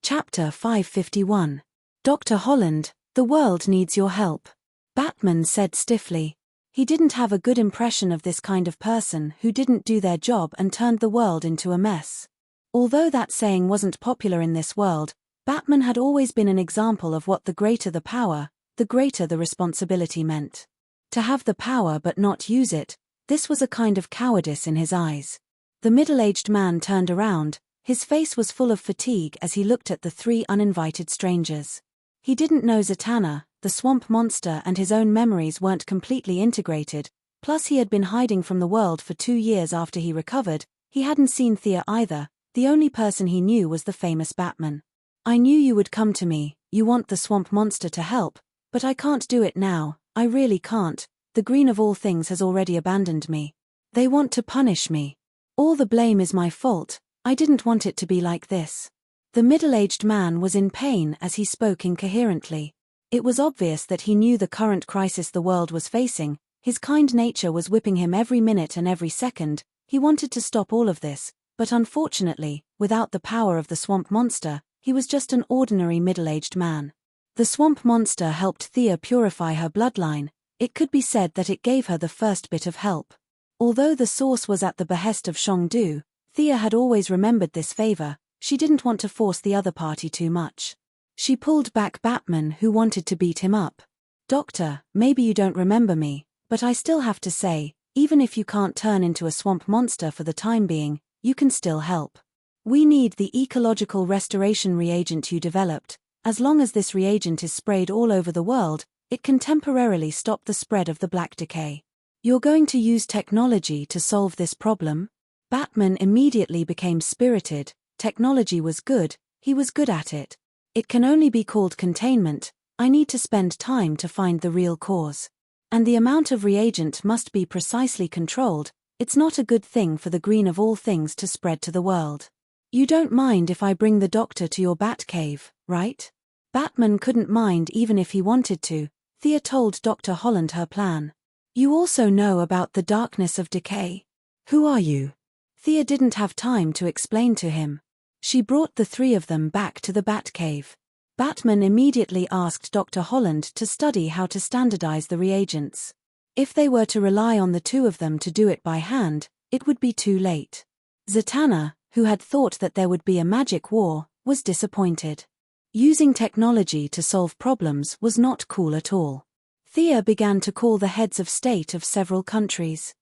Chapter 551. Dr. Holland, the world needs your help. Batman said stiffly. He didn't have a good impression of this kind of person who didn't do their job and turned the world into a mess. Although that saying wasn't popular in this world, Batman had always been an example of what the greater the power, the greater the responsibility meant. To have the power but not use it, this was a kind of cowardice in his eyes. The middle-aged man turned around. His face was full of fatigue as he looked at the three uninvited strangers. He didn't know Zatanna, the swamp monster, and his own memories weren't completely integrated, plus he had been hiding from the world for 2 years after he recovered. He hadn't seen Thea either. The only person he knew was the famous Batman. "I knew you would come to me. You want the swamp monster to help, but I can't do it now. I really can't. The Green of all things has already abandoned me. They want to punish me. All the blame is my fault. I didn't want it to be like this." The middle-aged man was in pain as he spoke incoherently. It was obvious that he knew the current crisis the world was facing. His kind nature was whipping him every minute and every second. He wanted to stop all of this, but unfortunately, without the power of the swamp monster, he was just an ordinary middle-aged man. The swamp monster helped Thea purify her bloodline. It could be said that it gave her the first bit of help. Although the source was at the behest of Chengdu, Thea had always remembered this favor. She didn't want to force the other party too much. She pulled back Batman, who wanted to beat him up. "Doctor, maybe you don't remember me, but I still have to say, even if you can't turn into a swamp monster for the time being, you can still help. We need the ecological restoration reagent you developed. As long as this reagent is sprayed all over the world, it can temporarily stop the spread of the black decay. You're going to use technology to solve this problem?" Batman immediately became spirited. Technology was good, he was good at it. "It can only be called containment. I need to spend time to find the real cause. And the amount of reagent must be precisely controlled. It's not a good thing for the Green of all things to spread to the world. You don't mind if I bring the doctor to your Batcave, right?" Batman couldn't mind even if he wanted to. Thea told Dr. Holland her plan. "You also know about the darkness of decay. Who are you?" Thea didn't have time to explain to him. She brought the three of them back to the Batcave. Batman immediately asked Dr. Holland to study how to standardize the reagents. If they were to rely on the two of them to do it by hand, it would be too late. Zatanna, who had thought that there would be a magic war, was disappointed. Using technology to solve problems was not cool at all. Thea began to call the heads of state of several countries.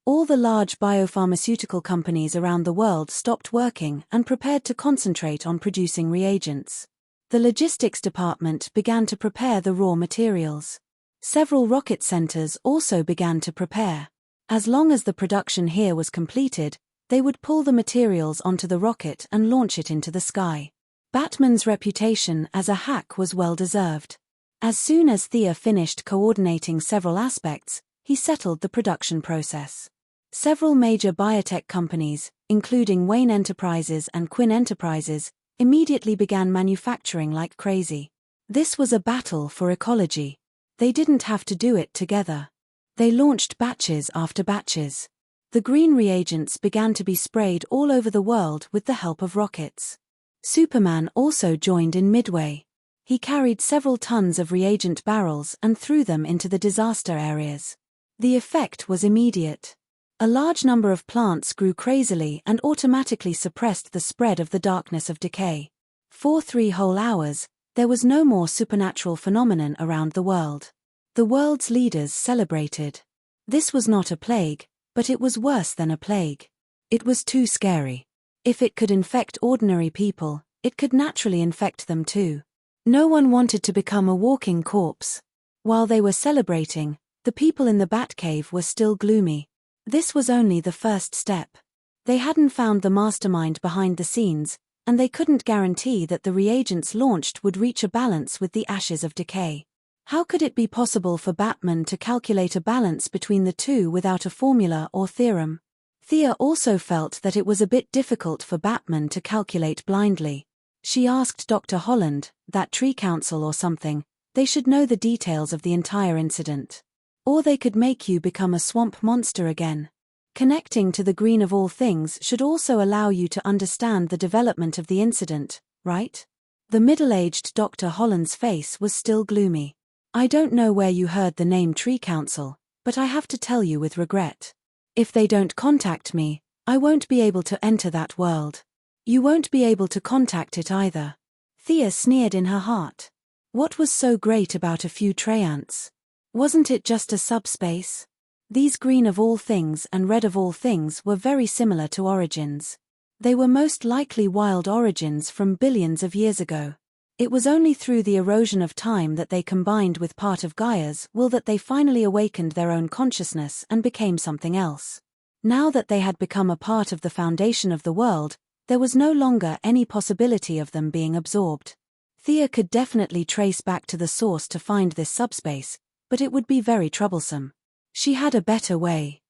All the large biopharmaceutical companies around the world stopped working and prepared to concentrate on producing reagents. The logistics department began to prepare the raw materials. Several rocket centers also began to prepare. As long as the production here was completed, they would pull the materials onto the rocket and launch it into the sky. Batman's reputation as a hack was well deserved. As soon as Thea finished coordinating several aspects, he settled the production process. Several major biotech companies, including Wayne Enterprises and Quinn Enterprises, immediately began manufacturing like crazy. This was a battle for ecology. They didn't have to do it together. They launched batches after batches. The green reagents began to be sprayed all over the world with the help of rockets. Superman also joined in midway. He carried several tons of reagent barrels and threw them into the disaster areas. The effect was immediate. A large number of plants grew crazily and automatically suppressed the spread of the darkness of decay. For 3 whole hours, there was no more supernatural phenomenon around the world. The world's leaders celebrated. This was not a plague, but it was worse than a plague. It was too scary. If it could infect ordinary people, it could naturally infect them too. No one wanted to become a walking corpse. While they were celebrating, the people in the Batcave were still gloomy. This was only the first step. They hadn't found the mastermind behind the scenes, and they couldn't guarantee that the reagents launched would reach a balance with the ashes of decay. How could it be possible for Batman to calculate a balance between the two without a formula or theorem? Thea also felt that it was a bit difficult for Batman to calculate blindly. She asked Dr. Holland, that tree council or something, they should know the details of the entire incident. Or they could make you become a swamp monster again. Connecting to the green of all things should also allow you to understand the development of the incident. right? The middle-aged Dr. Holland's face was still gloomy. I don't know where you heard the name Tree Council, but I have to tell you with regret. If they don't contact me, I won't be able to enter that world. You won't be able to contact it either. Thea sneered in her heart. What was so great about a few treants? Wasn't it just a subspace? These green of all things and red of all things were very similar to origins. They were most likely wild origins from billions of years ago. It was only through the erosion of time that they combined with part of Gaia's will that they finally awakened their own consciousness and became something else. Now that they had become a part of the foundation of the world, there was no longer any possibility of them being absorbed. Thea could definitely trace back to the source to find this subspace, but it would be very troublesome. She had a better way.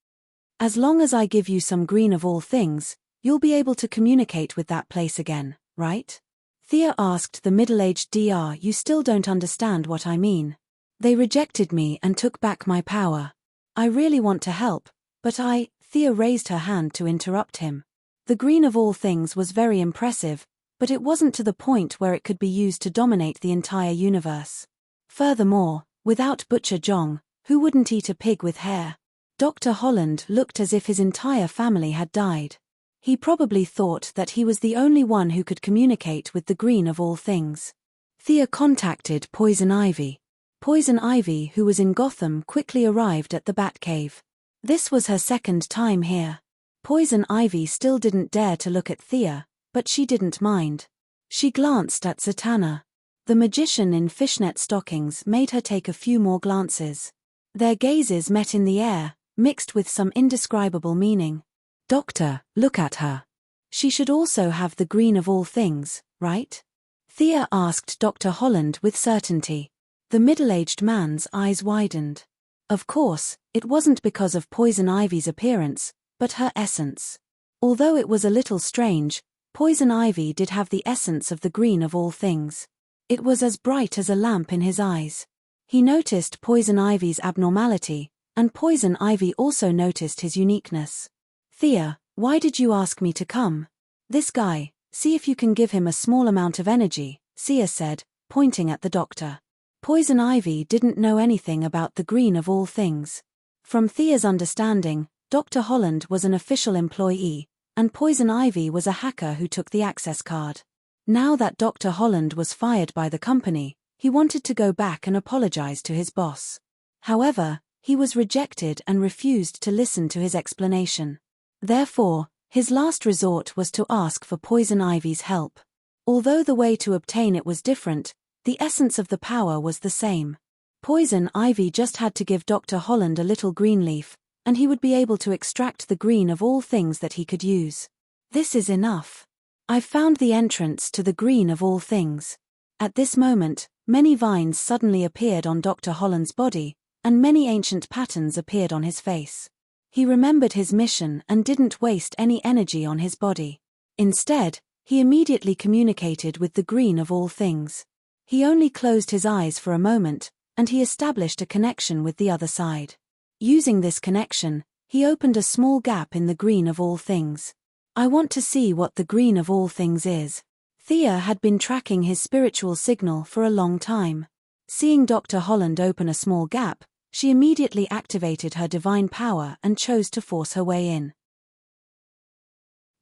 As long as I give you some green of all things, you'll be able to communicate with that place again, right? Thea asked the middle-aged Dr. You still don't understand what I mean. They rejected me and took back my power. I really want to help, but Thea raised her hand to interrupt him. The green of all things was very impressive, but it wasn't to the point where it could be used to dominate the entire universe. Furthermore, without Butcher Jong, who wouldn't eat a pig with hair? Dr. Holland looked as if his entire family had died. He probably thought that he was the only one who could communicate with the green of all things. Thea contacted Poison Ivy. Poison Ivy, who was in Gotham, quickly arrived at the Batcave. This was her second time here. Poison Ivy still didn't dare to look at Thea, but she didn't mind. She glanced at Zatanna. The magician in fishnet stockings made her take a few more glances. Their gazes met in the air, mixed with some indescribable meaning. Doctor, look at her. She should also have the green of all things, right? Thea asked Dr. Holland with certainty. The middle-aged man's eyes widened. Of course, it wasn't because of Poison Ivy's appearance, but her essence. Although it was a little strange, Poison Ivy did have the essence of the green of all things. It was as bright as a lamp in his eyes. He noticed Poison Ivy's abnormality, and Poison Ivy also noticed his uniqueness. Thea, why did you ask me to come? This guy, see if you can give him a small amount of energy, Thea said, pointing at the doctor. Poison Ivy didn't know anything about the green of all things. From Thea's understanding, Dr. Holland was an official employee, and Poison Ivy was a hacker who took the access card. Now that Dr. Holland was fired by the company, he wanted to go back and apologize to his boss. However, he was rejected and refused to listen to his explanation. Therefore, his last resort was to ask for Poison Ivy's help. Although the way to obtain it was different, the essence of the power was the same. Poison Ivy just had to give Dr. Holland a little green leaf, and he would be able to extract the green of all things that he could use. This is enough. I've found the entrance to the green of all things. At this moment, many vines suddenly appeared on Dr. Holland's body, and many ancient patterns appeared on his face. He remembered his mission and didn't waste any energy on his body. Instead, he immediately communicated with the green of all things. He only closed his eyes for a moment, and he established a connection with the other side. Using this connection, he opened a small gap in the green of all things. I want to see what the green of all things is. Thea had been tracking his spiritual signal for a long time. Seeing Dr. Holland open a small gap, she immediately activated her divine power and chose to force her way in.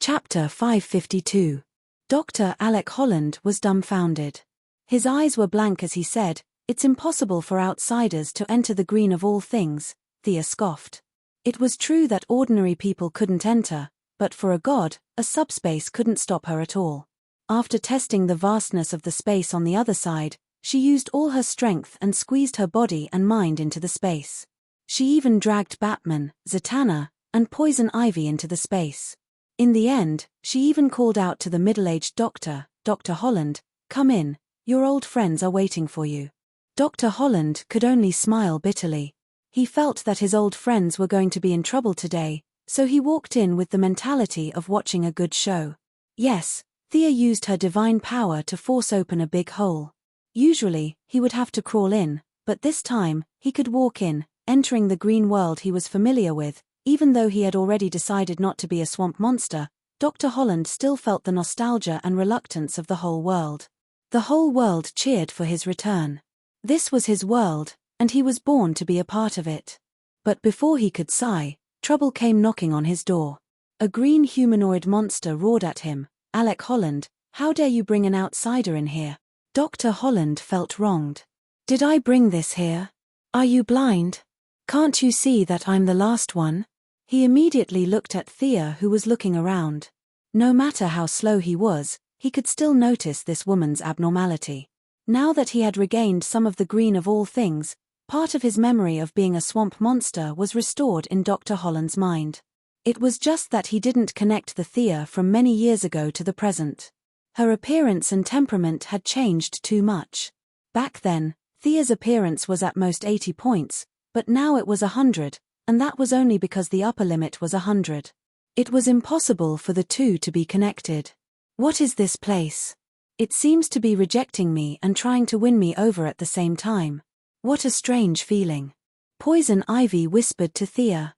Chapter 552. Dr. Alec Holland was dumbfounded. His eyes were blank as he said, "It's impossible for outsiders to enter the green of all things," Thea scoffed. It was true that ordinary people couldn't enter, but for a god, a subspace couldn't stop her at all. After testing the vastness of the space on the other side, she used all her strength and squeezed her body and mind into the space. She even dragged Batman, Zatanna, and Poison Ivy into the space. In the end, she even called out to the middle-aged doctor, "Dr. Holland, come in, your old friends are waiting for you." Dr. Holland could only smile bitterly. He felt that his old friends were going to be in trouble today, so he walked in with the mentality of watching a good show. Yes, Thea used her divine power to force open a big hole. Usually, he would have to crawl in, but this time, he could walk in, entering the green world he was familiar with. Even though he had already decided not to be a swamp monster, Dr. Holland still felt the nostalgia and reluctance of the whole world. The whole world cheered for his return. This was his world, and he was born to be a part of it. But before he could sigh, trouble came knocking on his door. A green humanoid monster roared at him, "Alec Holland, how dare you bring an outsider in here?" Dr. Holland felt wronged. "Did I bring this here? Are you blind? Can't you see that I'm the last one?" He immediately looked at Thea, who was looking around. No matter how slow he was, he could still notice this woman's abnormality. Now that he had regained some of the green of all things, part of his memory of being a swamp monster was restored in Dr. Holland's mind. It was just that he didn't connect the Thea from many years ago to the present. Her appearance and temperament had changed too much. Back then, Thea's appearance was at most 80 points, but now it was 100, and that was only because the upper limit was 100. It was impossible for the two to be connected. "What is this place? It seems to be rejecting me and trying to win me over at the same time. What a strange feeling." Poison Ivy whispered to Thea.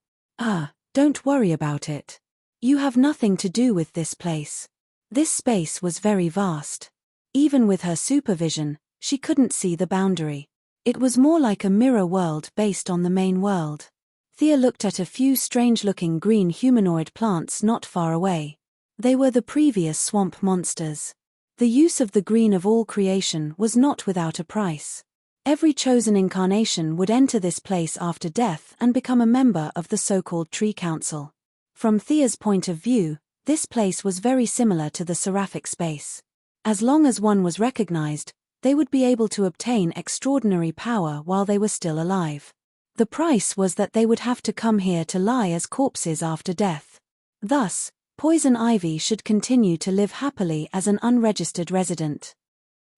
Don't worry about it. You have nothing to do with this place." This space was very vast. Even with her supervision, she couldn't see the boundary. It was more like a mirror world based on the main world. Thea looked at a few strange-looking green humanoid plants not far away. They were the previous swamp monsters. The use of the green of all creation was not without a price. Every chosen incarnation would enter this place after death and become a member of the so-called Tree Council. From Thea's point of view, this place was very similar to the seraphic space. As long as one was recognized, they would be able to obtain extraordinary power while they were still alive. The price was that they would have to come here to lie as corpses after death. Thus, Poison Ivy should continue to live happily as an unregistered resident.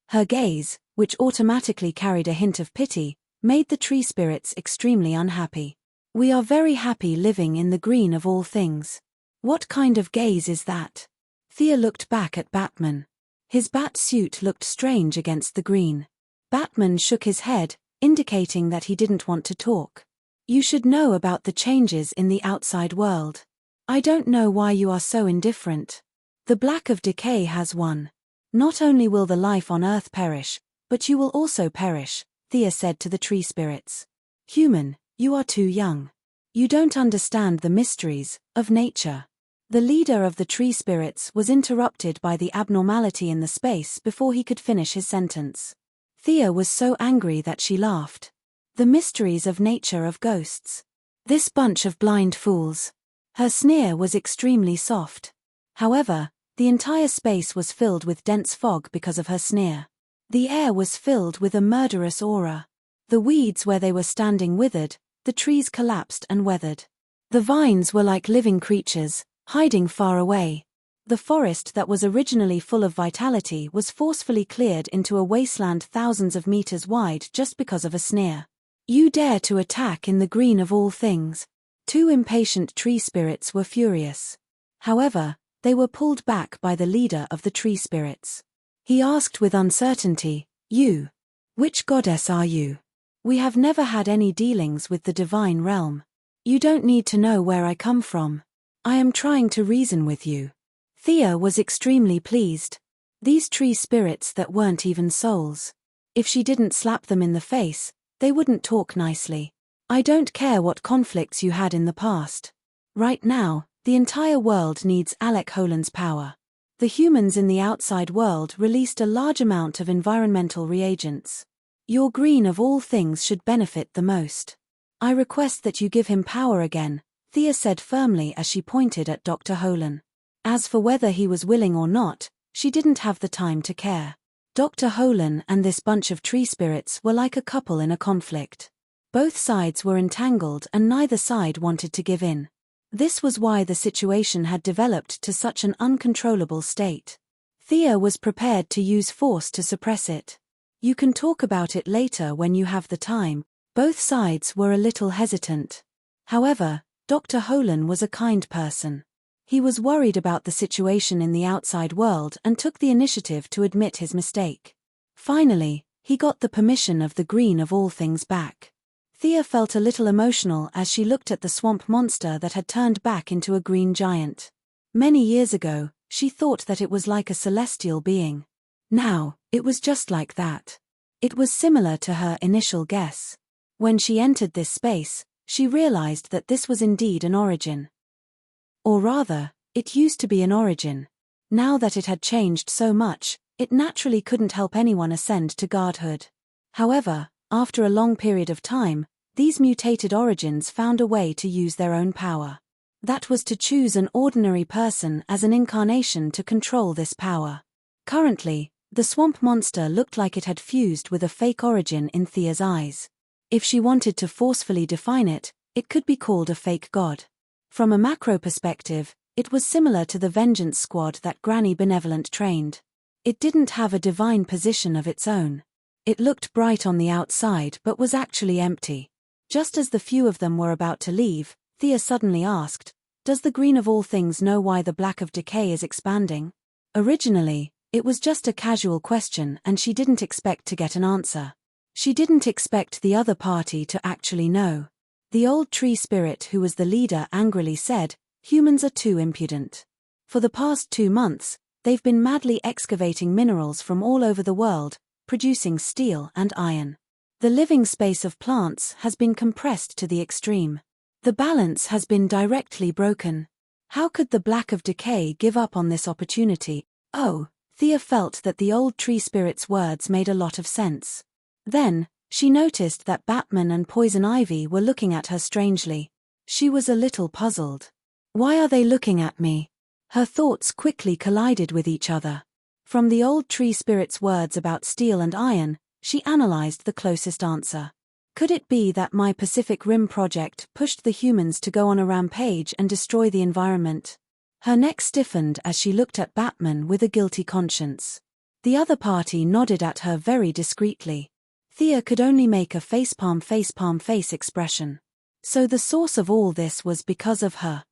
Her gaze, which automatically carried a hint of pity, made the tree spirits extremely unhappy. "We are very happy living in the green of all things." "What kind of gaze is that?" Thea looked back at Batman. His bat suit looked strange against the green. Batman shook his head, indicating that he didn't want to talk. "You should know about the changes in the outside world. I don't know why you are so indifferent. The Black of Decay has won. Not only will the life on Earth perish, but you will also perish," Thea said to the tree spirits. "Human, you are too young. You don't understand the mysteries of nature." The leader of the tree spirits was interrupted by the abnormality in the space before he could finish his sentence. Thea was so angry that she laughed. The mysteries of nature of ghosts. This bunch of blind fools. Her sneer was extremely soft. However, the entire space was filled with dense fog because of her sneer. The air was filled with a murderous aura. The weeds where they were standing withered, the trees collapsed and weathered. The vines were like living creatures, hiding far away. The forest that was originally full of vitality was forcefully cleared into a wasteland thousands of meters wide just because of a sneer. "You dare to attack in the green of all things." Two impatient tree spirits were furious. However, they were pulled back by the leader of the tree spirits. He asked with uncertainty, "You? Which goddess are you? We have never had any dealings with the divine realm. You don't need to know where I come from. I am trying to reason with you." Thea was extremely pleased. These tree spirits that weren't even souls. If she didn't slap them in the face, they wouldn't talk nicely. "I don't care what conflicts you had in the past. Right now, the entire world needs Alec Holland's power. The humans in the outside world released a large amount of environmental reagents. Your green of all things should benefit the most. I request that you give him power again," Thea said firmly as she pointed at Dr. Holland. As for whether he was willing or not, she didn't have the time to care. Dr. Holland and this bunch of tree spirits were like a couple in a conflict. Both sides were entangled and neither side wanted to give in. This was why the situation had developed to such an uncontrollable state. Thea was prepared to use force to suppress it. "You can talk about it later when you have the time." Both sides were a little hesitant. However, Dr. Holland was a kind person. He was worried about the situation in the outside world and took the initiative to admit his mistake. Finally, he got the permission of the green of all things back. Thea felt a little emotional as she looked at the swamp monster that had turned back into a green giant. Many years ago, she thought that it was like a celestial being. Now, it was just like that. It was similar to her initial guess. When she entered this space, she realized that this was indeed an origin. Or rather, it used to be an origin. Now that it had changed so much, it naturally couldn't help anyone ascend to godhood. However, after a long period of time, these mutated origins found a way to use their own power. That was to choose an ordinary person as an incarnation to control this power. Currently, the swamp monster looked like it had fused with a fake origin in Thea's eyes. If she wanted to forcefully define it, it could be called a fake god. From a macro perspective, it was similar to the vengeance squad that Granny Benevolent trained. It didn't have a divine position of its own. It looked bright on the outside but was actually empty. Just as the few of them were about to leave, Thea suddenly asked, "Does the green of all things know why the black of decay is expanding?" Originally, it was just a casual question and she didn't expect to get an answer. She didn't expect the other party to actually know. The old tree spirit who was the leader angrily said, "Humans are too impudent. For the past 2 months, they've been madly excavating minerals from all over the world, producing steel and iron. The living space of plants has been compressed to the extreme. The balance has been directly broken. How could the black of decay give up on this opportunity?" Oh, Thea felt that the old tree spirit's words made a lot of sense. Then, she noticed that Batman and Poison Ivy were looking at her strangely. She was a little puzzled. Why are they looking at me? Her thoughts quickly collided with each other. From the old tree spirit's words about steel and iron, she analyzed the closest answer. Could it be that my Pacific Rim project pushed the humans to go on a rampage and destroy the environment? Her neck stiffened as she looked at Batman with a guilty conscience. The other party nodded at her very discreetly. Thea could only make a facepalm face expression. So the source of all this was because of her.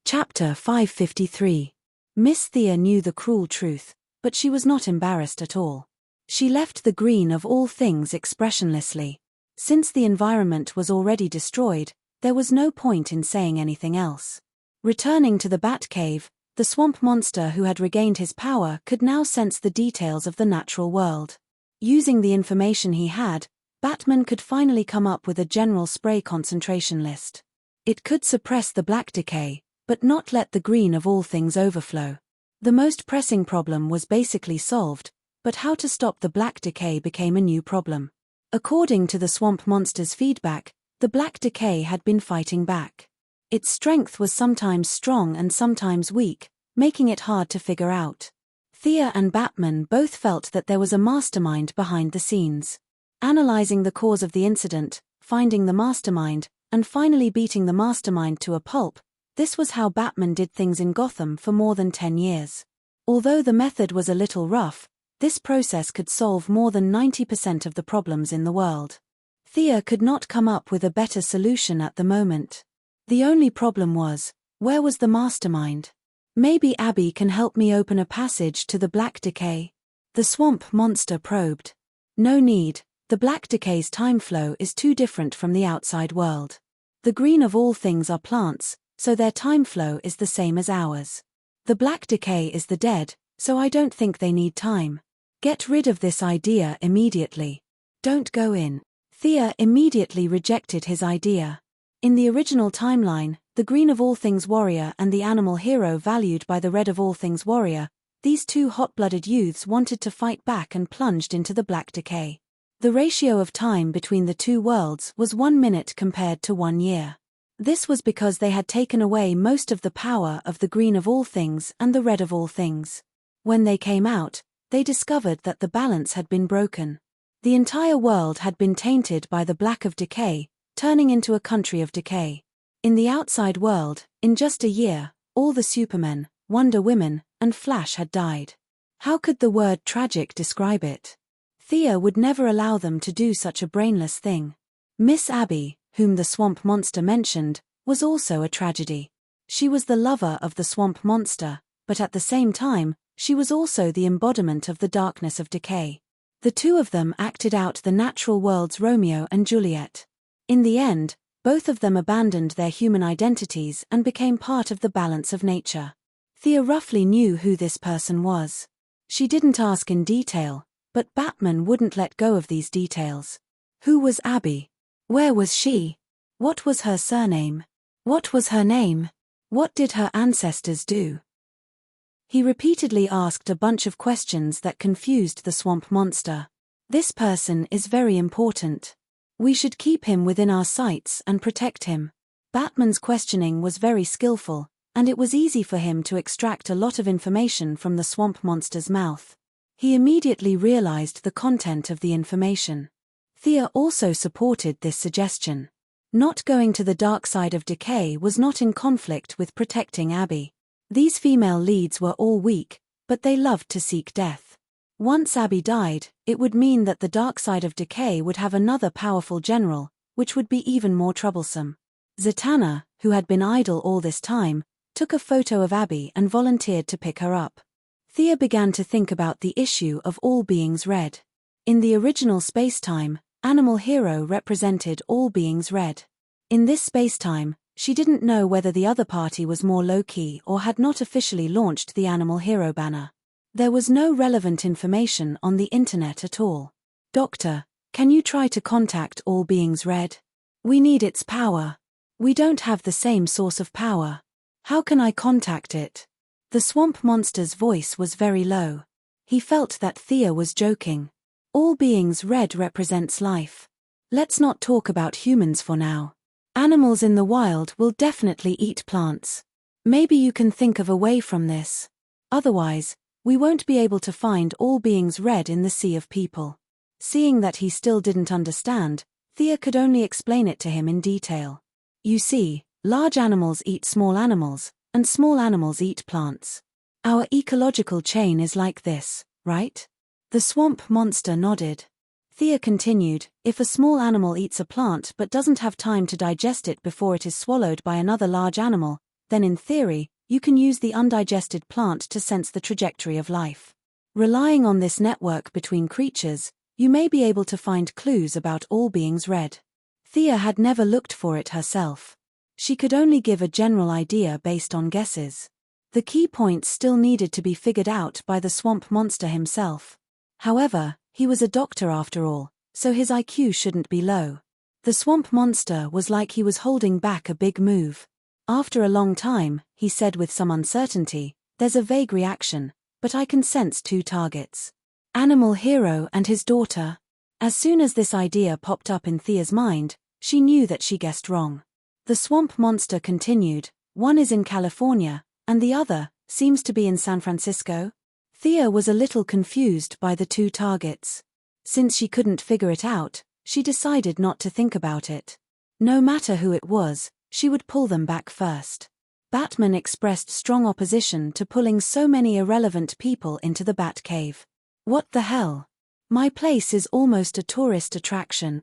Chapter 553. Miss Thea knew the cruel truth, but she was not embarrassed at all. She left the green of all things expressionlessly. Since the environment was already destroyed, there was no point in saying anything else. Returning to the Batcave, the swamp monster who had regained his power could now sense the details of the natural world. Using the information he had, Batman could finally come up with a general spray concentration list. It could suppress the black decay, but not let the green of all things overflow. The most pressing problem was basically solved, but how to stop the black decay became a new problem. According to the swamp monster's feedback, the black decay had been fighting back. Its strength was sometimes strong and sometimes weak, making it hard to figure out. Thea and Batman both felt that there was a mastermind behind the scenes. Analyzing the cause of the incident, finding the mastermind, and finally beating the mastermind to a pulp, this was how Batman did things in Gotham for more than 10 years. Although the method was a little rough, this process could solve more than 90% of the problems in the world. Thea could not come up with a better solution at the moment. The only problem was, where was the mastermind? Maybe Abby can help me open a passage to the black decay. The swamp monster probed. No need, the black decay's time flow is too different from the outside world. The green of all things are plants, so their time flow is the same as ours. The black decay is the dead, so I don't think they need time. Get rid of this idea immediately. Don't go in. Thea immediately rejected his idea. In the original timeline, the green of all things warrior and the animal hero valued by the red of all things warrior, these two hot-blooded youths wanted to fight back and plunged into the black decay. The ratio of time between the two worlds was 1 minute compared to 1 year. This was because they had taken away most of the power of the green of all things and the red of all things. When they came out, they discovered that the balance had been broken. The entire world had been tainted by the black of decay, turning into a country of decay. In the outside world, in just a year, all the Supermen, Wonder Women, and Flash had died. How could the word tragic describe it? Thea would never allow them to do such a brainless thing. Miss Abby, whom the swamp monster mentioned, was also a tragedy. She was the lover of the swamp monster, but at the same time, she was also the embodiment of the darkness of decay. The two of them acted out the natural world's Romeo and Juliet. In the end, Both of them abandoned their human identities and became part of the balance of nature. Thea roughly knew who this person was. She didn't ask in detail, but Batman wouldn't let go of these details. Who was Abby? Where was she? What was her surname? What was her name? What did her ancestors do? He repeatedly asked a bunch of questions that confused the swamp monster. This person is very important. We should keep him within our sights and protect him. Batman's questioning was very skillful, and it was easy for him to extract a lot of information from the swamp monster's mouth. He immediately realized the content of the information. Thea also supported this suggestion. Not going to the dark side of decay was not in conflict with protecting Abby. These female leads were all weak, but they loved to seek death. Once Abby died, it would mean that the dark side of decay would have another powerful general, which would be even more troublesome. Zatanna, who had been idle all this time, took a photo of Abby and volunteered to pick her up. Thea began to think about the issue of all beings red. In the original spacetime, Animal Hero represented all beings red. In this spacetime, she didn't know whether the other party was more low-key or had not officially launched the Animal Hero banner. There was no relevant information on the internet at all. Doctor, can you try to contact all beings red? We need its power. We don't have the same source of power. How can I contact it? The swamp monster's voice was very low. He felt that Thea was joking. All beings red represents life. Let's not talk about humans for now. Animals in the wild will definitely eat plants. Maybe you can think of a way from this. Otherwise, we won't be able to find all beings red in the sea of people. Seeing that he still didn't understand, Thea could only explain it to him in detail. You see, large animals eat small animals, and small animals eat plants. Our ecological chain is like this, right? The swamp monster nodded. Thea continued, if a small animal eats a plant but doesn't have time to digest it before it is swallowed by another large animal, then in theory, you can use the undigested plant to sense the trajectory of life. Relying on this network between creatures, you may be able to find clues about all beings red. Thea had never looked for it herself. She could only give a general idea based on guesses. The key points still needed to be figured out by the swamp monster himself. However, he was a doctor after all, so his IQ shouldn't be low. The swamp monster was like he was holding back a big move. After a long time, he said with some uncertainty, there's a vague reaction, but I can sense two targets. Animal Hero and his daughter. As soon as this idea popped up in Thea's mind, she knew that she guessed wrong. The swamp monster continued, one is in California, and the other seems to be in San Francisco. Thea was a little confused by the two targets. Since she couldn't figure it out, she decided not to think about it. No matter who it was, she would pull them back first. Batman expressed strong opposition to pulling so many irrelevant people into the Batcave. What the hell? My place is almost a tourist attraction.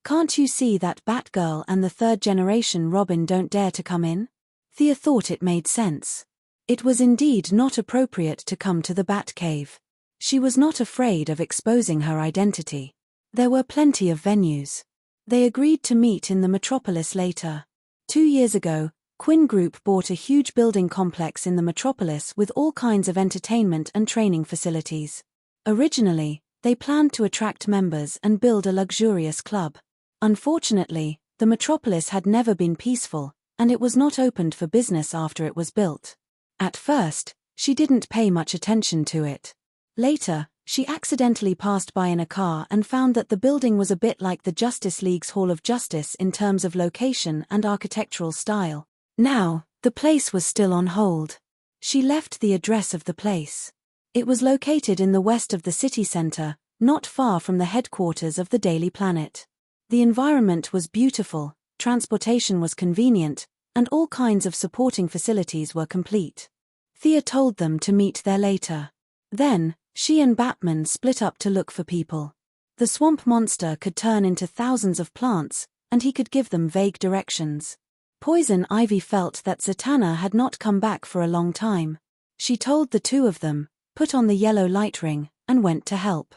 Can't you see that Batgirl and the third-generation Robin don't dare to come in? Thea thought it made sense. It was indeed not appropriate to come to the Batcave. She was not afraid of exposing her identity. There were plenty of venues. They agreed to meet in the metropolis later. 2 years ago, Quinn Group bought a huge building complex in the metropolis with all kinds of entertainment and training facilities. Originally, they planned to attract members and build a luxurious club. Unfortunately, the metropolis had never been peaceful, and it was not opened for business after it was built. At first, she didn't pay much attention to it. Later, she accidentally passed by in a car and found that the building was a bit like the Justice League's Hall of Justice in terms of location and architectural style. Now, the place was still on hold. She left the address of the place. It was located in the west of the city center, not far from the headquarters of the Daily Planet. The environment was beautiful, transportation was convenient, and all kinds of supporting facilities were complete. Thea told them to meet there later. Then, she and Batman split up to look for people. The swamp monster could turn into thousands of plants, and he could give them vague directions. Poison Ivy felt that Zatanna had not come back for a long time. She told the two of them, put on the yellow light ring, and went to help.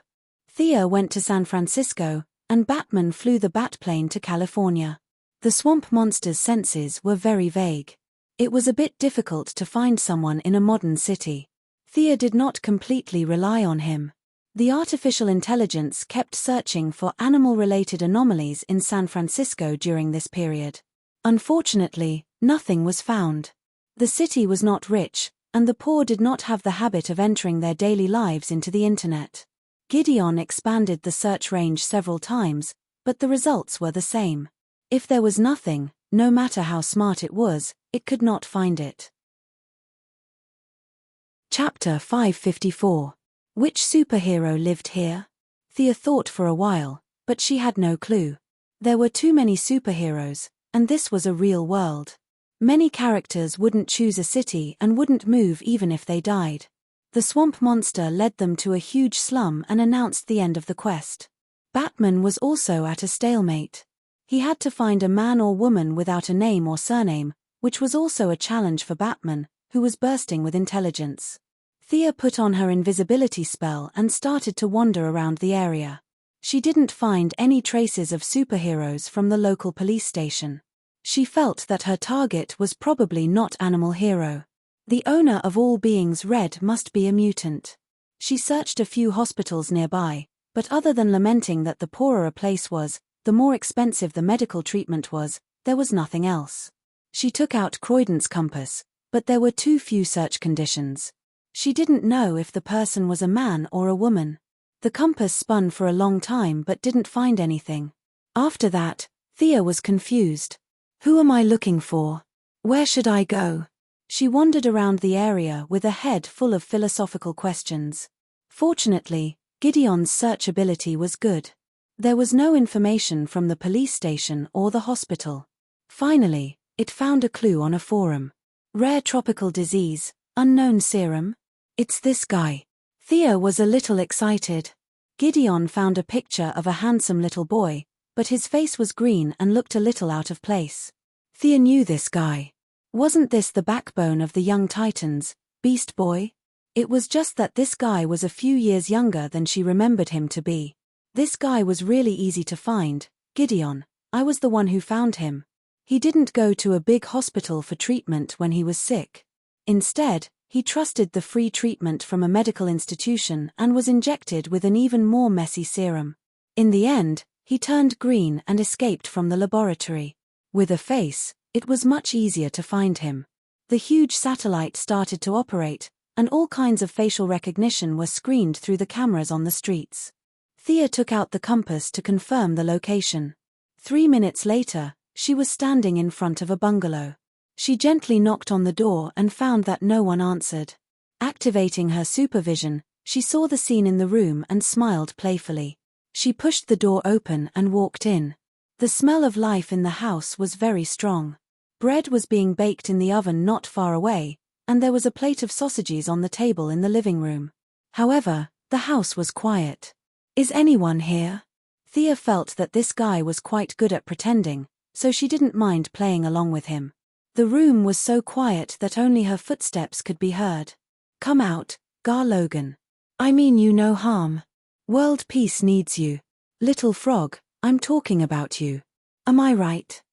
Thea went to San Francisco, and Batman flew the Batplane to California. The swamp monster's senses were very vague. It was a bit difficult to find someone in a modern city. Thea did not completely rely on him. The artificial intelligence kept searching for animal-related anomalies in San Francisco during this period. Unfortunately, nothing was found. The city was not rich, and the poor did not have the habit of entering their daily lives into the internet. Gideon expanded the search range several times, but the results were the same. If there was nothing, no matter how smart it was, it could not find it. Chapter 554. Which superhero lived here? Thea thought for a while, but she had no clue. There were too many superheroes, and this was a real world. Many characters wouldn't choose a city and wouldn't move even if they died. The swamp monster led them to a huge slum and announced the end of the quest. Batman was also at a stalemate. He had to find a man or woman without a name or surname, which was also a challenge for Batman, who was bursting with intelligence. Thea put on her invisibility spell and started to wander around the area. She didn't find any traces of superheroes from the local police station. She felt that her target was probably not Animal Hero. The owner of all beings Red must be a mutant. She searched a few hospitals nearby, but other than lamenting that the poorer a place was, the more expensive the medical treatment was, there was nothing else. She took out Croydon's compass, but there were too few search conditions. She didn't know if the person was a man or a woman. The compass spun for a long time but didn't find anything. After that, Thea was confused. Who am I looking for? Where should I go? She wandered around the area with a head full of philosophical questions. Fortunately, Gideon's search ability was good. There was no information from the police station or the hospital. Finally, it found a clue on a forum. Rare tropical disease, unknown serum. It's this guy. Thea was a little excited. Gideon found a picture of a handsome little boy, but his face was green and looked a little out of place. Thea knew this guy. Wasn't this the backbone of the young Titans, Beast Boy? It was just that this guy was a few years younger than she remembered him to be. This guy was really easy to find, Gideon. I was the one who found him. He didn't go to a big hospital for treatment when he was sick. Instead, he trusted the free treatment from a medical institution and was injected with an even more messy serum. In the end, he turned green and escaped from the laboratory. With a face, it was much easier to find him. The huge satellite started to operate, and all kinds of facial recognition were screened through the cameras on the streets. Thea took out the compass to confirm the location. 3 minutes later, she was standing in front of a bungalow. She gently knocked on the door and found that no one answered. Activating her supervision, she saw the scene in the room and smiled playfully. She pushed the door open and walked in. The smell of life in the house was very strong. Bread was being baked in the oven not far away, and there was a plate of sausages on the table in the living room. However, the house was quiet. Is anyone here? Thea felt that this guy was quite good at pretending, so she didn't mind playing along with him. The room was so quiet that only her footsteps could be heard. Come out, Gar Logan. I mean you no harm. World peace needs you. Little frog, I'm talking about you. Am I right?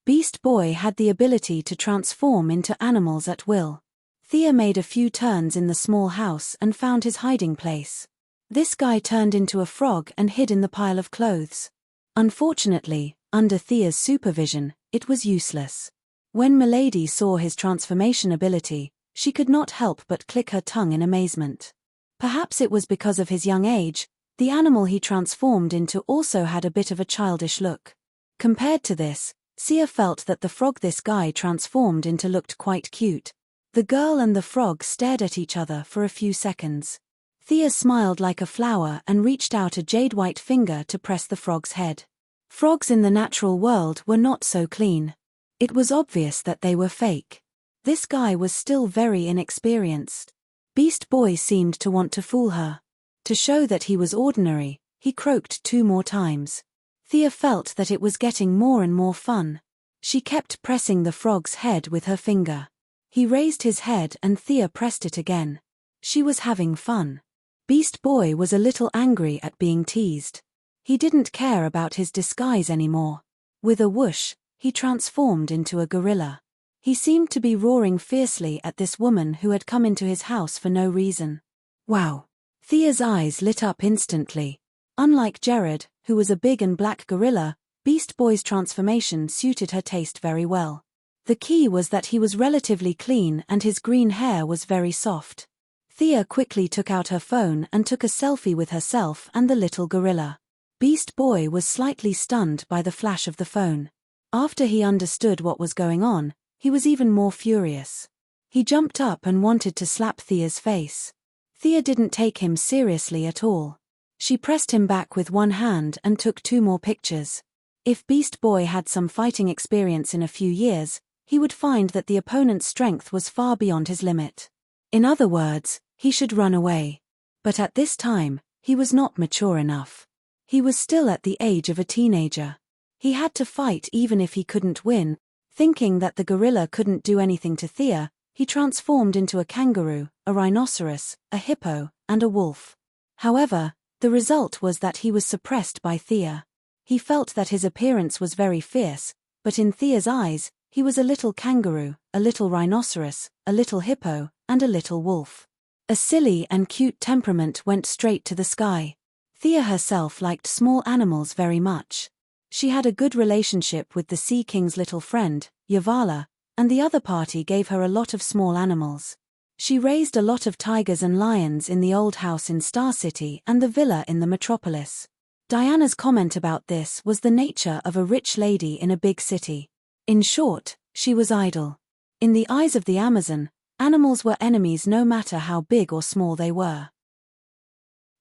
Beast Boy had the ability to transform into animals at will. Thea made a few turns in the small house and found his hiding place. This guy turned into a frog and hid in the pile of clothes. Unfortunately, under Thea's supervision, it was useless. When Milady saw his transformation ability, she could not help but click her tongue in amazement. Perhaps it was because of his young age, the animal he transformed into also had a bit of a childish look. Compared to this, Thea felt that the frog this guy transformed into looked quite cute. The girl and the frog stared at each other for a few seconds. Thea smiled like a flower and reached out a jade-white finger to press the frog's head. Frogs in the natural world were not so clean. It was obvious that they were fake. This guy was still very inexperienced. Beast Boy seemed to want to fool her. To show that he was ordinary, he croaked 2 more times. Thea felt that it was getting more and more fun. She kept pressing the frog's head with her finger. He raised his head and Thea pressed it again. She was having fun. Beast Boy was a little angry at being teased. He didn't care about his disguise anymore. With a whoosh, he transformed into a gorilla. He seemed to be roaring fiercely at this woman who had come into his house for no reason. Wow! Thea's eyes lit up instantly. Unlike Jared, who was a big and black gorilla, Beast Boy's transformation suited her taste very well. The key was that he was relatively clean and his green hair was very soft. Thea quickly took out her phone and took a selfie with herself and the little gorilla. Beast Boy was slightly stunned by the flash of the phone. After he understood what was going on, he was even more furious. He jumped up and wanted to slap Thea's face. Thea didn't take him seriously at all. She pressed him back with one hand and took 2 more pictures. If Beast Boy had some fighting experience in a few years, he would find that the opponent's strength was far beyond his limit. In other words, he should run away. But at this time, he was not mature enough. He was still at the age of a teenager. He had to fight even if he couldn't win. Thinking that the gorilla couldn't do anything to Thea, he transformed into a kangaroo, a rhinoceros, a hippo, and a wolf. However, the result was that he was suppressed by Thea. He felt that his appearance was very fierce, but in Thea's eyes, he was a little kangaroo, a little rhinoceros, a little hippo, and a little wolf. A silly and cute temperament went straight to the sky. Thea herself liked small animals very much. She had a good relationship with the Sea King's little friend, Yavala, and the other party gave her a lot of small animals. She raised a lot of tigers and lions in the old house in Star City and the villa in the metropolis. Diana's comment about this was the nature of a rich lady in a big city. In short, she was idle. In the eyes of the Amazon, animals were enemies no matter how big or small they were.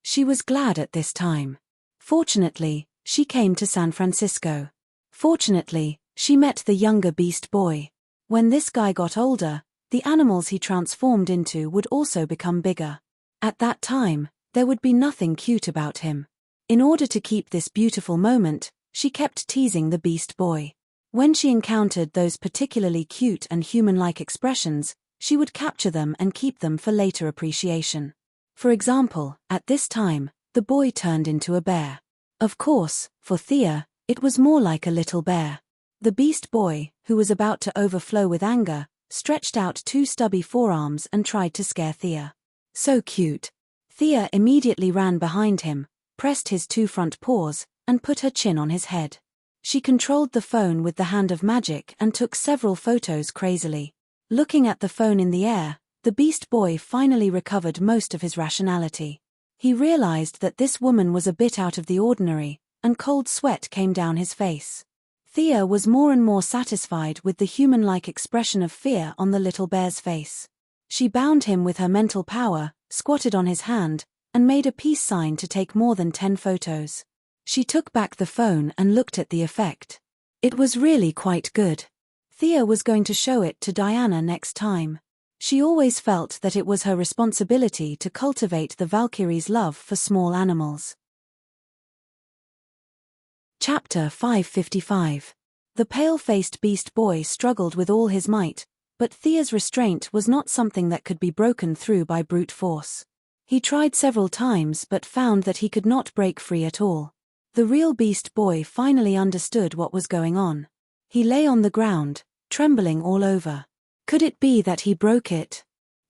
She was glad at this time. Fortunately, she came to San Francisco. Fortunately, she met the younger Beast Boy. When this guy got older, the animals he transformed into would also become bigger. At that time, there would be nothing cute about him. In order to keep this beautiful moment, she kept teasing the Beast Boy. When she encountered those particularly cute and human-like expressions, she would capture them and keep them for later appreciation. For example, at this time, the boy turned into a bear. Of course, for Thea, it was more like a little bear. The Beast Boy, who was about to overflow with anger, stretched out 2 stubby forearms and tried to scare Thea. So cute. Thea immediately ran behind him, pressed his 2 front paws, and put her chin on his head. She controlled the phone with the hand of magic and took several photos crazily. Looking at the phone in the air, the Beast Boy finally recovered most of his rationality. He realized that this woman was a bit out of the ordinary, and cold sweat came down his face. Thea was more and more satisfied with the human-like expression of fear on the little bear's face. She bound him with her mental power, squatted on his hand, and made a peace sign to take more than 10 photos. She took back the phone and looked at the effect. It was really quite good. Thea was going to show it to Diana next time. She always felt that it was her responsibility to cultivate the Valkyrie's love for small animals. Chapter 555. The pale-faced Beast Boy struggled with all his might, but Thea's restraint was not something that could be broken through by brute force. He tried several times but found that he could not break free at all. The real Beast Boy finally understood what was going on. He lay on the ground, trembling all over. Could it be that he broke it?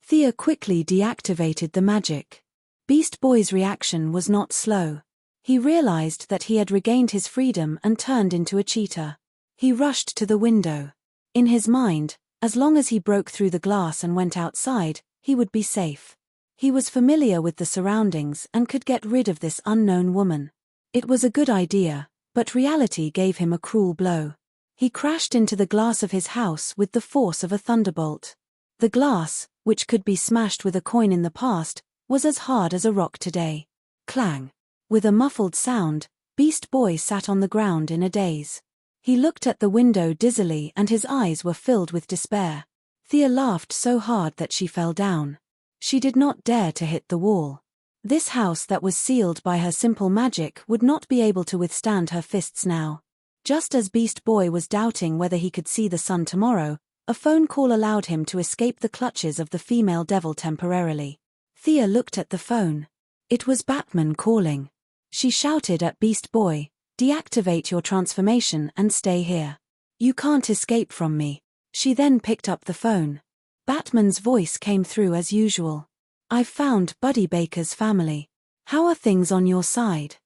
Thea quickly deactivated the magic. Beast Boy's reaction was not slow. He realized that he had regained his freedom and turned into a cheetah. He rushed to the window. In his mind, as long as he broke through the glass and went outside, he would be safe. He was familiar with the surroundings and could get rid of this unknown woman. It was a good idea, but reality gave him a cruel blow. He crashed into the glass of his house with the force of a thunderbolt. The glass, which could be smashed with a coin in the past, was as hard as a rock today. Clang! With a muffled sound, Beast Boy sat on the ground in a daze. He looked at the window dizzily and his eyes were filled with despair. Thea laughed so hard that she fell down. She did not dare to hit the wall. This house that was sealed by her simple magic would not be able to withstand her fists now. Just as Beast Boy was doubting whether he could see the sun tomorrow, a phone call allowed him to escape the clutches of the female devil temporarily. Thea looked at the phone. It was Batman calling. She shouted at Beast Boy, Deactivate your transformation and stay here. You can't escape from me. She then picked up the phone. Batman's voice came through as usual. I've found Buddy Baker's family. How are things on your side?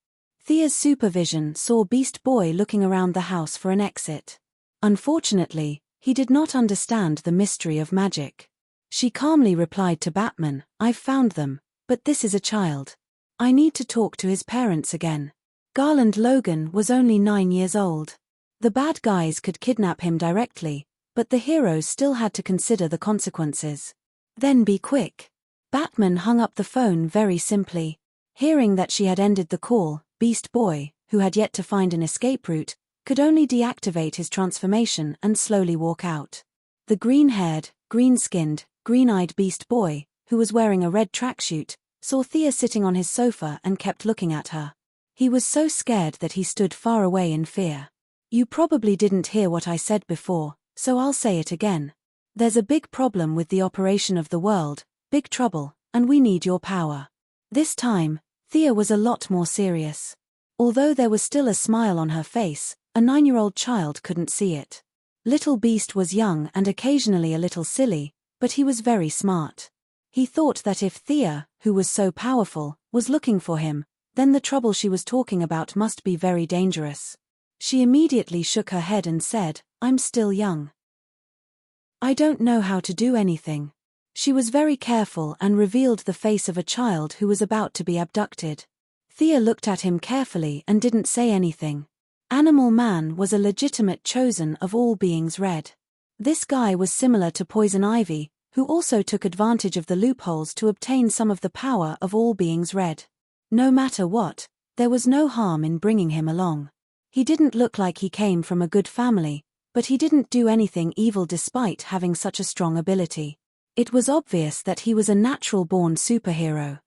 Thea's supervision saw Beast Boy looking around the house for an exit. Unfortunately, he did not understand the mystery of magic. She calmly replied to Batman, I've found them, but this is a child. I need to talk to his parents again. Garland Logan was only 9 years old. The bad guys could kidnap him directly, but the heroes still had to consider the consequences. Then be quick. Batman hung up the phone very simply. Hearing that she had ended the call, Beast Boy, who had yet to find an escape route, could only deactivate his transformation and slowly walk out. The green-haired, green-skinned, green-eyed Beast Boy, who was wearing a red tracksuit, saw Thea sitting on his sofa and kept looking at her. He was so scared that he stood far away in fear. You probably didn't hear what I said before, so I'll say it again. There's a big problem with the operation of the world, big trouble, and we need your power. This time, Thea was a lot more serious. Although there was still a smile on her face, a 9-year-old child couldn't see it. Little Beast was young and occasionally a little silly, but he was very smart. He thought that if Thea, who was so powerful, was looking for him, then the trouble she was talking about must be very dangerous. She immediately shook her head and said, I'm still young. I don't know how to do anything. She was very careful and revealed the face of a child who was about to be abducted. Thea looked at him carefully and didn't say anything. Animal Man was a legitimate chosen of all beings red. This guy was similar to Poison Ivy, who also took advantage of the loopholes to obtain some of the power of all beings red. No matter what, there was no harm in bringing him along. He didn't look like he came from a good family, but he didn't do anything evil despite having such a strong ability. It was obvious that he was a natural-born superhero.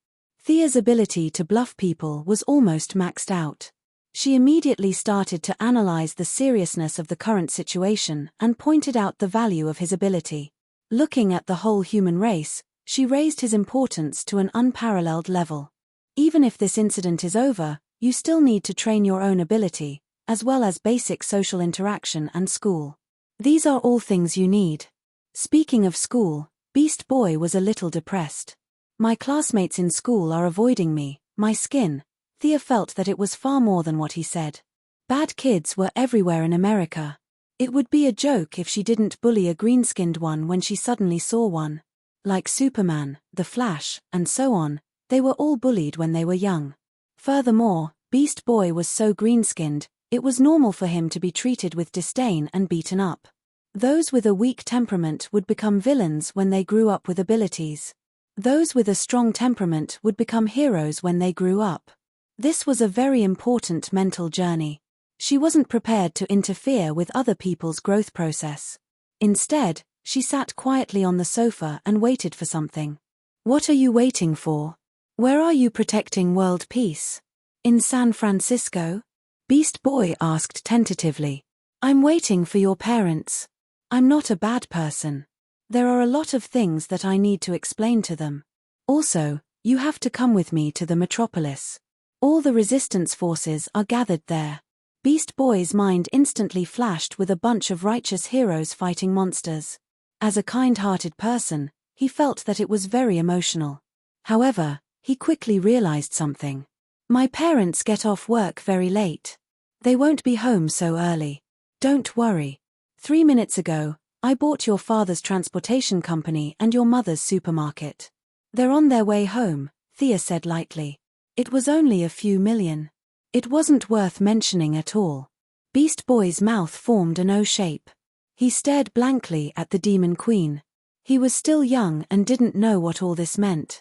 Thea's ability to bluff people was almost maxed out. She immediately started to analyze the seriousness of the current situation and pointed out the value of his ability. Looking at the whole human race, she raised his importance to an unparalleled level. Even if this incident is over, you still need to train your own ability, as well as basic social interaction and school. These are all things you need. Speaking of school, Beast Boy was a little depressed. My classmates in school are avoiding me, my skin. Thea felt that it was far more than what he said. Bad kids were everywhere in America. It would be a joke if she didn't bully a green-skinned one when she suddenly saw one. Like Superman, The Flash, and so on, they were all bullied when they were young. Furthermore, Beast Boy was so green-skinned, it was normal for him to be treated with disdain and beaten up. Those with a weak temperament would become villains when they grew up with abilities. Those with a strong temperament would become heroes when they grew up. This was a very important mental journey. She wasn't prepared to interfere with other people's growth process. Instead, she sat quietly on the sofa and waited for something. What are you waiting for? Where are you protecting world peace? In San Francisco? Beast Boy asked tentatively. I'm waiting for your parents. I'm not a bad person. There are a lot of things that I need to explain to them. Also, you have to come with me to the metropolis. All the resistance forces are gathered there. Beast Boy's mind instantly flashed with a bunch of righteous heroes fighting monsters. As a kind-hearted person, he felt that it was very emotional. However, he quickly realized something. My parents get off work very late. They won't be home so early. Don't worry. 3 minutes ago, I bought your father's transportation company and your mother's supermarket. They're on their way home, Thea said lightly. It was only a few million. It wasn't worth mentioning at all. Beast Boy's mouth formed an O shape. He stared blankly at the Demon Queen. He was still young and didn't know what all this meant.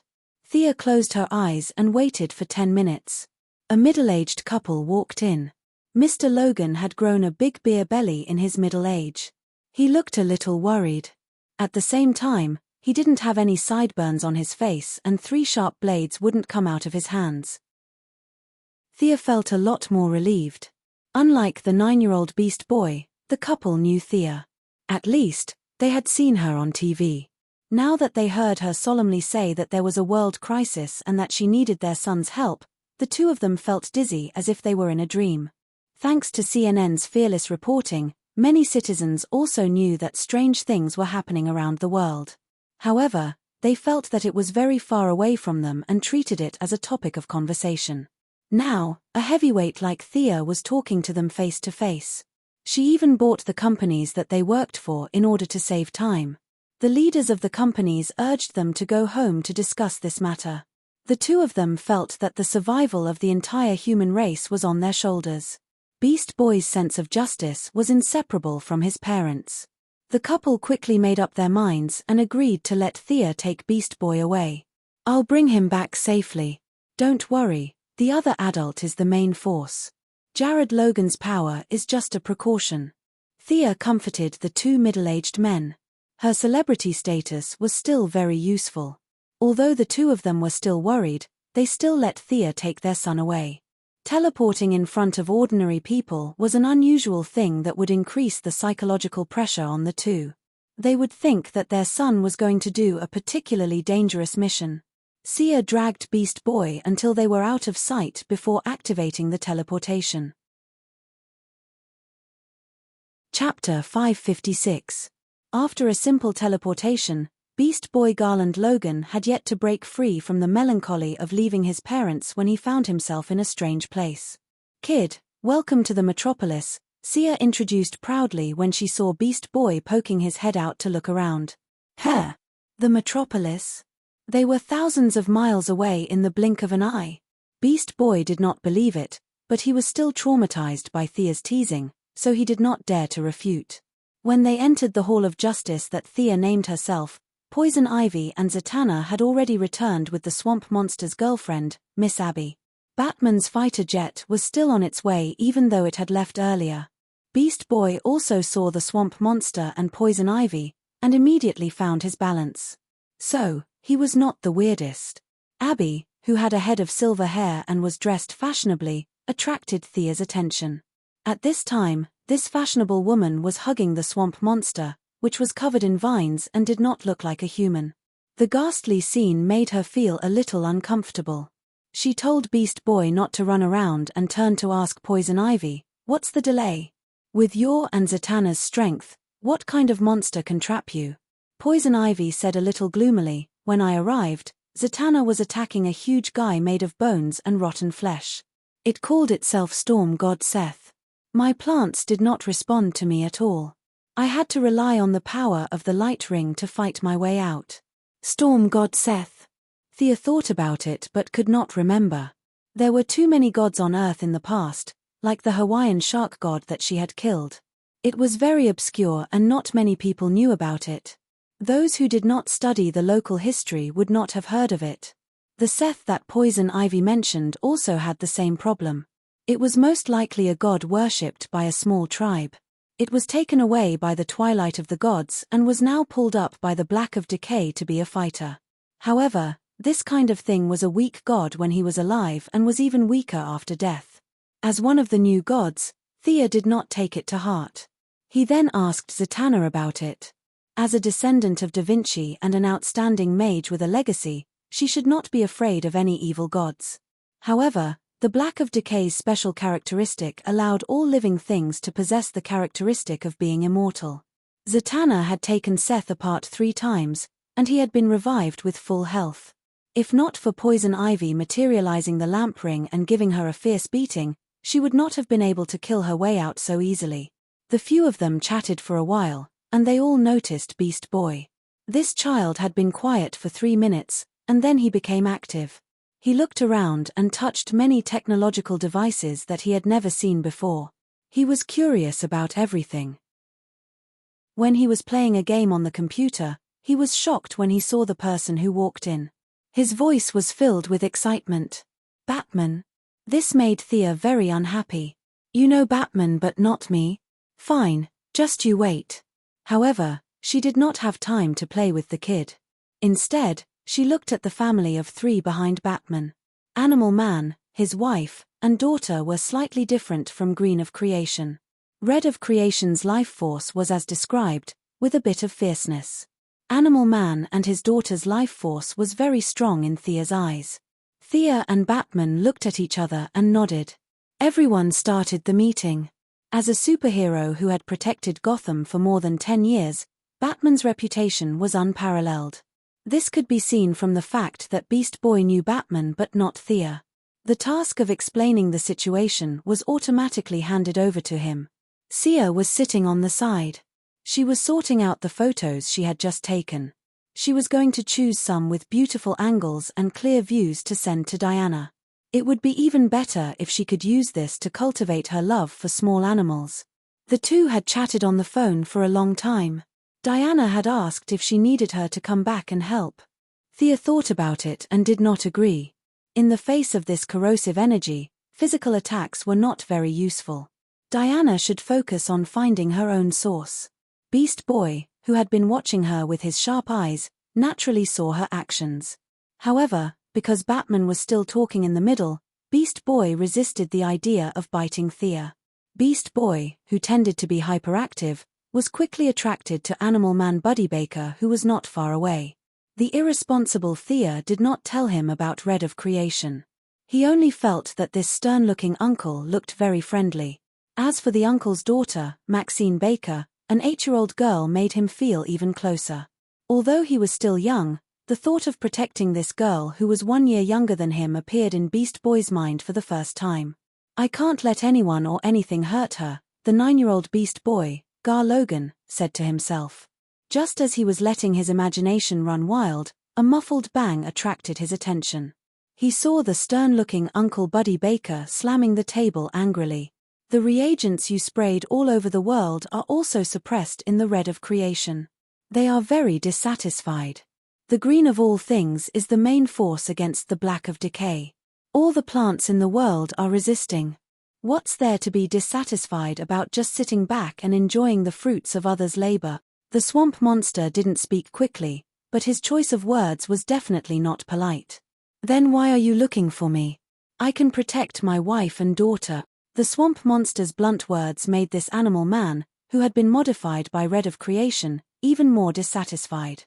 Thea closed her eyes and waited for 10 minutes. A middle-aged couple walked in. Mr. Logan had grown a big beer belly in his middle age. He looked a little worried. At the same time, he didn't have any sideburns on his face and 3 sharp blades wouldn't come out of his hands. Thea felt a lot more relieved. Unlike the 9-year-old Beast Boy, the couple knew Thea. At least, they had seen her on TV. Now that they heard her solemnly say that there was a world crisis and that she needed their son's help, the two of them felt dizzy as if they were in a dream. Thanks to CNN's fearless reporting, many citizens also knew that strange things were happening around the world. However, they felt that it was very far away from them and treated it as a topic of conversation. Now, a heavyweight like Thea was talking to them face to face. She even bought the companies that they worked for in order to save time. The leaders of the companies urged them to go home to discuss this matter. The two of them felt that the survival of the entire human race was on their shoulders. Beast Boy's sense of justice was inseparable from his parents. The couple quickly made up their minds and agreed to let Thea take Beast Boy away. "I'll bring him back safely. Don't worry, the other adult is the main force. Jared Logan's power is just a precaution." Thea comforted the two middle-aged men. Her celebrity status was still very useful. Although the two of them were still worried, they still let Thea take their son away. Teleporting in front of ordinary people was an unusual thing that would increase the psychological pressure on the two. They would think that their son was going to do a particularly dangerous mission. Thea dragged Beast Boy until they were out of sight before activating the teleportation. Chapter 556. After a simple teleportation, Beast Boy Garland Logan had yet to break free from the melancholy of leaving his parents when he found himself in a strange place. "Kid, welcome to the metropolis," Thea introduced proudly when she saw Beast Boy poking his head out to look around. "Huh? The metropolis?" They were thousands of miles away in the blink of an eye. Beast Boy did not believe it, but he was still traumatized by Thea's teasing, so he did not dare to refute. When they entered the Hall of Justice that Thea named herself, Poison Ivy and Zatanna had already returned with the swamp monster's girlfriend, Miss Abby. Batman's fighter jet was still on its way even though it had left earlier. Beast Boy also saw the swamp monster and Poison Ivy, and immediately found his balance. So, he was not the weirdest. Abby, who had a head of silver hair and was dressed fashionably, attracted Thea's attention. At this time, this fashionable woman was hugging the swamp monster, which was covered in vines and did not look like a human. The ghastly scene made her feel a little uncomfortable. She told Beast Boy not to run around and turned to ask Poison Ivy, "What's the delay? With your and Zatanna's strength, what kind of monster can trap you?" Poison Ivy said a little gloomily, "When I arrived, Zatanna was attacking a huge guy made of bones and rotten flesh. It called itself Storm God Seth. My plants did not respond to me at all. I had to rely on the power of the light ring to fight my way out." Storm God Seth. Thea thought about it but could not remember. There were too many gods on Earth in the past, like the Hawaiian shark god that she had killed. It was very obscure and not many people knew about it. Those who did not study the local history would not have heard of it. The Seth that Poison Ivy mentioned also had the same problem. It was most likely a god worshipped by a small tribe. It was taken away by the twilight of the gods and was now pulled up by the black of decay to be a fighter. However, this kind of thing was a weak god when he was alive and was even weaker after death. As one of the new gods, Thea did not take it to heart. He then asked Zatanna about it. As a descendant of Da Vinci and an outstanding mage with a legacy, she should not be afraid of any evil gods. However, the Black of Decay's special characteristic allowed all living things to possess the characteristic of being immortal. Zatanna had taken Seth apart 3 times, and he had been revived with full health. If not for Poison Ivy materializing the lamp ring and giving her a fierce beating, she would not have been able to kill her way out so easily. The few of them chatted for a while, and they all noticed Beast Boy. This child had been quiet for 3 minutes, and then he became active. He looked around and touched many technological devices that he had never seen before. He was curious about everything. When he was playing a game on the computer, he was shocked when he saw the person who walked in. His voice was filled with excitement. "Batman?" This made Thea very unhappy. "You know Batman but not me? Fine, just you wait." However, she did not have time to play with the kid. Instead, she looked at the family of 3 behind Batman. Animal Man, his wife, and daughter were slightly different from Green of Creation. Red of Creation's life force was as described, with a bit of fierceness. Animal Man and his daughter's life force was very strong in Thea's eyes. Thea and Batman looked at each other and nodded. Everyone started the meeting. As a superhero who had protected Gotham for more than 10 years, Batman's reputation was unparalleled. This could be seen from the fact that Beast Boy knew Batman but not Thea. The task of explaining the situation was automatically handed over to him. Thea was sitting on the side. She was sorting out the photos she had just taken. She was going to choose some with beautiful angles and clear views to send to Diana. It would be even better if she could use this to cultivate her love for small animals. The two had chatted on the phone for a long time. Diana had asked if she needed her to come back and help. Thea thought about it and did not agree. In the face of this corrosive energy, physical attacks were not very useful. Diana should focus on finding her own source. Beast Boy, who had been watching her with his sharp eyes, naturally saw her actions. However, because Batman was still talking in the middle, Beast Boy resisted the idea of biting Thea. Beast Boy, who tended to be hyperactive, was quickly attracted to Animal Man Buddy Baker, who was not far away. The irresponsible Thea did not tell him about Red of Creation. He only felt that this stern-looking uncle looked very friendly. As for the uncle's daughter, Maxine Baker, an 8-year-old girl made him feel even closer. Although he was still young, the thought of protecting this girl who was 1 year younger than him appeared in Beast Boy's mind for the first time. I can't let anyone or anything hurt her, the 9-year-old Beast Boy, Gar Logan, said to himself. Just as he was letting his imagination run wild, a muffled bang attracted his attention. He saw the stern-looking Uncle Buddy Baker slamming the table angrily. The reagents you sprayed all over the world are also suppressed in the Red of Creation. They are very dissatisfied. The green of all things is the main force against the black of decay. All the plants in the world are resisting. What's there to be dissatisfied about just sitting back and enjoying the fruits of others' labor? The swamp monster didn't speak quickly, but his choice of words was definitely not polite. Then why are you looking for me? I can protect my wife and daughter. The swamp monster's blunt words made this animal man, who had been modified by Red of Creation, even more dissatisfied.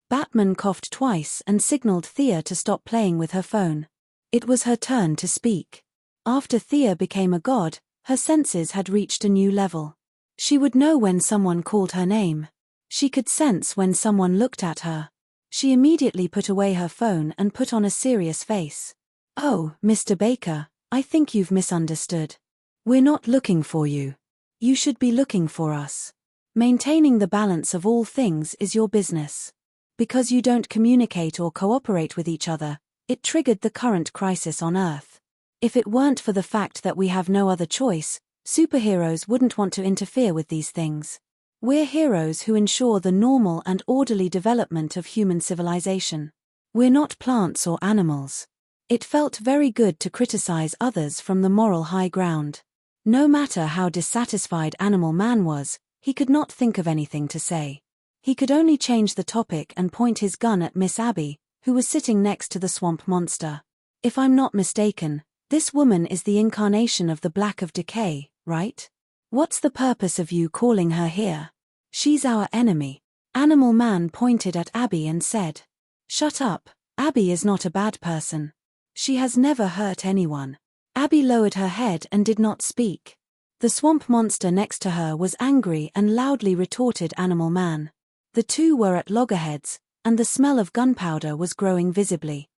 Batman coughed twice and signaled Thea to stop playing with her phone. It was her turn to speak. After Thea became a god, her senses had reached a new level. She would know when someone called her name. She could sense when someone looked at her. She immediately put away her phone and put on a serious face. "Oh, Mr. Baker, I think you've misunderstood. We're not looking for you. You should be looking for us. Maintaining the balance of all things is your business. Because you don't communicate or cooperate with each other, it triggered the current crisis on Earth. If it weren't for the fact that we have no other choice, superheroes wouldn't want to interfere with these things. We're heroes who ensure the normal and orderly development of human civilization. We're not plants or animals." It felt very good to criticize others from the moral high ground. No matter how dissatisfied Animal Man was, he could not think of anything to say. He could only change the topic and point his gun at Miss Abby, who was sitting next to the swamp monster. "If I'm not mistaken, this woman is the incarnation of the Black of Decay, right? What's the purpose of you calling her here? She's our enemy." Animal Man pointed at Abby and said, "Shut up, Abby is not a bad person. She has never hurt anyone." Abby lowered her head and did not speak. The swamp monster next to her was angry and loudly retorted Animal Man. The two were at loggerheads, and the smell of gunpowder was growing visibly.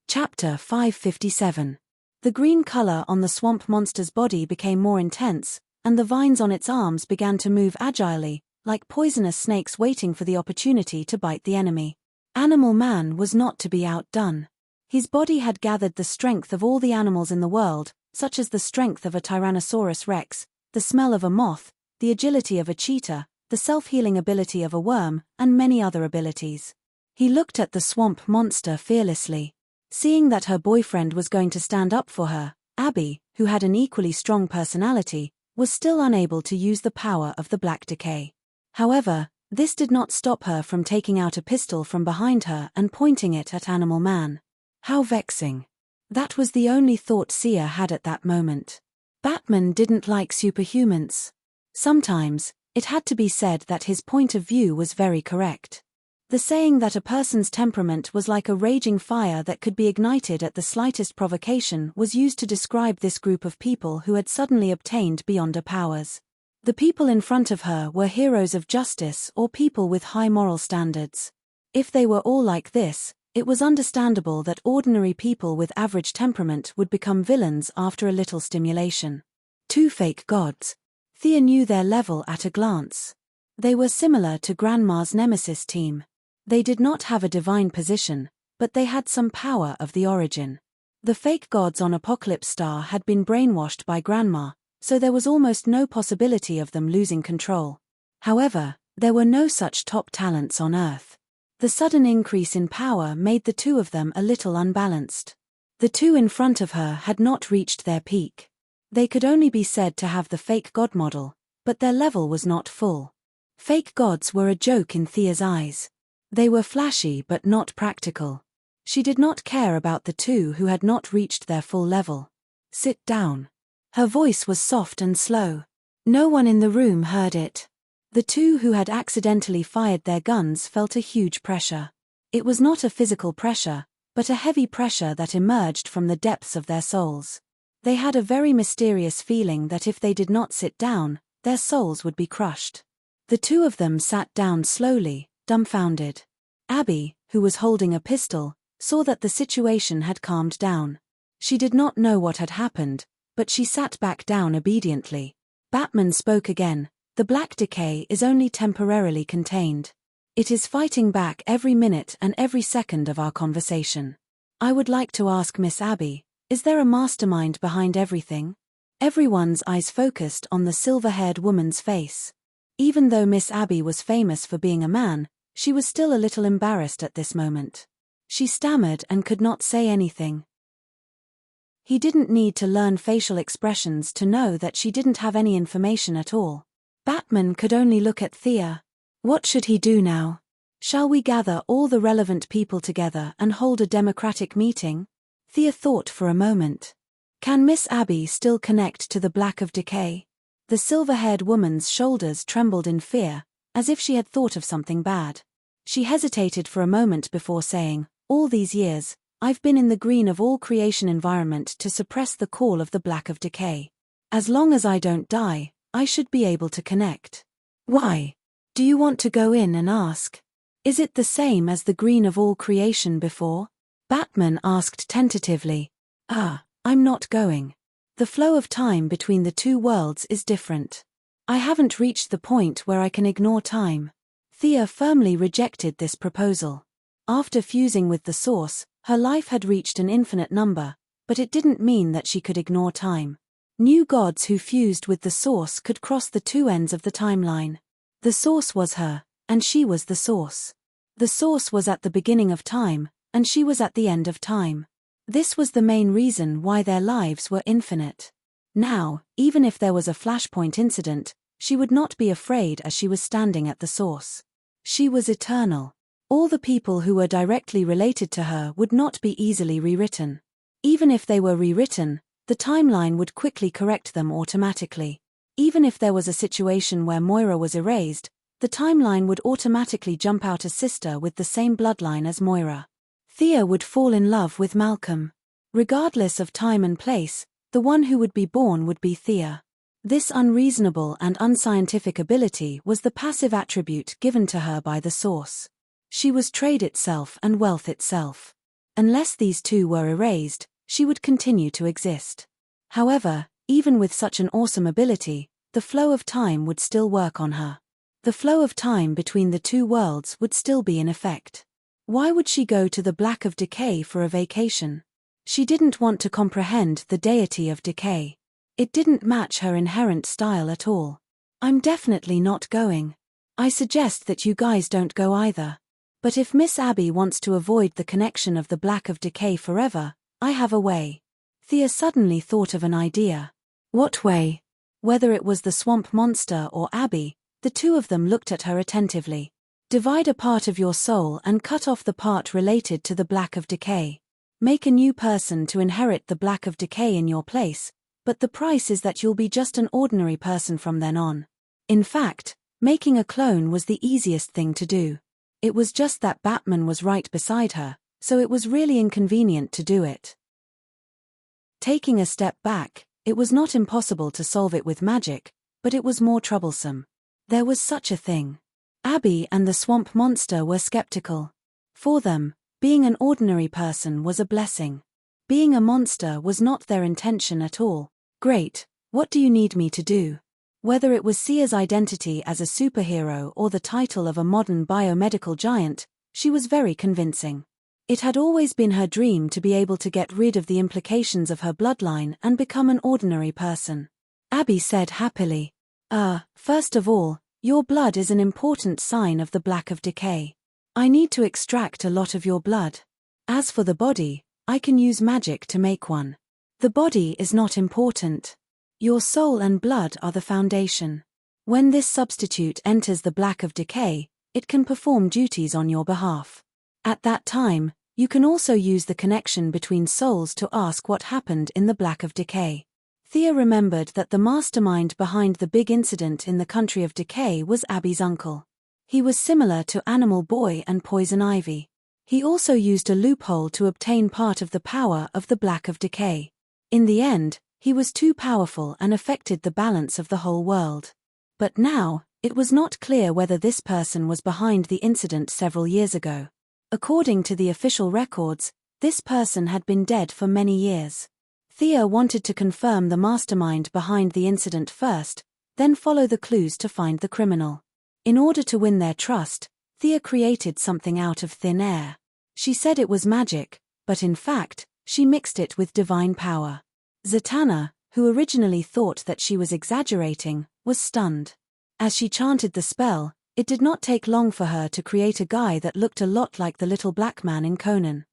Chapter 557. The green color on the swamp monster's body became more intense, and the vines on its arms began to move agilely, like poisonous snakes waiting for the opportunity to bite the enemy. Animal Man was not to be outdone. His body had gathered the strength of all the animals in the world, such as the strength of a Tyrannosaurus rex, the smell of a moth, the agility of a cheetah, the self-healing ability of a worm, and many other abilities. He looked at the swamp monster fearlessly. Seeing that her boyfriend was going to stand up for her, Abby, who had an equally strong personality, was still unable to use the power of the Black Decay. However, this did not stop her from taking out a pistol from behind her and pointing it at Animal Man. How vexing. That was the only thought Sia had at that moment. Batman didn't like superhumans. Sometimes, it had to be said that his point of view was very correct. The saying that a person's temperament was like a raging fire that could be ignited at the slightest provocation was used to describe this group of people who had suddenly obtained beyonder powers. The people in front of her were heroes of justice or people with high moral standards. If they were all like this, it was understandable that ordinary people with average temperament would become villains after a little stimulation. Two fake gods. Thea knew their level at a glance. They were similar to Grandma's nemesis team. They did not have a divine position, but they had some power of the origin. The fake gods on Apocalypse Star had been brainwashed by Grandma, so there was almost no possibility of them losing control. However, there were no such top talents on Earth. The sudden increase in power made the two of them a little unbalanced. The two in front of her had not reached their peak. They could only be said to have the fake god model, but their level was not full. Fake gods were a joke in Thea's eyes. They were flashy but not practical. She did not care about the two who had not reached their full level. Sit down. Her voice was soft and slow. No one in the room heard it. The two who had accidentally fired their guns felt a huge pressure. It was not a physical pressure, but a heavy pressure that emerged from the depths of their souls. They had a very mysterious feeling that if they did not sit down, their souls would be crushed. The two of them sat down slowly, dumbfounded. Abby, who was holding a pistol, saw that the situation had calmed down. She did not know what had happened, but she sat back down obediently. Batman spoke again. The black decay is only temporarily contained. It is fighting back every minute and every second of our conversation. I would like to ask Miss Abby, is there a mastermind behind everything? Everyone's eyes focused on the silver-haired woman's face. Even though Miss Abby was famous for being a man, she was still a little embarrassed at this moment. She stammered and could not say anything. He didn't need to learn facial expressions to know that she didn't have any information at all. Batman could only look at Thea. What should he do now? Shall we gather all the relevant people together and hold a democratic meeting? Thea thought for a moment. Can Miss Abby still connect to the black of decay? The silver-haired woman's shoulders trembled in fear, as if she had thought of something bad. She hesitated for a moment before saying, all these years, I've been in the green of all creation environment to suppress the call of the black of decay. As long as I don't die, I should be able to connect. Why? Do you want to go in and ask? Is it the same as the green of all creation before? Batman asked tentatively. I'm not going. The flow of time between the two worlds is different. I haven't reached the point where I can ignore time. Thea firmly rejected this proposal. After fusing with the source, her life had reached an infinite number, but it didn't mean that she could ignore time. New gods who fused with the source could cross the two ends of the timeline. The source was her, and she was the source. The source was at the beginning of time, and she was at the end of time. This was the main reason why their lives were infinite. Now, even if there was a flashpoint incident, she would not be afraid as she was standing at the source. She was eternal. All the people who were directly related to her would not be easily rewritten. Even if they were rewritten, the timeline would quickly correct them automatically. Even if there was a situation where Moira was erased, the timeline would automatically jump out a sister with the same bloodline as Moira. Thea would fall in love with Malcolm. Regardless of time and place, the one who would be born would be Thea. This unreasonable and unscientific ability was the passive attribute given to her by the source. She was trade itself and wealth itself. Unless these two were erased, she would continue to exist. However, even with such an awesome ability, the flow of time would still work on her. The flow of time between the two worlds would still be in effect. Why would she go to the black of decay for a vacation? She didn't want to comprehend the deity of decay. It didn't match her inherent style at all. I'm definitely not going. I suggest that you guys don't go either. But if Miss Abby wants to avoid the connection of the black of decay forever, I have a way. Thea suddenly thought of an idea. What way? Whether it was the swamp monster or Abby, the two of them looked at her attentively. Divide a part of your soul and cut off the part related to the black of decay. Make a new person to inherit the black of decay in your place, but the price is that you'll be just an ordinary person from then on. In fact, making a clone was the easiest thing to do. It was just that Batman was right beside her, so it was really inconvenient to do it. Taking a step back, it was not impossible to solve it with magic, but it was more troublesome. There was such a thing. Abby and the swamp monster were skeptical. For them, being an ordinary person was a blessing. Being a monster was not their intention at all. Great, what do you need me to do? Whether it was Sia's identity as a superhero or the title of a modern biomedical giant, she was very convincing. It had always been her dream to be able to get rid of the implications of her bloodline and become an ordinary person. Abby said happily, First of all, your blood is an important sign of the black of decay. I need to extract a lot of your blood. As for the body, I can use magic to make one. The body is not important. Your soul and blood are the foundation. When this substitute enters the black of decay, it can perform duties on your behalf. At that time, you can also use the connection between souls to ask what happened in the black of decay. Thea remembered that the mastermind behind the big incident in the country of decay was Abby's uncle. He was similar to Animal Boy and Poison Ivy. He also used a loophole to obtain part of the power of the black of decay. In the end, he was too powerful and affected the balance of the whole world. But now, it was not clear whether this person was behind the incident several years ago. According to the official records, this person had been dead for many years. Thea wanted to confirm the mastermind behind the incident first, then follow the clues to find the criminal. In order to win their trust, Thea created something out of thin air. She said it was magic, but in fact, she mixed it with divine power. Zatanna, who originally thought that she was exaggerating, was stunned. As she chanted the spell, it did not take long for her to create a guy that looked a lot like the little black man in Conan.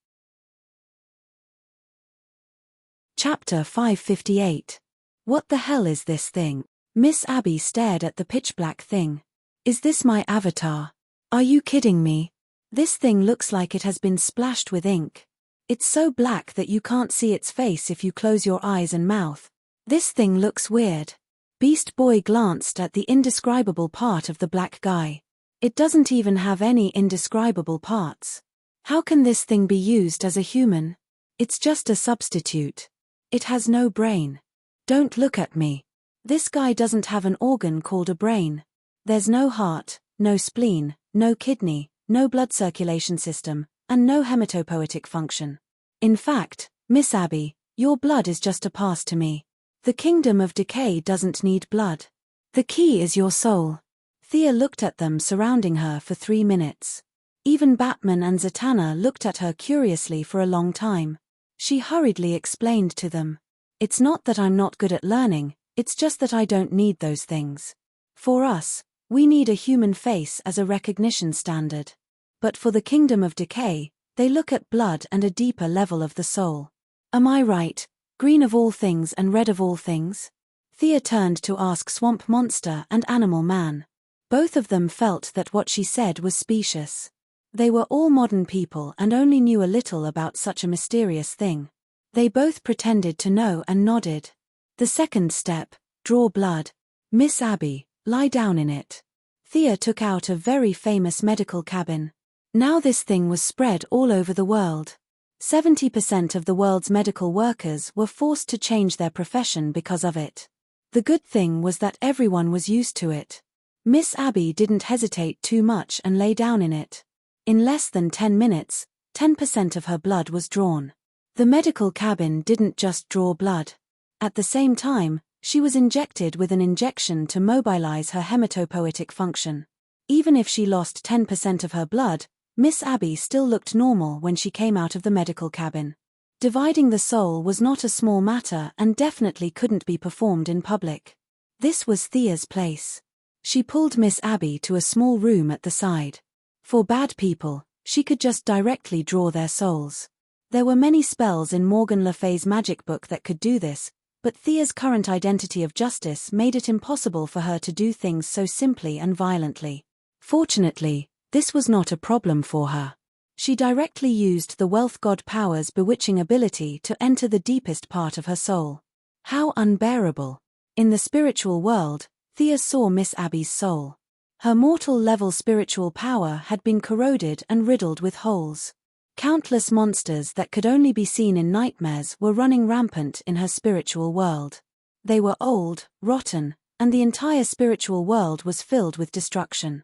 Chapter 558. What the hell is this thing? Miss Abby stared at the pitch-black thing. Is this my avatar? Are you kidding me? This thing looks like it has been splashed with ink. It's so black that you can't see its face if you close your eyes and mouth. This thing looks weird. Beast Boy glanced at the indescribable part of the black guy. It doesn't even have any indescribable parts. How can this thing be used as a human? It's just a substitute. It has no brain. Don't look at me. This guy doesn't have an organ called a brain. There's no heart, no spleen, no kidney, no blood circulation system, and no hematopoietic function. In fact, Miss Abby, your blood is just a pass to me. The kingdom of decay doesn't need blood. The key is your soul. Thea looked at them surrounding her for 3 minutes. Even Batman and Zatanna looked at her curiously for a long time. She hurriedly explained to them. It's not that I'm not good at learning, it's just that I don't need those things. For us, we need a human face as a recognition standard. But for the kingdom of decay, they look at blood and a deeper level of the soul. Am I right? Green of all things and red of all things? Thea turned to ask Swamp Monster and Animal Man. Both of them felt that what she said was specious. They were all modern people and only knew a little about such a mysterious thing. They both pretended to know and nodded. The second step, draw blood. Miss Abby, lie down in it. Thea took out a very famous medical cabin. Now this thing was spread all over the world. 70% of the world's medical workers were forced to change their profession because of it. The good thing was that everyone was used to it. Miss Abby didn't hesitate too much and lay down in it. In less than 10 minutes, 10% of her blood was drawn. The medical cabin didn't just draw blood. At the same time, she was injected with an injection to mobilize her hematopoietic function. Even if she lost 10% of her blood, Miss Abby still looked normal when she came out of the medical cabin. Dividing the soul was not a small matter and definitely couldn't be performed in public. This was Thea's place. She pulled Miss Abby to a small room at the side. For bad people, she could just directly draw their souls. There were many spells in Morgan Le Fay's magic book that could do this, but Thea's current identity of justice made it impossible for her to do things so simply and violently. Fortunately, this was not a problem for her. She directly used the wealth god power's bewitching ability to enter the deepest part of her soul. How unbearable. In the spiritual world, Thea saw Miss Abby's soul. Her mortal-level spiritual power had been corroded and riddled with holes. Countless monsters that could only be seen in nightmares were running rampant in her spiritual world. They were old, rotten, and the entire spiritual world was filled with destruction.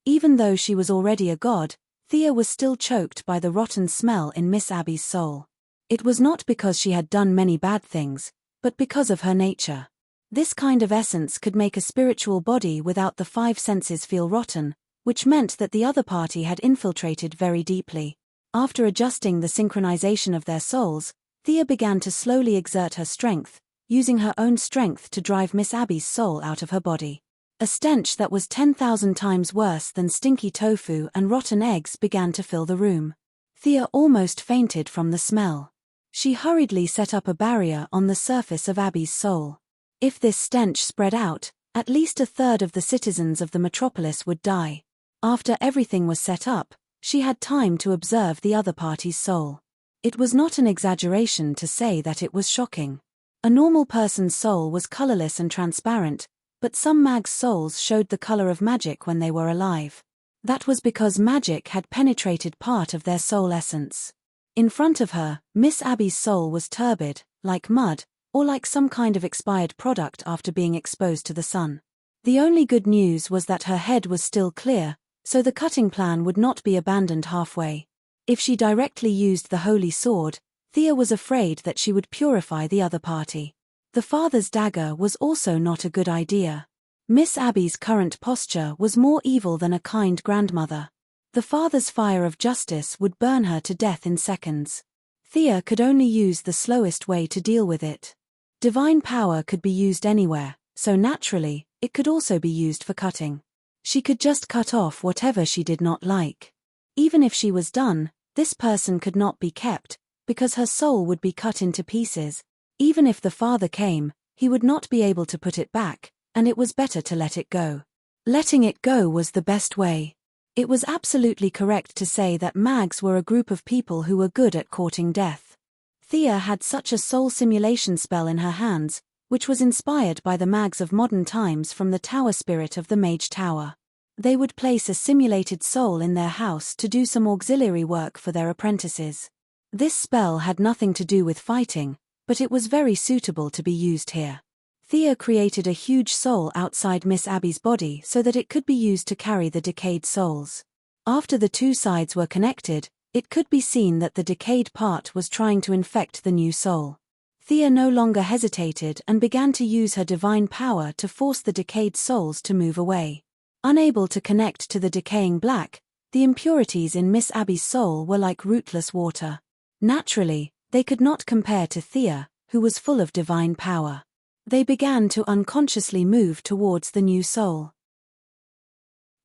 Even though she was already a god, Thea was still choked by the rotten smell in Miss Abby's soul. It was not because she had done many bad things, but because of her nature. This kind of essence could make a spiritual body without the five senses feel rotten, which meant that the other party had infiltrated very deeply. After adjusting the synchronization of their souls, Thea began to slowly exert her strength, using her own strength to drive Miss Abby's soul out of her body. A stench that was 10,000 times worse than stinky tofu and rotten eggs began to fill the room. Thea almost fainted from the smell. She hurriedly set up a barrier on the surface of Abby's soul. If this stench spread out, at least a third of the citizens of the metropolis would die. After everything was set up, she had time to observe the other party's soul. It was not an exaggeration to say that it was shocking. A normal person's soul was colorless and transparent, but some mags' souls showed the color of magic when they were alive. That was because magic had penetrated part of their soul essence. In front of her, Miss Abby's soul was turbid, like mud, or like some kind of expired product after being exposed to the sun. The only good news was that her head was still clear, so the cutting plan would not be abandoned halfway. If she directly used the holy sword, Thea was afraid that she would purify the other party. The father's dagger was also not a good idea. Miss Abby's current posture was more evil than a kind grandmother. The father's fire of justice would burn her to death in seconds. Thea could only use the slowest way to deal with it. Divine power could be used anywhere, so naturally, it could also be used for cutting. She could just cut off whatever she did not like. Even if she was done, this person could not be kept, because her soul would be cut into pieces. Even if the father came, he would not be able to put it back, and it was better to let it go. Letting it go was the best way. It was absolutely correct to say that mags were a group of people who were good at courting death. Thea had such a soul simulation spell in her hands, which was inspired by the mags of modern times from the tower spirit of the Mage Tower. They would place a simulated soul in their house to do some auxiliary work for their apprentices. This spell had nothing to do with fighting, but it was very suitable to be used here. Thea created a huge soul outside Miss Abby's body so that it could be used to carry the decayed souls. After the two sides were connected, it could be seen that the decayed part was trying to infect the new soul. Thea no longer hesitated and began to use her divine power to force the decayed souls to move away. Unable to connect to the decaying black, the impurities in Miss Abby's soul were like rootless water. Naturally, they could not compare to Thea, who was full of divine power. They began to unconsciously move towards the new soul.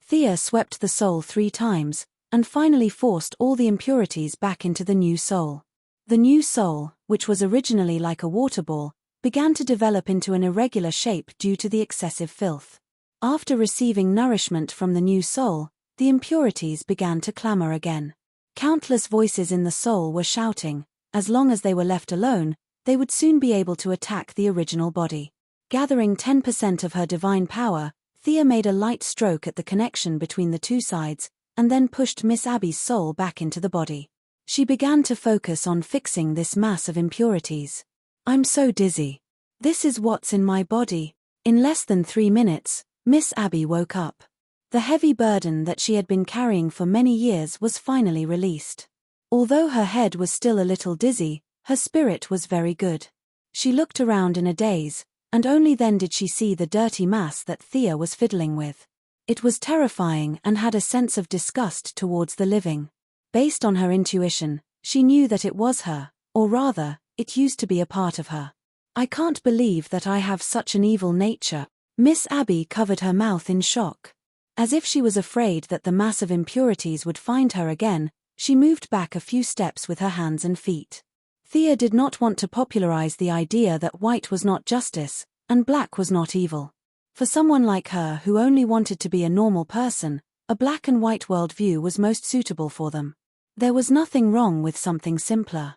Thea swept the soul 3 times, and finally forced all the impurities back into the new soul. The new soul, which was originally like a water ball, began to develop into an irregular shape due to the excessive filth. After receiving nourishment from the new soul, the impurities began to clamor again. Countless voices in the soul were shouting, as long as they were left alone, they would soon be able to attack the original body. Gathering 10% of her divine power, Thea made a light stroke at the connection between the two sides, and then pushed Miss Abby's soul back into the body. She began to focus on fixing this mass of impurities. "I'm so dizzy. This is what's in my body." In less than 3 minutes, Miss Abby woke up. The heavy burden that she had been carrying for many years was finally released. Although her head was still a little dizzy, her spirit was very good. She looked around in a daze, and only then did she see the dirty mass that Thea was fiddling with. It was terrifying and had a sense of disgust towards the living. Based on her intuition, she knew that it was her, or rather, it used to be a part of her. "I can't believe that I have such an evil nature." Miss Abby covered her mouth in shock. As if she was afraid that the mass of impurities would find her again, she moved back a few steps with her hands and feet. Thea did not want to popularize the idea that white was not justice, and black was not evil. For someone like her who only wanted to be a normal person, a black and white worldview was most suitable for them. There was nothing wrong with something simpler.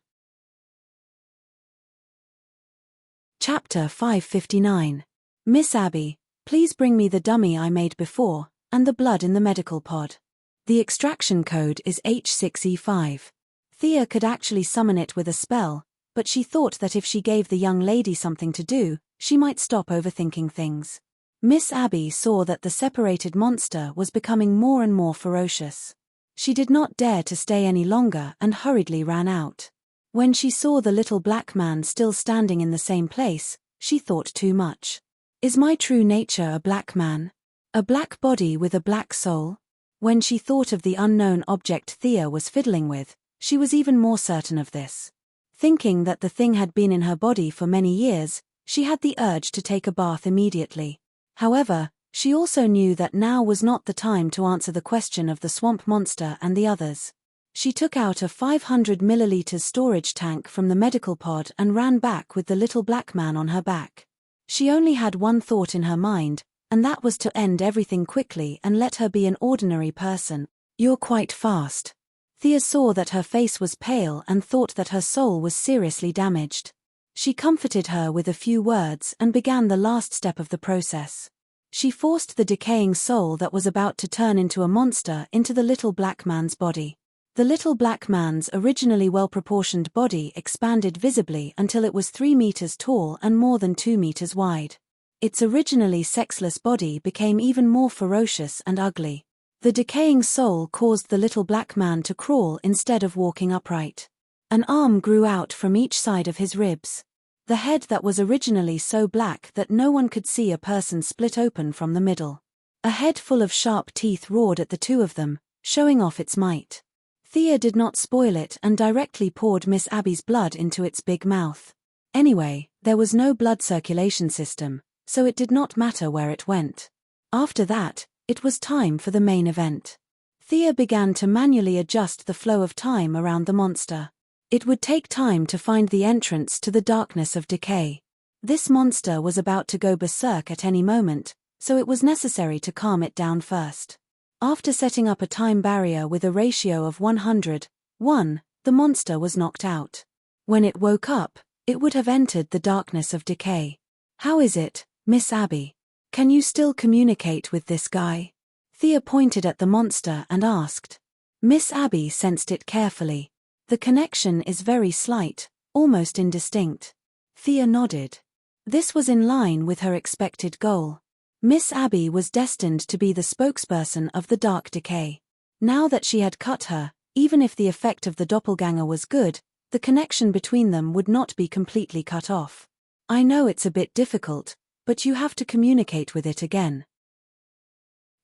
Chapter 559. Miss Abby, Please bring me the dummy I made before, and the blood in the medical pod. The extraction code is H6E5. Thea could actually summon it with a spell, but she thought that if she gave the young lady something to do, she might stop overthinking things. Miss Abby saw that the separated monster was becoming more and more ferocious. She did not dare to stay any longer and hurriedly ran out. When she saw the little black man still standing in the same place, she thought too much. Is my true nature a black man? A black body with a black soul? When she thought of the unknown object Thea was fiddling with, she was even more certain of this. Thinking that the thing had been in her body for many years, she had the urge to take a bath immediately. However, she also knew that now was not the time to answer the question of the swamp monster and the others. She took out a 500 milliliter storage tank from the medical pod and ran back with the little black man on her back. She only had one thought in her mind, and that was to end everything quickly and let her be an ordinary person. You're quite fast. Thea saw that her face was pale and thought that her soul was seriously damaged. She comforted her with a few words and began the last step of the process. She forced the decaying soul that was about to turn into a monster into the little black man's body. The little black man's originally well-proportioned body expanded visibly until it was 3 meters tall and more than 2 meters wide. Its originally sexless body became even more ferocious and ugly. The decaying soul caused the little black man to crawl instead of walking upright. An arm grew out from each side of his ribs. The head that was originally so black that no one could see a person split open from the middle. A head full of sharp teeth roared at the two of them, showing off its might. Thea did not spoil it and directly poured Miss Abby's blood into its big mouth. Anyway, there was no blood circulation system, so it did not matter where it went. After that, it was time for the main event. Thea began to manually adjust the flow of time around the monster. It would take time to find the entrance to the darkness of decay. This monster was about to go berserk at any moment, so it was necessary to calm it down first. After setting up a time barrier with a ratio of 100:1, the monster was knocked out. When it woke up, it would have entered the darkness of decay. How is it, Miss Abby? Can you still communicate with this guy? Thea pointed at the monster and asked. Miss Abby sensed it carefully. The connection is very slight, almost indistinct. Thea nodded. This was in line with her expected goal. Miss Abby was destined to be the spokesperson of the dark decay. Now that she had cut her, even if the effect of the doppelganger was good, the connection between them would not be completely cut off. I know it's a bit difficult, but you have to communicate with it again.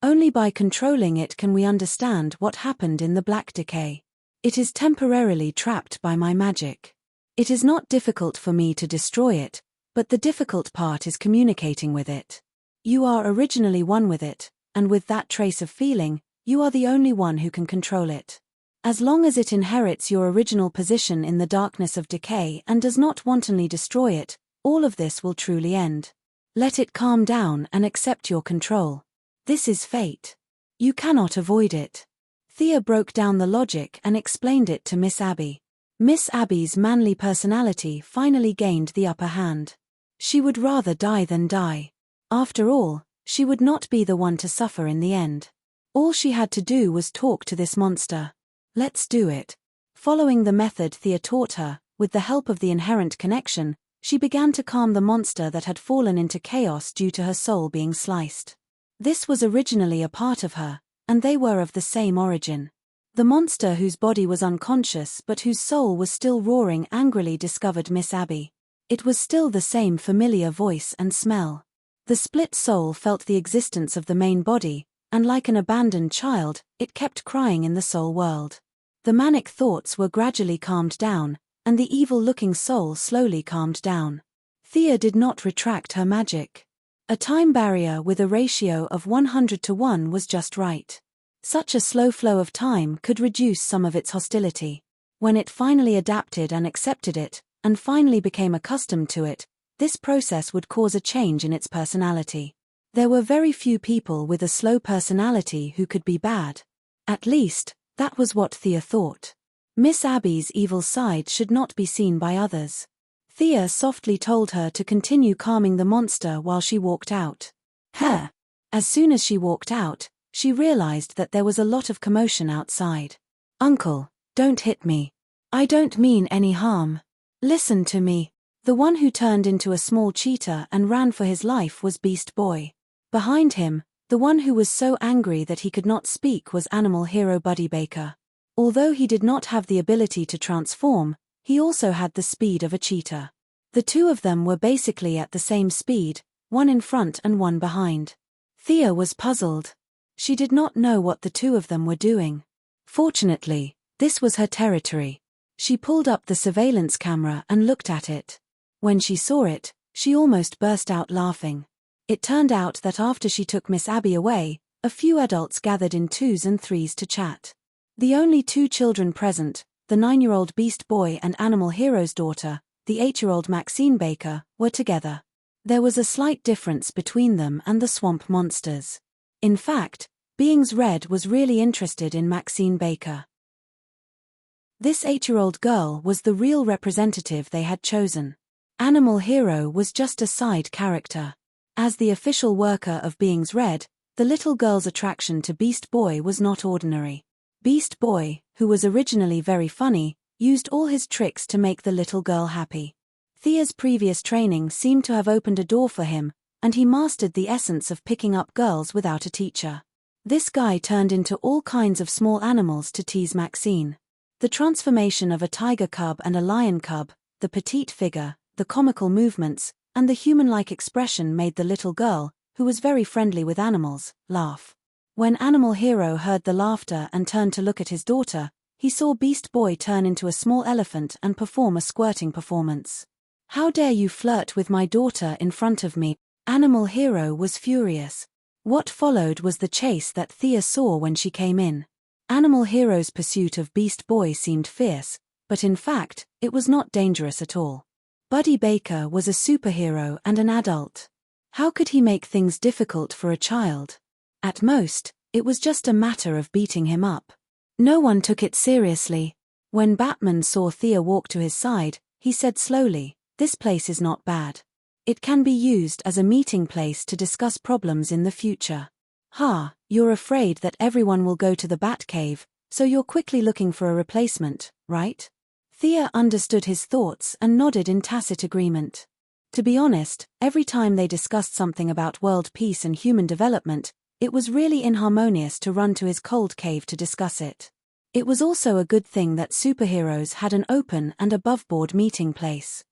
Only by controlling it can we understand what happened in the black decay. It is temporarily trapped by my magic. It is not difficult for me to destroy it, but the difficult part is communicating with it. You are originally one with it, and with that trace of feeling, you are the only one who can control it. As long as it inherits your original position in the darkness of decay and does not wantonly destroy it, all of this will truly end. Let it calm down and accept your control. This is fate. You cannot avoid it. Thea broke down the logic and explained it to Miss Abby. Miss Abby's manly personality finally gained the upper hand. She would rather die than die. After all, she would not be the one to suffer in the end. All she had to do was talk to this monster. Let's do it. Following the method Thea taught her, with the help of the inherent connection, she began to calm the monster that had fallen into chaos due to her soul being sliced. This was originally a part of her, and they were of the same origin. The monster whose body was unconscious but whose soul was still roaring angrily discovered Miss Abby. It was still the same familiar voice and smell. The split soul felt the existence of the main body, and like an abandoned child, it kept crying in the soul world. The manic thoughts were gradually calmed down, and the evil-looking soul slowly calmed down. Thea did not retract her magic. A time barrier with a ratio of 100:1 was just right. Such a slow flow of time could reduce some of its hostility. When it finally adapted and accepted it, and finally became accustomed to it, this process would cause a change in its personality. There were very few people with a slow personality who could be bad. At least, that was what Thea thought. Miss Abby's evil side should not be seen by others. Thea softly told her to continue calming the monster while she walked out. Her. As soon as she walked out, she realized that there was a lot of commotion outside. Uncle, don't hit me. I don't mean any harm. Listen to me. The one who turned into a small cheetah and ran for his life was Beast Boy. Behind him, the one who was so angry that he could not speak was animal hero Buddy Baker. Although he did not have the ability to transform, he also had the speed of a cheetah. The two of them were basically at the same speed, one in front and one behind. Thea was puzzled. She did not know what the two of them were doing. Fortunately, this was her territory. She pulled up the surveillance camera and looked at it. When she saw it, she almost burst out laughing. It turned out that after she took Miss Abby away, a few adults gathered in 2s and 3s to chat. The only two children present, the 9-year-old Beast Boy and Animal Hero's daughter, the 8-year-old Maxine Baker, were together. There was a slight difference between them and the swamp monsters. In fact, Beings Red was really interested in Maxine Baker. This 8-year-old girl was the real representative they had chosen. Animal Hero was just a side character. As the official worker of Beings Red, the little girl's attraction to Beast Boy was not ordinary. Beast Boy, who was originally very funny, used all his tricks to make the little girl happy. Thea's previous training seemed to have opened a door for him, and he mastered the essence of picking up girls without a teacher. This guy turned into all kinds of small animals to tease Maxine. The transformation of a tiger cub and a lion cub, the petite figure, the comical movements, and the human-like expression made the little girl, who was very friendly with animals, laugh. When Animal Hero heard the laughter and turned to look at his daughter, he saw Beast Boy turn into a small elephant and perform a squirting performance. "How dare you flirt with my daughter in front of me?" Animal Hero was furious. What followed was the chase that Thea saw when she came in. Animal Hero's pursuit of Beast Boy seemed fierce, but in fact, it was not dangerous at all. Buddy Baker was a superhero and an adult. How could he make things difficult for a child? At most, it was just a matter of beating him up. No one took it seriously. When Batman saw Thea walk to his side, he said slowly, "This place is not bad. It can be used as a meeting place to discuss problems in the future." "Ha, you're afraid that everyone will go to the Batcave, so you're quickly looking for a replacement, right?" Thea understood his thoughts and nodded in tacit agreement. To be honest, every time they discussed something about world peace and human development, it was really inharmonious to run to his cold cave to discuss it. It was also a good thing that superheroes had an open and above-board meeting place.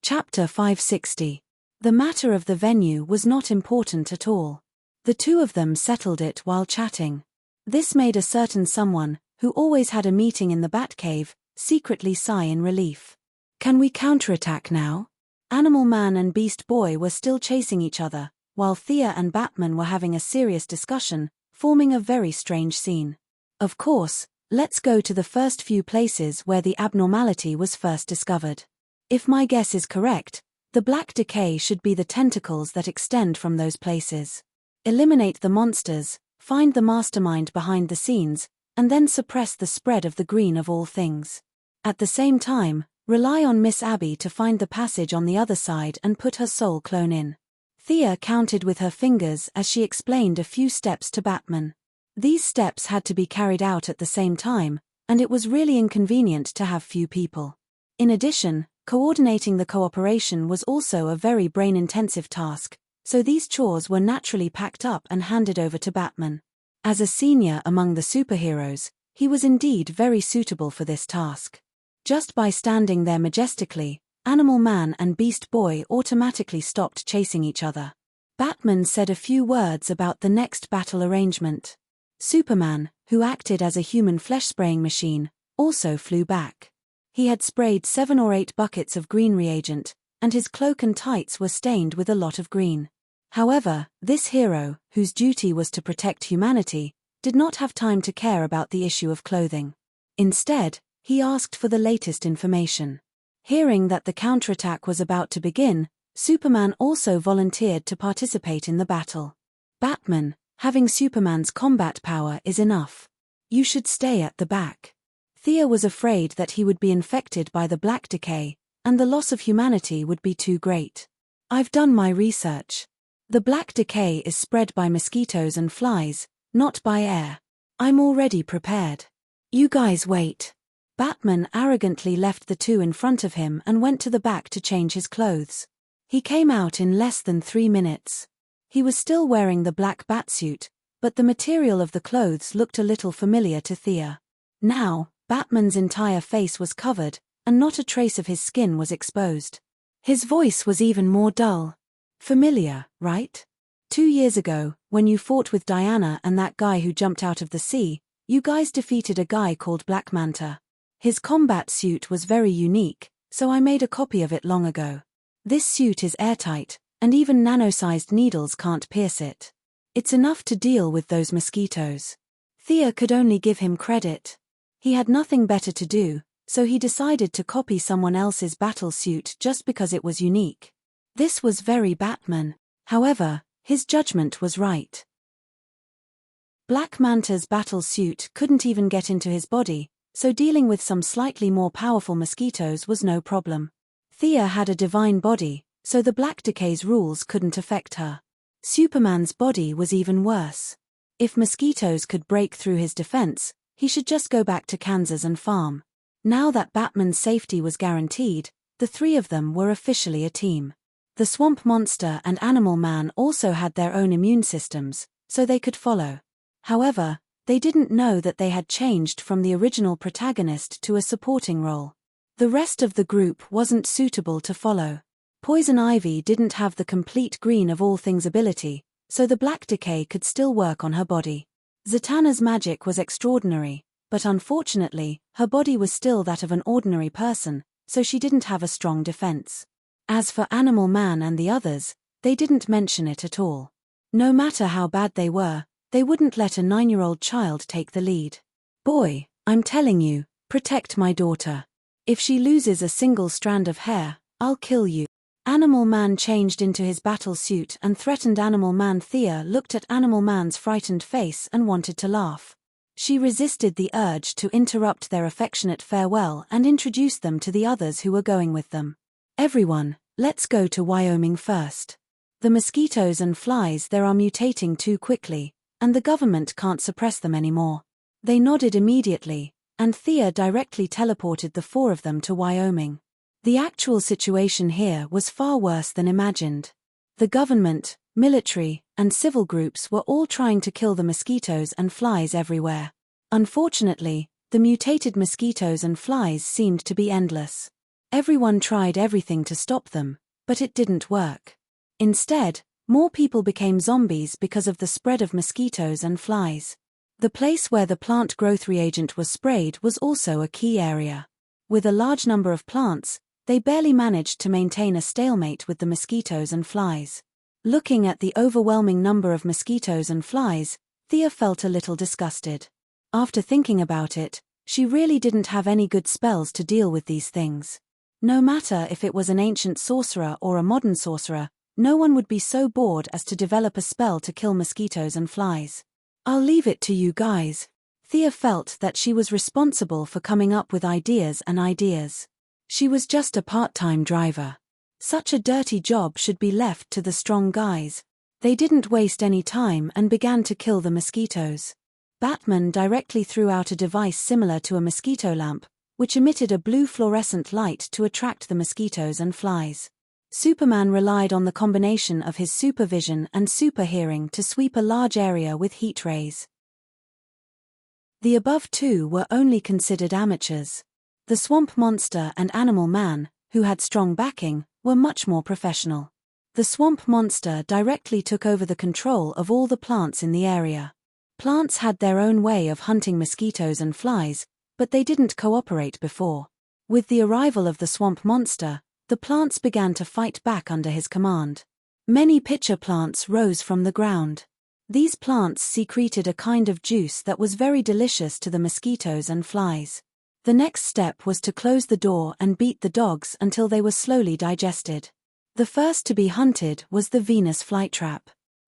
Chapter 560. The matter of the venue was not important at all. The two of them settled it while chatting. This made a certain someone, who always had a meeting in the Batcave, secretly sigh in relief. "Can we counterattack now?" Animal Man and Beast Boy were still chasing each other, while Thea and Batman were having a serious discussion, forming a very strange scene. Of course, let's go to the first few places where the abnormality was first discovered. If my guess is correct, the black decay should be the tentacles that extend from those places. Eliminate the monsters, find the mastermind behind the scenes, and then suppress the spread of the green of all things. At the same time, rely on Miss Abby to find the passage on the other side and put her soul clone in. Thea counted with her fingers as she explained a few steps to Batman. These steps had to be carried out at the same time, and it was really inconvenient to have few people. In addition, coordinating the cooperation was also a very brain-intensive task, so these chores were naturally packed up and handed over to Batman. As a senior among the superheroes, he was indeed very suitable for this task. Just by standing there majestically, Animal Man and Beast Boy automatically stopped chasing each other. Batman said a few words about the next battle arrangement. Superman, who acted as a human flesh-spraying machine, also flew back. He had sprayed 7 or 8 buckets of green reagent, and his cloak and tights were stained with a lot of green. However, this hero, whose duty was to protect humanity, did not have time to care about the issue of clothing. Instead, he asked for the latest information. Hearing that the counterattack was about to begin, Superman also volunteered to participate in the battle. "Batman, having Superman's combat power is enough. You should stay at the back." Thea was afraid that he would be infected by the black decay, and the loss of humanity would be too great. I've done my research. The black decay is spread by mosquitoes and flies, not by air. I'm already prepared. You guys wait. Batman arrogantly left the two in front of him and went to the back to change his clothes. He came out in less than 3 minutes. He was still wearing the black batsuit, but the material of the clothes looked a little familiar to Thea. Now, Batman's entire face was covered, and not a trace of his skin was exposed. His voice was even more dull. Familiar, right? 2 years ago, when you fought with Diana and that guy who jumped out of the sea, you guys defeated a guy called Black Manta. His combat suit was very unique, so I made a copy of it long ago. This suit is airtight, and even nano-sized needles can't pierce it. It's enough to deal with those mosquitoes. Thea could only give him credit. He had nothing better to do, so he decided to copy someone else's battle suit just because it was unique. This was very Batman. However, his judgment was right. Black Manta's battle suit couldn't even get into his body, so dealing with some slightly more powerful mosquitoes was no problem. Thea had a divine body, so the Black Decay's rules couldn't affect her. Superman's body was even worse. If mosquitoes could break through his defense, he should just go back to Kansas and farm. Now that Batman's safety was guaranteed, the three of them were officially a team. The Swamp Monster and Animal Man also had their own immune systems, so they could follow. However, they didn't know that they had changed from the original protagonist to a supporting role. The rest of the group wasn't suitable to follow. Poison Ivy didn't have the complete green of all things ability, so the Black Decay could still work on her body. Zatanna's magic was extraordinary, but unfortunately, her body was still that of an ordinary person, so she didn't have a strong defense. As for Animal Man and the others, they didn't mention it at all. No matter how bad they were, they wouldn't let a 9-year-old child take the lead. Boy, I'm telling you, protect my daughter. If she loses a single strand of hair, I'll kill you. Animal Man changed into his battle suit and threatened Animal Man. Thea looked at Animal Man's frightened face and wanted to laugh. She resisted the urge to interrupt their affectionate farewell and introduced them to the others who were going with them. Everyone, let's go to Wyoming first. The mosquitoes and flies there are mutating too quickly, and the government can't suppress them anymore. They nodded immediately, and Thea directly teleported the 4 of them to Wyoming. The actual situation here was far worse than imagined. The government, military, and civil groups were all trying to kill the mosquitoes and flies everywhere. Unfortunately, the mutated mosquitoes and flies seemed to be endless. Everyone tried everything to stop them, but it didn't work. Instead, more people became zombies because of the spread of mosquitoes and flies. The place where the plant growth reagent was sprayed was also a key area. With a large number of plants, they barely managed to maintain a stalemate with the mosquitoes and flies. Looking at the overwhelming number of mosquitoes and flies, Thea felt a little disgusted. After thinking about it, she really didn't have any good spells to deal with these things. No matter if it was an ancient sorcerer or a modern sorcerer, no one would be so bored as to develop a spell to kill mosquitoes and flies. I'll leave it to you guys. Thea felt that she was responsible for coming up with ideas and ideas. She was just a part-time driver. Such a dirty job should be left to the strong guys. They didn't waste any time and began to kill the mosquitoes. Batman directly threw out a device similar to a mosquito lamp, which emitted a blue fluorescent light to attract the mosquitoes and flies. Superman relied on the combination of his supervision and super hearing to sweep a large area with heat rays. The above 2 were only considered amateurs. The Swamp Monster and Animal Man, who had strong backing, were much more professional. The Swamp Monster directly took over the control of all the plants in the area. Plants had their own way of hunting mosquitoes and flies, but they didn't cooperate before. With the arrival of the Swamp Monster, the plants began to fight back under his command. Many pitcher plants rose from the ground. These plants secreted a kind of juice that was very delicious to the mosquitoes and flies. The next step was to close the door and beat the dogs until they were slowly digested. The first to be hunted was the Venus flytrap.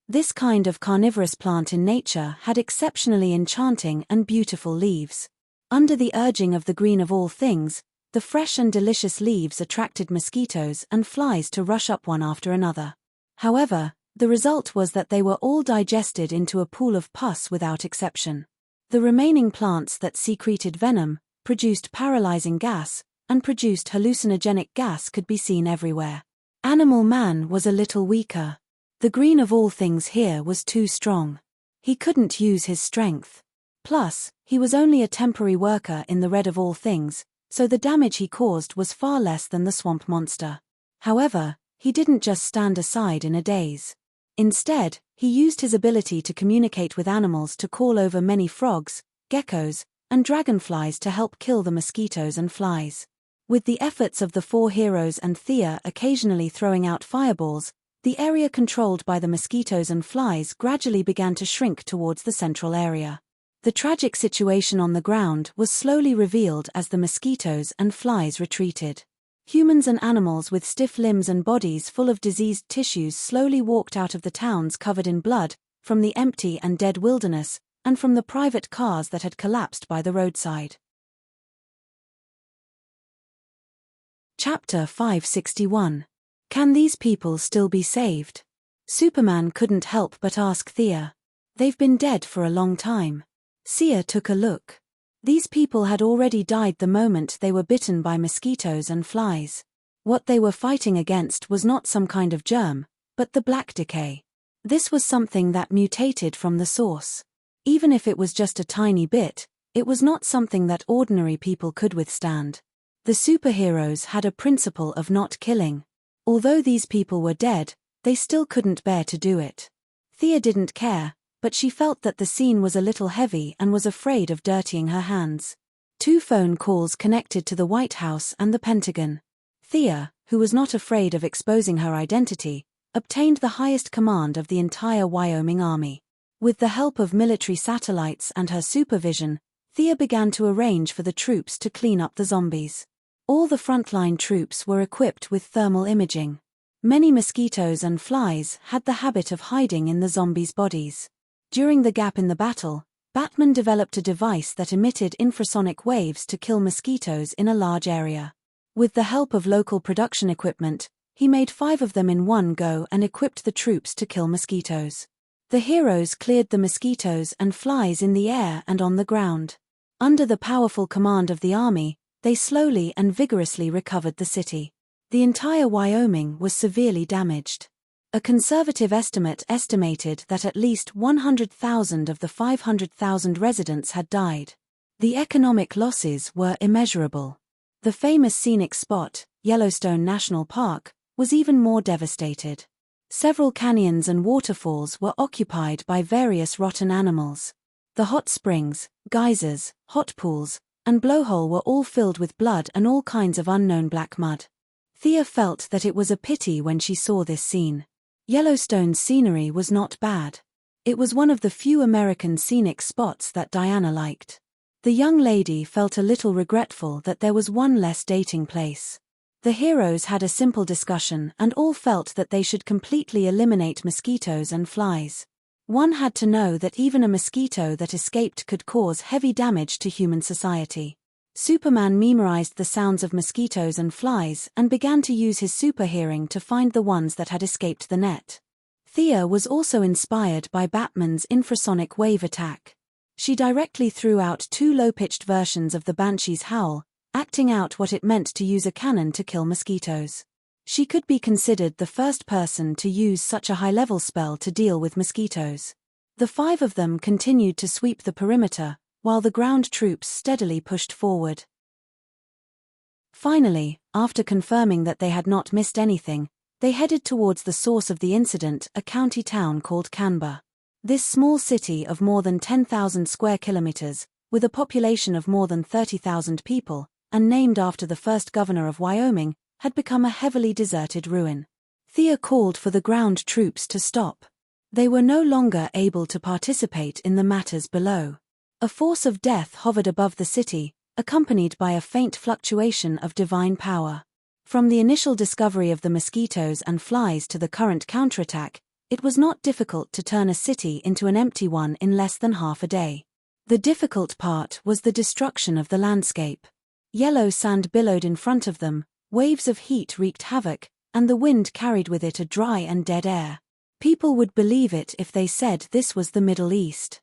This kind of carnivorous plant in nature had exceptionally enchanting and beautiful leaves. Under the urging of the green of all things, The fresh and delicious leaves attracted mosquitoes and flies to rush up one after another. However, the result was that they were all digested into a pool of pus without exception. The remaining plants that secreted venom, produced paralyzing gas, and produced hallucinogenic gas could be seen everywhere. Animal Man was a little weaker. The green of all things here was too strong. He couldn't use his strength. Plus, he was only a temporary worker in the red of all things, so the damage he caused was far less than the swamp monster. However, he didn't just stand aside in a daze. Instead, he used his ability to communicate with animals to call over many frogs, geckos, and dragonflies to help kill the mosquitoes and flies. With the efforts of the four heroes and Thea occasionally throwing out fireballs, the area controlled by the mosquitoes and flies gradually began to shrink towards the central area. The tragic situation on the ground was slowly revealed as the mosquitoes and flies retreated. Humans and animals with stiff limbs and bodies full of diseased tissues slowly walked out of the towns covered in blood, from the empty and dead wilderness, and from the private cars that had collapsed by the roadside. Chapter 561. Can these people still be saved? Superman couldn't help but ask Thea. They've been dead for a long time. Thea took a look. These people had already died the moment they were bitten by mosquitoes and flies. What they were fighting against was not some kind of germ, but the black decay. This was something that mutated from the source. Even if it was just a tiny bit, it was not something that ordinary people could withstand. The superheroes had a principle of not killing. Although these people were dead, they still couldn't bear to do it. Thea didn't care, but she felt that the scene was a little heavy and was afraid of dirtying her hands. 2 phone calls connected to the White House and the Pentagon. Thea, who was not afraid of exposing her identity, obtained the highest command of the entire Wyoming Army. With the help of military satellites and her supervision, Thea began to arrange for the troops to clean up the zombies. All the frontline troops were equipped with thermal imaging. Many mosquitoes and flies had the habit of hiding in the zombies' bodies. During the gap in the battle, Batman developed a device that emitted infrasonic waves to kill mosquitoes in a large area. With the help of local production equipment, he made 5 of them in one go and equipped the troops to kill mosquitoes. The heroes cleared the mosquitoes and flies in the air and on the ground. Under the powerful command of the army, they slowly and vigorously recovered the city. The entire Wyoming was severely damaged. A conservative estimate estimated that at least 100,000 of the 500,000 residents had died. The economic losses were immeasurable. The famous scenic spot, Yellowstone National Park, was even more devastated. Several canyons and waterfalls were occupied by various rotten animals. The hot springs, geysers, hot pools, and blowhole were all filled with blood and all kinds of unknown black mud. Thea felt that it was a pity when she saw this scene. Yellowstone's scenery was not bad. It was one of the few American scenic spots that Diana liked. The young lady felt a little regretful that there was one less dating place. The heroes had a simple discussion and all felt that they should completely eliminate mosquitoes and flies. One had to know that even a mosquito that escaped could cause heavy damage to human society. Superman memorized the sounds of mosquitoes and flies and began to use his super hearing to find the ones that had escaped the net. Thea was also inspired by Batman's infrasonic wave attack. She directly threw out 2 low-pitched versions of the Banshee's howl, acting out what it meant to use a cannon to kill mosquitoes. She could be considered the first person to use such a high-level spell to deal with mosquitoes. The 5 of them continued to sweep the perimeter, while the ground troops steadily pushed forward. Finally, after confirming that they had not missed anything, they headed towards the source of the incident, a county town called Canberra. This small city of more than 10,000 square kilometers, with a population of more than 30,000 people, and named after the first governor of Wyoming, had become a heavily deserted ruin. Thea called for the ground troops to stop. They were no longer able to participate in the matters below. A force of death hovered above the city, accompanied by a faint fluctuation of divine power. From the initial discovery of the mosquitoes and flies to the current counterattack, it was not difficult to turn a city into an empty one in less than half a day. The difficult part was the destruction of the landscape. Yellow sand billowed in front of them, waves of heat wreaked havoc, and the wind carried with it a dry and dead air. People would believe it if they said this was the Middle East.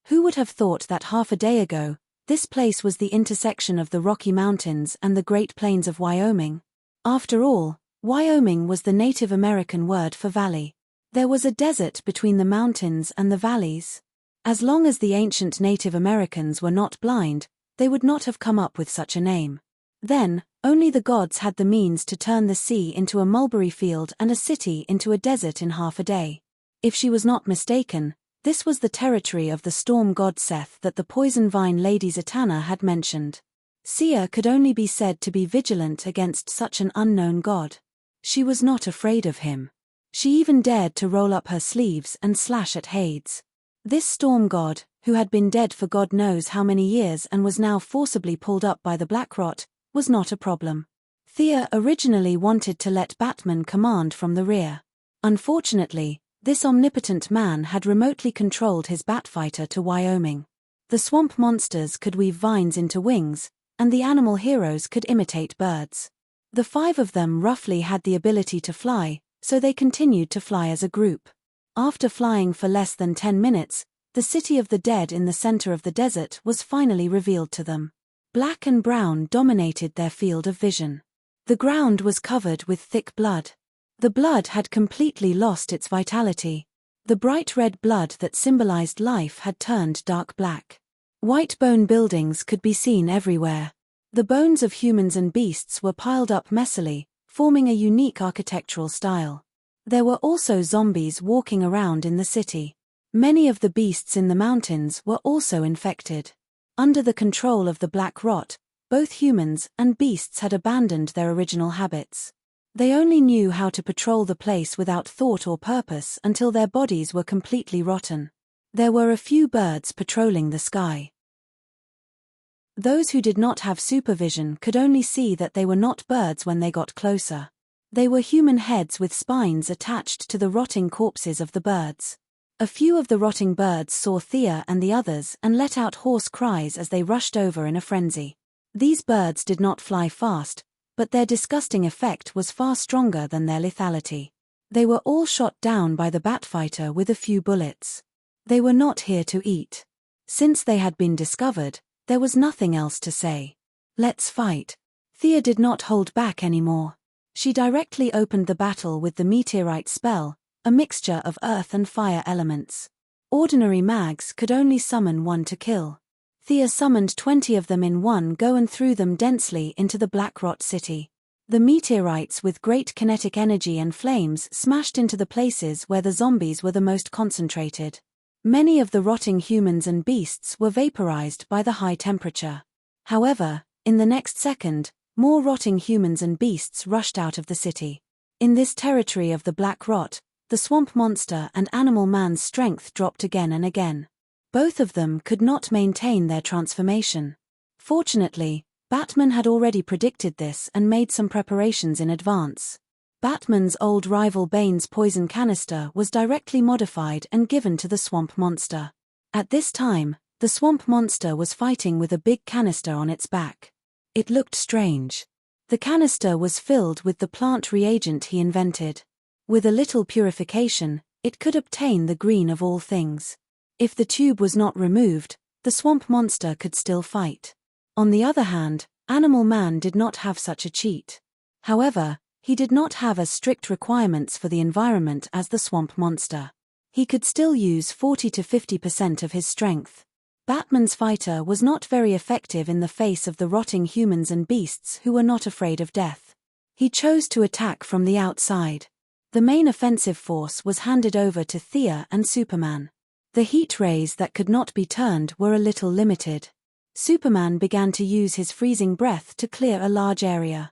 Who would have thought that half a day ago, this place was the intersection of the Rocky Mountains and the Great Plains of Wyoming? After all, Wyoming was the Native American word for valley. There was a desert between the mountains and the valleys. As long as the ancient Native Americans were not blind, they would not have come up with such a name. Then, only the gods had the means to turn the sea into a mulberry field and a city into a desert in half a day. If she was not mistaken, this was the territory of the storm god Seth that the poison vine lady Zatanna had mentioned. Sia could only be said to be vigilant against such an unknown god. She was not afraid of him. She even dared to roll up her sleeves and slash at Hades. This storm god, who had been dead for God knows how many years and was now forcibly pulled up by the black rot, was not a problem. Thea originally wanted to let Batman command from the rear. Unfortunately, this omnipotent man had remotely controlled his Batfighter to Wyoming. The swamp monsters could weave vines into wings, and the animal heroes could imitate birds. The 5 of them roughly had the ability to fly, so they continued to fly as a group. After flying for less than 10 minutes, the city of the dead in the center of the desert was finally revealed to them. Black and brown dominated their field of vision. The ground was covered with thick blood. The blood had completely lost its vitality. The bright red blood that symbolized life had turned dark black. White bone buildings could be seen everywhere. The bones of humans and beasts were piled up messily, forming a unique architectural style. There were also zombies walking around in the city. Many of the beasts in the mountains were also infected. Under the control of the black rot, both humans and beasts had abandoned their original habits. They only knew how to patrol the place without thought or purpose until their bodies were completely rotten. There were a few birds patrolling the sky. Those who did not have supervision could only see that they were not birds when they got closer. They were human heads with spines attached to the rotting corpses of the birds. A few of the rotting birds saw Thea and the others and let out hoarse cries as they rushed over in a frenzy. These birds did not fly fast, but their disgusting effect was far stronger than their lethality. They were all shot down by the Batfighter with a few bullets. They were not here to eat. Since they had been discovered, there was nothing else to say. Let's fight. Thea did not hold back anymore. She directly opened the battle with the meteorite spell, a mixture of earth and fire elements. Ordinary mags could only summon 1 to kill. Thea summoned 20 of them in one go and threw them densely into the Black Rot City. The meteorites with great kinetic energy and flames smashed into the places where the zombies were the most concentrated. Many of the rotting humans and beasts were vaporized by the high temperature. However, in the next second, more rotting humans and beasts rushed out of the city. In this territory of the Black Rot, the swamp monster and animal man's strength dropped again and again. Both of them could not maintain their transformation. Fortunately, Batman had already predicted this and made some preparations in advance. Batman's old rival Bane's poison canister was directly modified and given to the swamp monster. At this time, the swamp monster was fighting with a big canister on its back. It looked strange. The canister was filled with the plant reagent he invented. With a little purification, it could obtain the green of all things. If the tube was not removed, the swamp monster could still fight. On the other hand, Animal Man did not have such a cheat. However, he did not have as strict requirements for the environment as the swamp monster. He could still use 40 to 50% of his strength. Batman's fighter was not very effective in the face of the rotting humans and beasts who were not afraid of death. He chose to attack from the outside. The main offensive force was handed over to Thea and Superman. The heat rays that could not be turned were a little limited. Superman began to use his freezing breath to clear a large area.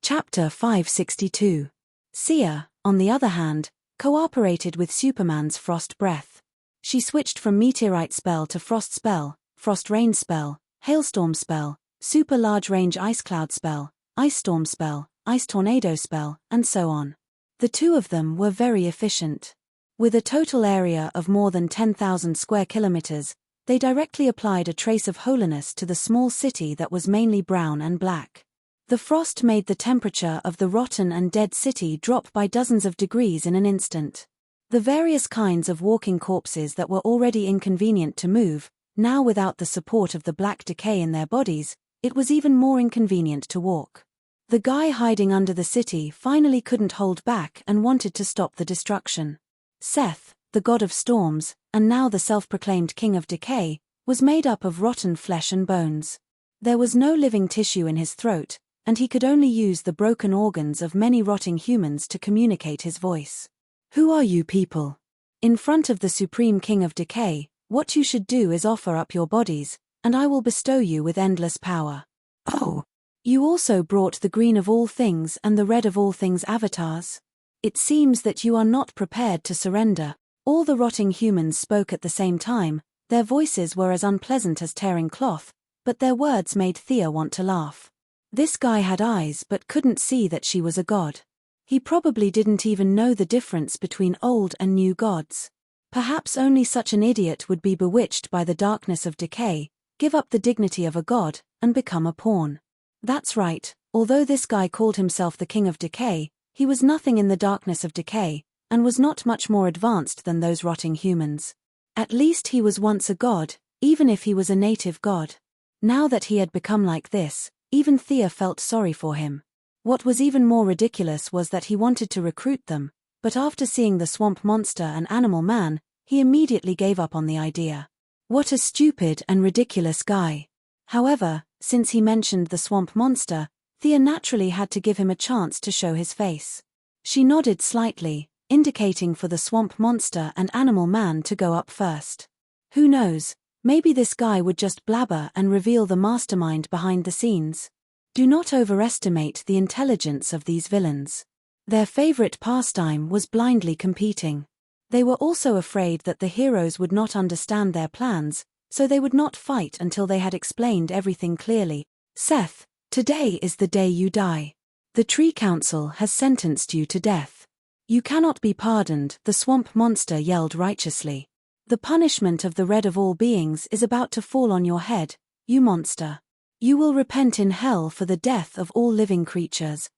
Chapter 562. Sia, on the other hand, cooperated with Superman's frost breath. She switched from meteorite spell to frost spell, frost rain spell, hailstorm spell, super large range ice cloud spell, ice storm spell, ice tornado spell, and so on. The two of them were very efficient. With a total area of more than 10,000 square kilometers, They directly applied a trace of holiness to the small city that was mainly brown and black. The frost made the temperature of the rotten and dead city drop by dozens of degrees in an instant. The various kinds of walking corpses that were already inconvenient to move, now without the support of the black decay in their bodies, it was even more inconvenient to walk. The guy hiding under the city finally couldn't hold back and wanted to stop the destruction. Seth, the god of storms, and now the self-proclaimed king of decay, was made up of rotten flesh and bones. There was no living tissue in his throat, and he could only use the broken organs of many rotting humans to communicate his voice. Who are you people? In front of the supreme king of decay, what you should do is offer up your bodies, and I will bestow you with endless power. Oh! You also brought the green of all things and the red of all things avatars? It seems that you are not prepared to surrender. All the rotting humans spoke at the same time. Their voices were as unpleasant as tearing cloth, but their words made Thea want to laugh. This guy had eyes but couldn't see that she was a god. He probably didn't even know the difference between old and new gods. Perhaps only such an idiot would be bewitched by the darkness of decay, give up the dignity of a god, and become a pawn. That's right, although this guy called himself the king of decay, he was nothing in the darkness of decay, and was not much more advanced than those rotting humans. At least he was once a god, even if he was a native god. Now that he had become like this, even Thea felt sorry for him. What was even more ridiculous was that he wanted to recruit them, but after seeing the swamp monster and animal man, he immediately gave up on the idea. What a stupid and ridiculous guy. However, since he mentioned the swamp monster, Thea naturally had to give him a chance to show his face. She nodded slightly, indicating for the swamp monster and animal man to go up first. Who knows, maybe this guy would just blabber and reveal the mastermind behind the scenes. Do not overestimate the intelligence of these villains. Their favorite pastime was blindly competing. They were also afraid that the heroes would not understand their plans, so they would not fight until they had explained everything clearly. Seth, today is the day you die. The Tree Council has sentenced you to death. You cannot be pardoned, the swamp monster yelled righteously. The punishment of the red of all beings is about to fall on your head, you monster. You will repent in hell for the death of all living creatures.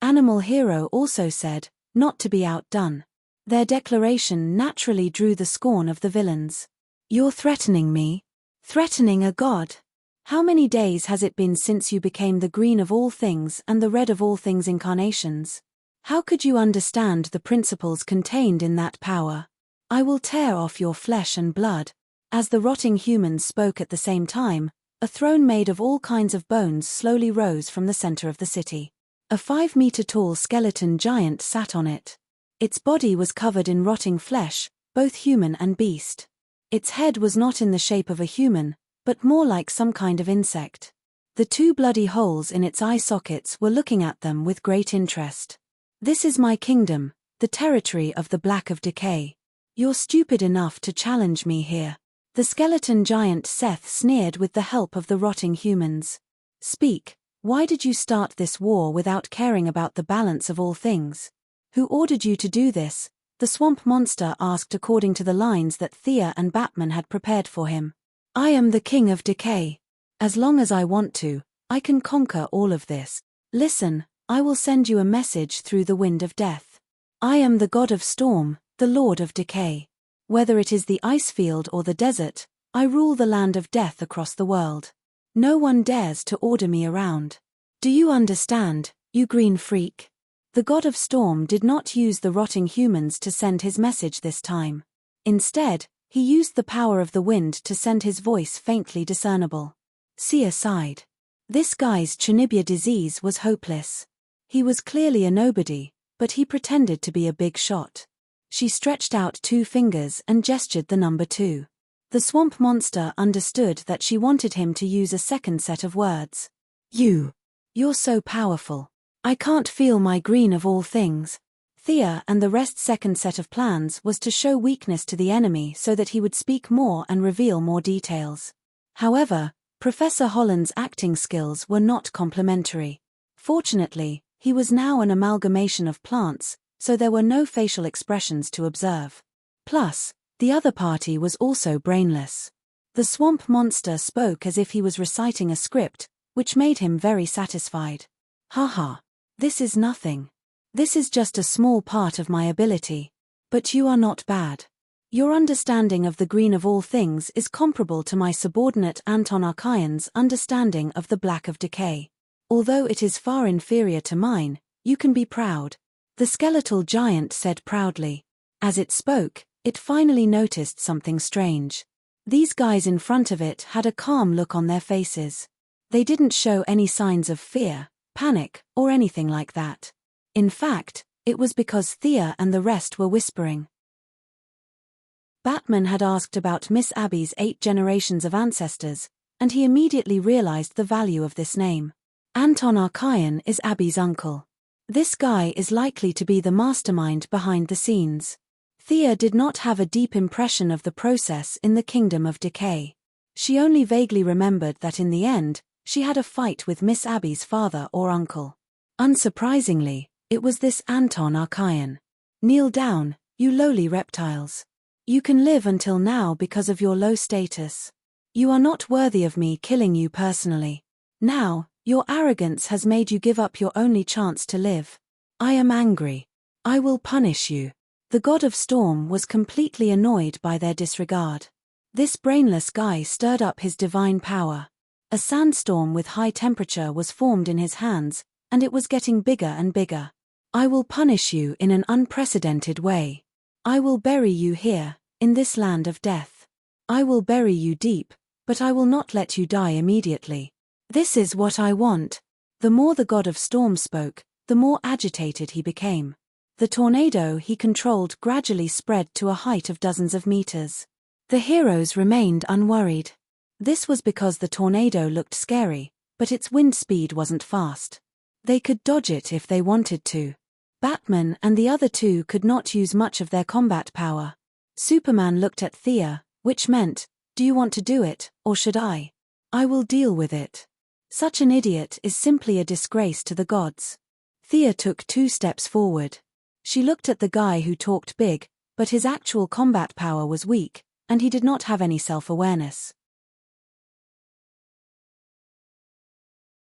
Animal Hero also said, not to be outdone. Their declaration naturally drew the scorn of the villains. You're threatening me? Threatening a god? How many days has it been since you became the green of all things and the red of all things incarnations? How could you understand the principles contained in that power? I will tear off your flesh and blood. As the rotting humans spoke at the same time, a throne made of all kinds of bones slowly rose from the center of the city. A 5-meter-tall skeleton giant sat on it. Its body was covered in rotting flesh, both human and beast. Its head was not in the shape of a human, but more like some kind of insect. The 2 bloody holes in its eye sockets were looking at them with great interest. This is my kingdom, the territory of the Black of Decay. You're stupid enough to challenge me here. The skeleton giant Seth sneered with the help of the rotting humans. Speak, why did you start this war without caring about the balance of all things? Who ordered you to do this? The swamp monster asked according to the lines that Thea and Batman had prepared for him. I am the king of decay. As long as I want to, I can conquer all of this. Listen, I will send you a message through the wind of death. I am the god of storm, the lord of decay. Whether it is the ice field or the desert, I rule the land of death across the world. No one dares to order me around. Do you understand, you green freak? The god of storm did not use the rotting humans to send his message this time. Instead, he used the power of the wind to send his voice faintly discernible. See aside. This guy's Chunibya disease was hopeless. He was clearly a nobody, but he pretended to be a big shot. She stretched out 2 fingers and gestured the number 2. The swamp monster understood that she wanted him to use a second set of words. You're so powerful. I can't feel my green of all things. Thea and the rest's second set of plans was to show weakness to the enemy so that he would speak more and reveal more details. However, Professor Holland's acting skills were not complimentary. Fortunately, he was now an amalgamation of plants, so there were no facial expressions to observe. Plus, The other party was also brainless. The swamp monster spoke as if he was reciting a script, which made him very satisfied. Haha. This is nothing. This is just a small part of my ability. But you are not bad. Your understanding of the green of all things is comparable to my subordinate Anton Archaean's understanding of the black of decay. Although it is far inferior to mine, you can be proud. The skeletal giant said proudly. As it spoke, it finally noticed something strange. These guys in front of it had a calm look on their faces. They didn't show any signs of fear, panic, or anything like that. In fact, it was because Thea and the rest were whispering. Batman had asked about Miss Abby's 8 generations of ancestors, and he immediately realized the value of this name. Anton Archaean is Abby's uncle. This guy is likely to be the mastermind behind the scenes. Thea did not have a deep impression of the process in the Kingdom of Decay. She only vaguely remembered that in the end, she had a fight with Miss Abby's father or uncle. Unsurprisingly, it was this Anton Archaean. Kneel down, you lowly reptiles. You can live until now because of your low status. You are not worthy of me killing you personally. Now, your arrogance has made you give up your only chance to live. I am angry. I will punish you. The god of storm was completely annoyed by their disregard. This brainless guy stirred up his divine power. A sandstorm with high temperature was formed in his hands, and it was getting bigger and bigger. I will punish you in an unprecedented way. I will bury you here, in this land of death. I will bury you deep, but I will not let you die immediately. This is what I want. The more the god of storm spoke, the more agitated he became. The tornado he controlled gradually spread to a height of dozens of meters. The heroes remained unworried. This was because the tornado looked scary, but its wind speed wasn't fast. They could dodge it if they wanted to. Batman and the other two could not use much of their combat power. Superman looked at Thea, which meant, do you want to do it, or should I? I will deal with it. Such an idiot is simply a disgrace to the gods. Thea took 2 steps forward. She looked at the guy who talked big, but his actual combat power was weak, and he did not have any self-awareness.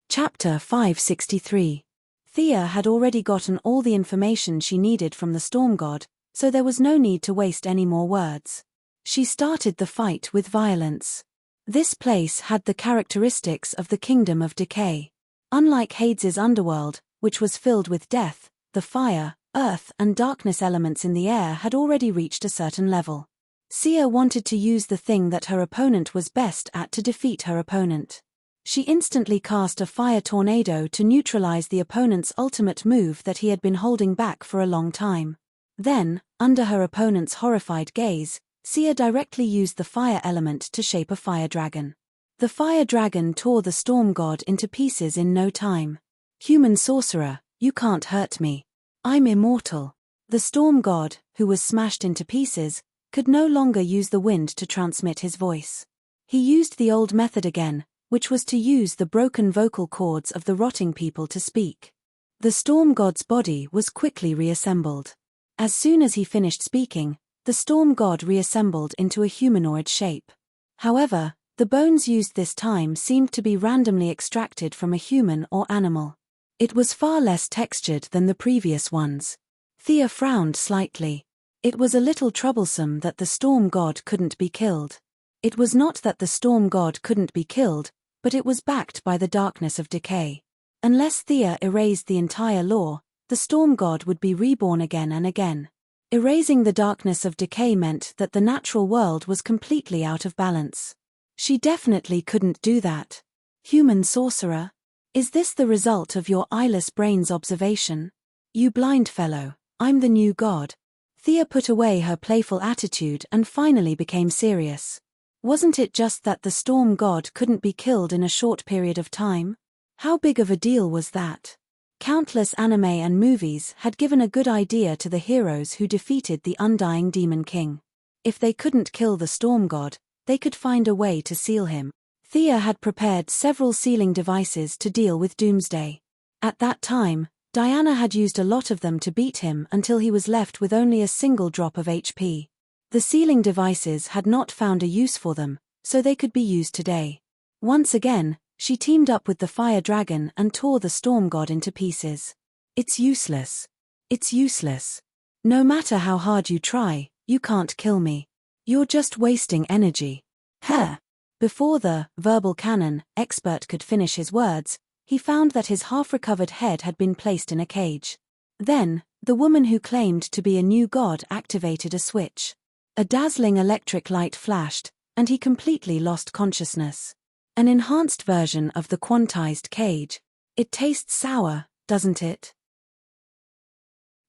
Chapter 563. Thea had already gotten all the information she needed from the storm god, so there was no need to waste any more words. She started the fight with violence. This place had the characteristics of the Kingdom of Decay. Unlike Hades's underworld, which was filled with death, the fire, earth and darkness elements in the air had already reached a certain level. Sia wanted to use the thing that her opponent was best at to defeat her opponent. She instantly cast a fire tornado to neutralize the opponent's ultimate move that he had been holding back for a long time. Then, under her opponent's horrified gaze, Sia directly used the fire element to shape a fire dragon. The fire dragon tore the storm god into pieces in no time. Human sorcerer, you can't hurt me. I'm immortal. The storm god, who was smashed into pieces, could no longer use the wind to transmit his voice. He used the old method again, which was to use the broken vocal cords of the rotting people to speak. The storm god's body was quickly reassembled. As soon as he finished speaking, the storm god reassembled into a humanoid shape. However, the bones used this time seemed to be randomly extracted from a human or animal. It was far less textured than the previous ones. Thea frowned slightly. It was a little troublesome that the storm god couldn't be killed. It was not that the storm god couldn't be killed, but it was backed by the darkness of decay. Unless Thea erased the entire lore, the storm god would be reborn again and again. Erasing the darkness of decay meant that the natural world was completely out of balance. She definitely couldn't do that. Human sorcerer? Is this the result of your eyeless brain's observation? You blind fellow, I'm the new god. Thea put away her playful attitude and finally became serious. Wasn't it just that the storm god couldn't be killed in a short period of time? How big of a deal was that? Countless anime and movies had given a good idea to the heroes who defeated the undying Demon King. If they couldn't kill the storm god, they could find a way to seal him. Thea had prepared several sealing devices to deal with Doomsday. At that time, Diana had used a lot of them to beat him until he was left with only a single drop of HP. The sealing devices had not found a use for them, so they could be used today. Once again, she teamed up with the fire dragon and tore the storm god into pieces. It's useless. It's useless. No matter how hard you try, you can't kill me. You're just wasting energy. Heh. Before the verbal cannon expert could finish his words, he found that his half-recovered head had been placed in a cage. Then, the woman who claimed to be a new god activated a switch. A dazzling electric light flashed, and he completely lost consciousness. An enhanced version of the quantized cage. It tastes sour, doesn't it?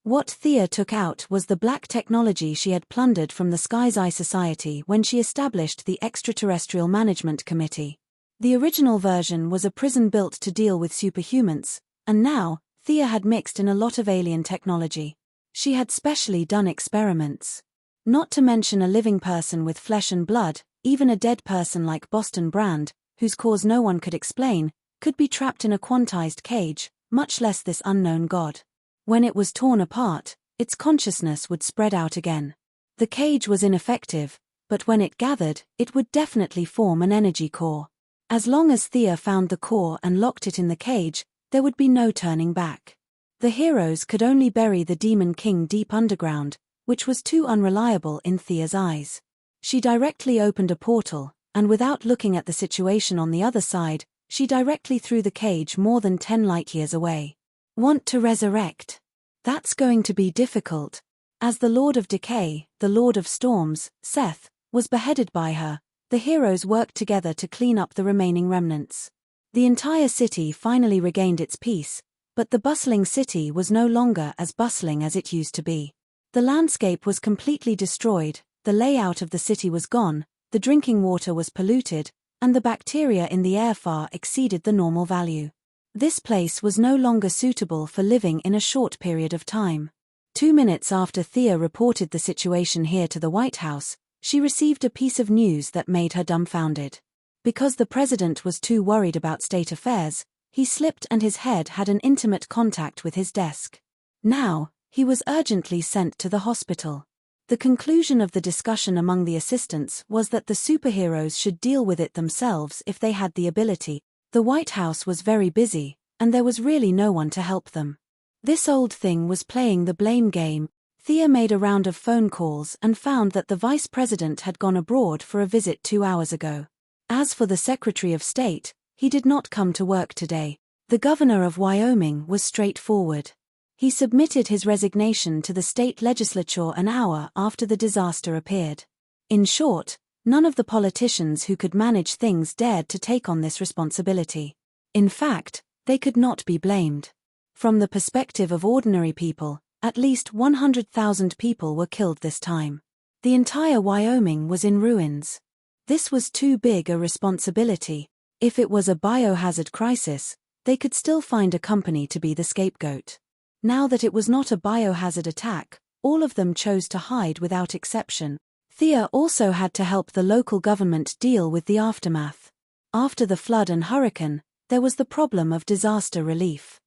What Thea took out was the black technology she had plundered from the Sky's Eye Society when she established the Extraterrestrial Management Committee. The original version was a prison built to deal with superhumans, and now, Thea had mixed in a lot of alien technology. She had specially done experiments. Not to mention a living person with flesh and blood, even a dead person like Boston Brand, whose cause no one could explain, could be trapped in a quantized cage, much less this unknown god. When it was torn apart, its consciousness would spread out again. The cage was ineffective, but when it gathered, it would definitely form an energy core. As long as Thea found the core and locked it in the cage, there would be no turning back. The heroes could only bury the Demon King deep underground, which was too unreliable in Thea's eyes. She directly opened a portal, and without looking at the situation on the other side, she directly threw the cage more than 10 light-years away. Want to resurrect? That's going to be difficult. As the Lord of Decay, the Lord of Storms, Seth, was beheaded by her, the heroes worked together to clean up the remaining remnants. The entire city finally regained its peace, but the bustling city was no longer as bustling as it used to be. The landscape was completely destroyed, the layout of the city was gone, the drinking water was polluted, and the bacteria in the air far exceeded the normal value. This place was no longer suitable for living in a short period of time. 2 minutes after Thea reported the situation here to the White House, she received a piece of news that made her dumbfounded. Because the president was too worried about state affairs, he slipped and his head had an intimate contact with his desk. Now, he was urgently sent to the hospital. The conclusion of the discussion among the assistants was that the superheroes should deal with it themselves if they had the ability. The White House was very busy, and there was really no one to help them. This old thing was playing the blame game. Thea made a round of phone calls and found that the vice president had gone abroad for a visit 2 hours ago. As for the Secretary of State, he did not come to work today. The governor of Wyoming was straightforward. He submitted his resignation to the state legislature an hour after the disaster appeared. In short, none of the politicians who could manage things dared to take on this responsibility. In fact, they could not be blamed. From the perspective of ordinary people, at least 100,000 people were killed this time. The entire Wyoming was in ruins. This was too big a responsibility. If it was a biohazard crisis, they could still find a company to be the scapegoat. Now that it was not a biohazard attack, all of them chose to hide without exception. Thea also had to help the local government deal with the aftermath. After the flood and hurricane, there was the problem of disaster relief.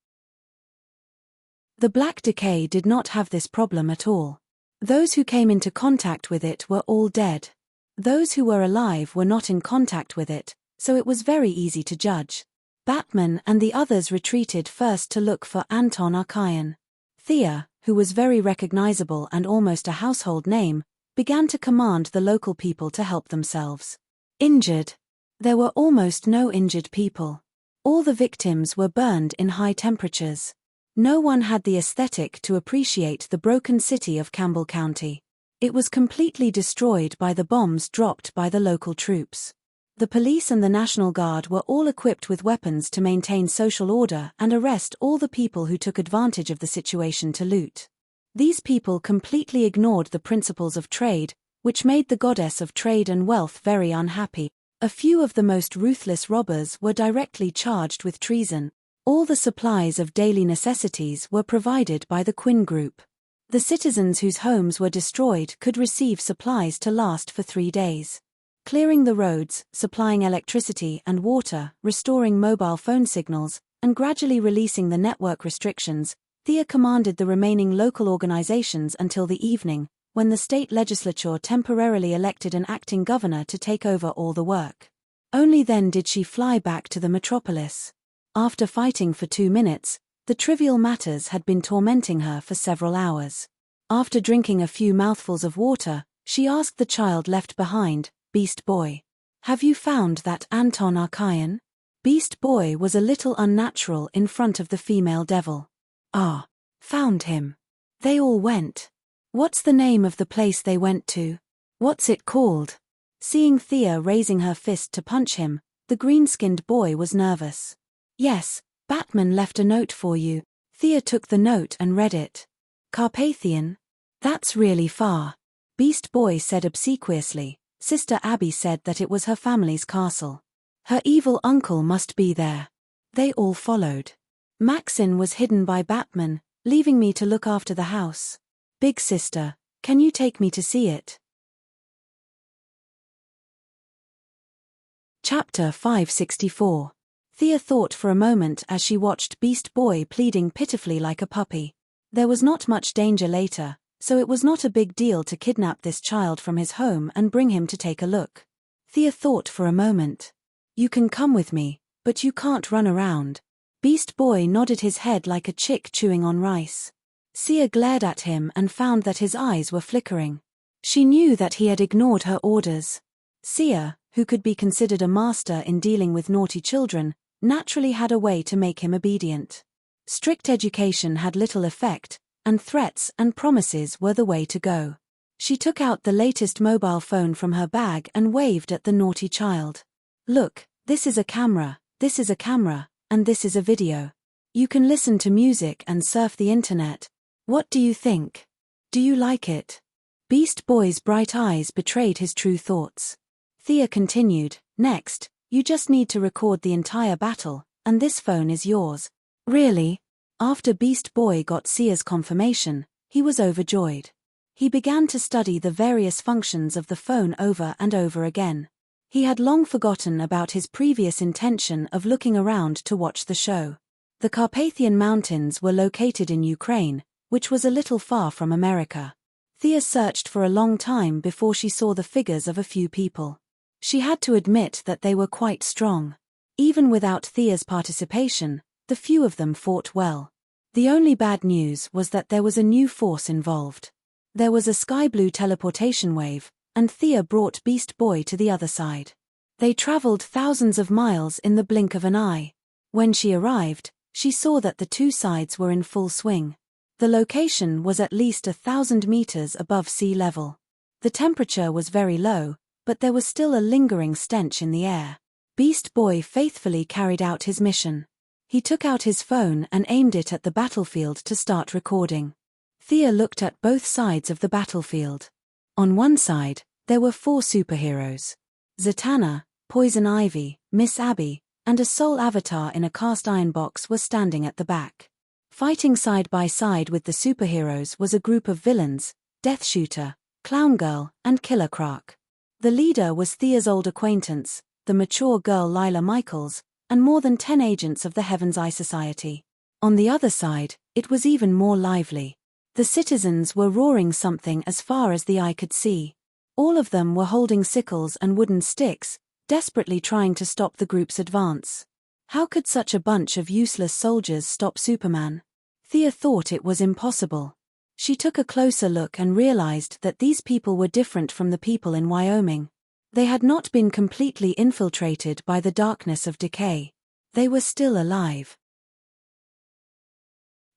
The Black Decay did not have this problem at all. Those who came into contact with it were all dead. Those who were alive were not in contact with it, so it was very easy to judge. Batman and the others retreated first to look for Anton Archaon. Thea, who was very recognizable and almost a household name, began to command the local people to help themselves. Injured. There were almost no injured people. All the victims were burned in high temperatures. No one had the aesthetic to appreciate the broken city of Campbell County. It was completely destroyed by the bombs dropped by the local troops. The police and the National Guard were all equipped with weapons to maintain social order and arrest all the people who took advantage of the situation to loot. These people completely ignored the principles of trade, which made the goddess of trade and wealth very unhappy. A few of the most ruthless robbers were directly charged with treason. All the supplies of daily necessities were provided by the Quinn Group. The citizens whose homes were destroyed could receive supplies to last for 3 days. Clearing the roads, supplying electricity and water, restoring mobile phone signals, and gradually releasing the network restrictions, Thea commanded the remaining local organizations until the evening, when the state legislature temporarily elected an acting governor to take over all the work. Only then did she fly back to the metropolis. After fighting for 2 minutes, the trivial matters had been tormenting her for several hours. After drinking a few mouthfuls of water, she asked the child left behind, Beast Boy, "Have you found that Anton Archaean?" Beast Boy was a little unnatural in front of the female devil. "Ah, found him. They all went. What's the name of the place they went to? What's it called?" Seeing Thea raising her fist to punch him, the green-skinned boy was nervous. "Yes, Batman left a note for you." Thea took the note and read it. "Carpathian? That's really far." Beast Boy said obsequiously. Sister Abby said that it was her family's castle. Her evil uncle must be there. They all followed. "Maxine was hidden by Batman, leaving me to look after the house. Big sister, can you take me to see it?" Chapter 564. Thea thought for a moment as she watched Beast Boy pleading pitifully like a puppy. There was not much danger later, so it was not a big deal to kidnap this child from his home and bring him to take a look. Thea thought for a moment. "You can come with me, but you can't run around." Beast Boy nodded his head like a chick chewing on rice. Thea glared at him and found that his eyes were flickering. She knew that he had ignored her orders. Thea, who could be considered a master in dealing with naughty children, naturally had a way to make him obedient. Strict education had little effect, and threats and promises were the way to go. She took out the latest mobile phone from her bag and waved at the naughty child. "Look, this is a camera, this is a camera, and this is a video. You can listen to music and surf the internet. What do you think? Do you like it?" Beast Boy's bright eyes betrayed his true thoughts. Thea continued, "Next, you just need to record the entire battle, and this phone is yours." "Really?" After Beast Boy got Thea's confirmation, he was overjoyed. He began to study the various functions of the phone over and over again. He had long forgotten about his previous intention of looking around to watch the show. The Carpathian Mountains were located in Ukraine, which was a little far from America. Thea searched for a long time before she saw the figures of a few people. She had to admit that they were quite strong. Even without Thea's participation, the few of them fought well. The only bad news was that there was a new force involved. There was a sky-blue teleportation wave, and Thea brought Beast Boy to the other side. They traveled thousands of miles in the blink of an eye. When she arrived, she saw that the two sides were in full swing. The location was at least 1,000 meters above sea level. The temperature was very low, but there was still a lingering stench in the air. Beast Boy faithfully carried out his mission. He took out his phone and aimed it at the battlefield to start recording. Thea looked at both sides of the battlefield. On one side, there were 4 superheroes. Zatanna, Poison Ivy, Miss Abby, and a soul avatar in a cast-iron box were standing at the back. Fighting side by side with the superheroes was a group of villains, Death Shooter, Clown Girl, and Killer Croc. The leader was Thea's old acquaintance, the mature girl Lila Michaels, and more than 10 agents of the Heaven's Eye Society. On the other side, it was even more lively. The citizens were roaring something as far as the eye could see. All of them were holding sickles and wooden sticks, desperately trying to stop the group's advance. How could such a bunch of useless soldiers stop Superman? Thea thought it was impossible. She took a closer look and realized that these people were different from the people in Wyoming. They had not been completely infiltrated by the darkness of decay. They were still alive.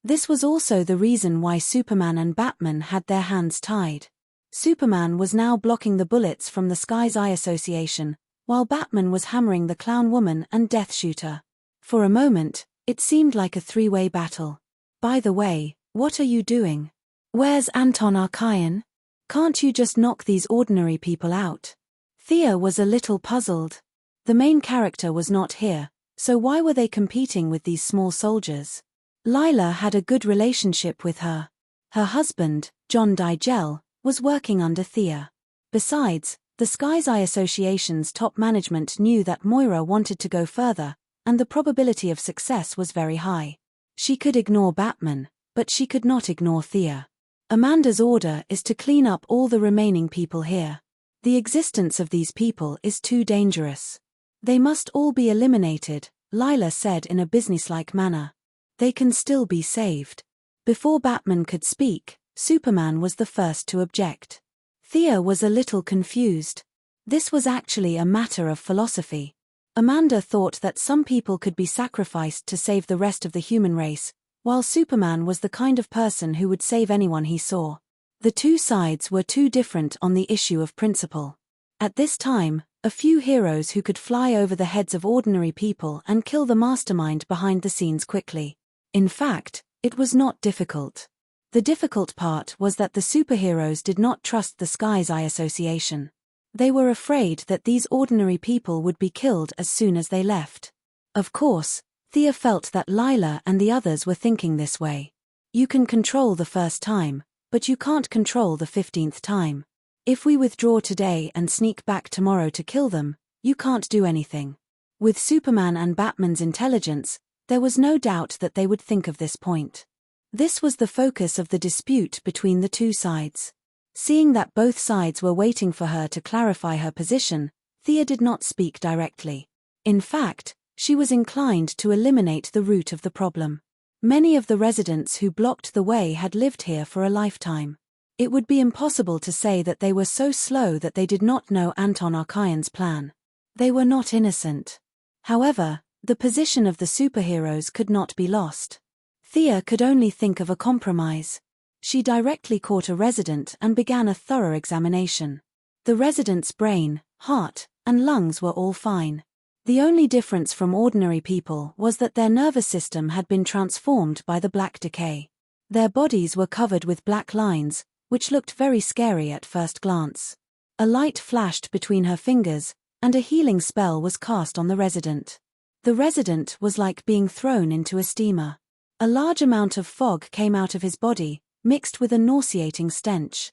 This was also the reason why Superman and Batman had their hands tied. Superman was now blocking the bullets from the Sky's Eye Association, while Batman was hammering the Clown Woman and Death Shooter. For a moment, it seemed like a 3-way battle. "By the way, what are you doing? Where's Anton Archaean? Can't you just knock these ordinary people out?" Thea was a little puzzled. The main character was not here, so why were they competing with these small soldiers? Lila had a good relationship with her. Her husband, John Digel, was working under Thea. Besides, the Sky's Eye Association's top management knew that Moira wanted to go further, and the probability of success was very high. She could ignore Batman, but she could not ignore Thea. Amanda's order is to clean up all the remaining people here. The existence of these people is too dangerous. They must all be eliminated, Lila said in a businesslike manner. They can still be saved. Before Batman could speak, Superman was the first to object. Thea was a little confused. This was actually a matter of philosophy. Amanda thought that some people could be sacrificed to save the rest of the human race, while Superman was the kind of person who would save anyone he saw. The two sides were too different on the issue of principle. At this time, a few heroes who could fly over the heads of ordinary people and kill the mastermind behind the scenes quickly. In fact, it was not difficult. The difficult part was that the superheroes did not trust the Sky's Eye Association. They were afraid that these ordinary people would be killed as soon as they left. Of course, Thea felt that Lila and the others were thinking this way. You can control the first time, but you can't control the 15th time. If we withdraw today and sneak back tomorrow to kill them, you can't do anything. With Superman and Batman's intelligence, there was no doubt that they would think of this point. This was the focus of the dispute between the two sides. Seeing that both sides were waiting for her to clarify her position, Thea did not speak directly. In fact, she was inclined to eliminate the root of the problem. Many of the residents who blocked the way had lived here for a lifetime. It would be impossible to say that they were so slow that they did not know Anton Archaion's plan. They were not innocent. However, the position of the superheroes could not be lost. Thea could only think of a compromise. She directly caught a resident and began a thorough examination. The resident's brain, heart, and lungs were all fine. The only difference from ordinary people was that their nervous system had been transformed by the black decay. Their bodies were covered with black lines, which looked very scary at first glance. A light flashed between her fingers, and a healing spell was cast on the resident. The resident was like being thrown into a steamer. A large amount of fog came out of his body, mixed with a nauseating stench.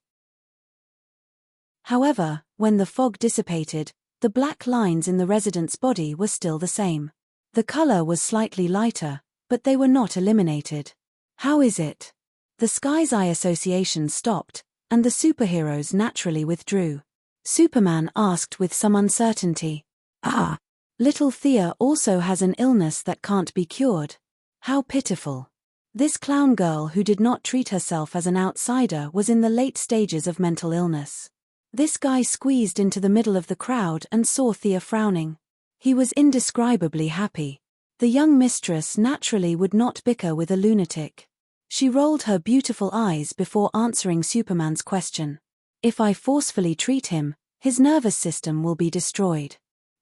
However, when the fog dissipated, the black lines in the resident's body were still the same. The color was slightly lighter, but they were not eliminated. How is it? The Sky's Eye Association stopped, and the superheroes naturally withdrew. Superman asked with some uncertainty. Little Thea also has an illness that can't be cured. How pitiful. This clown girl who did not treat herself as an outsider was in the late stages of mental illness. This guy squeezed into the middle of the crowd and saw Thea frowning. He was indescribably happy. The young mistress naturally would not bicker with a lunatic. She rolled her beautiful eyes before answering Superman's question. If I forcefully treat him, his nervous system will be destroyed.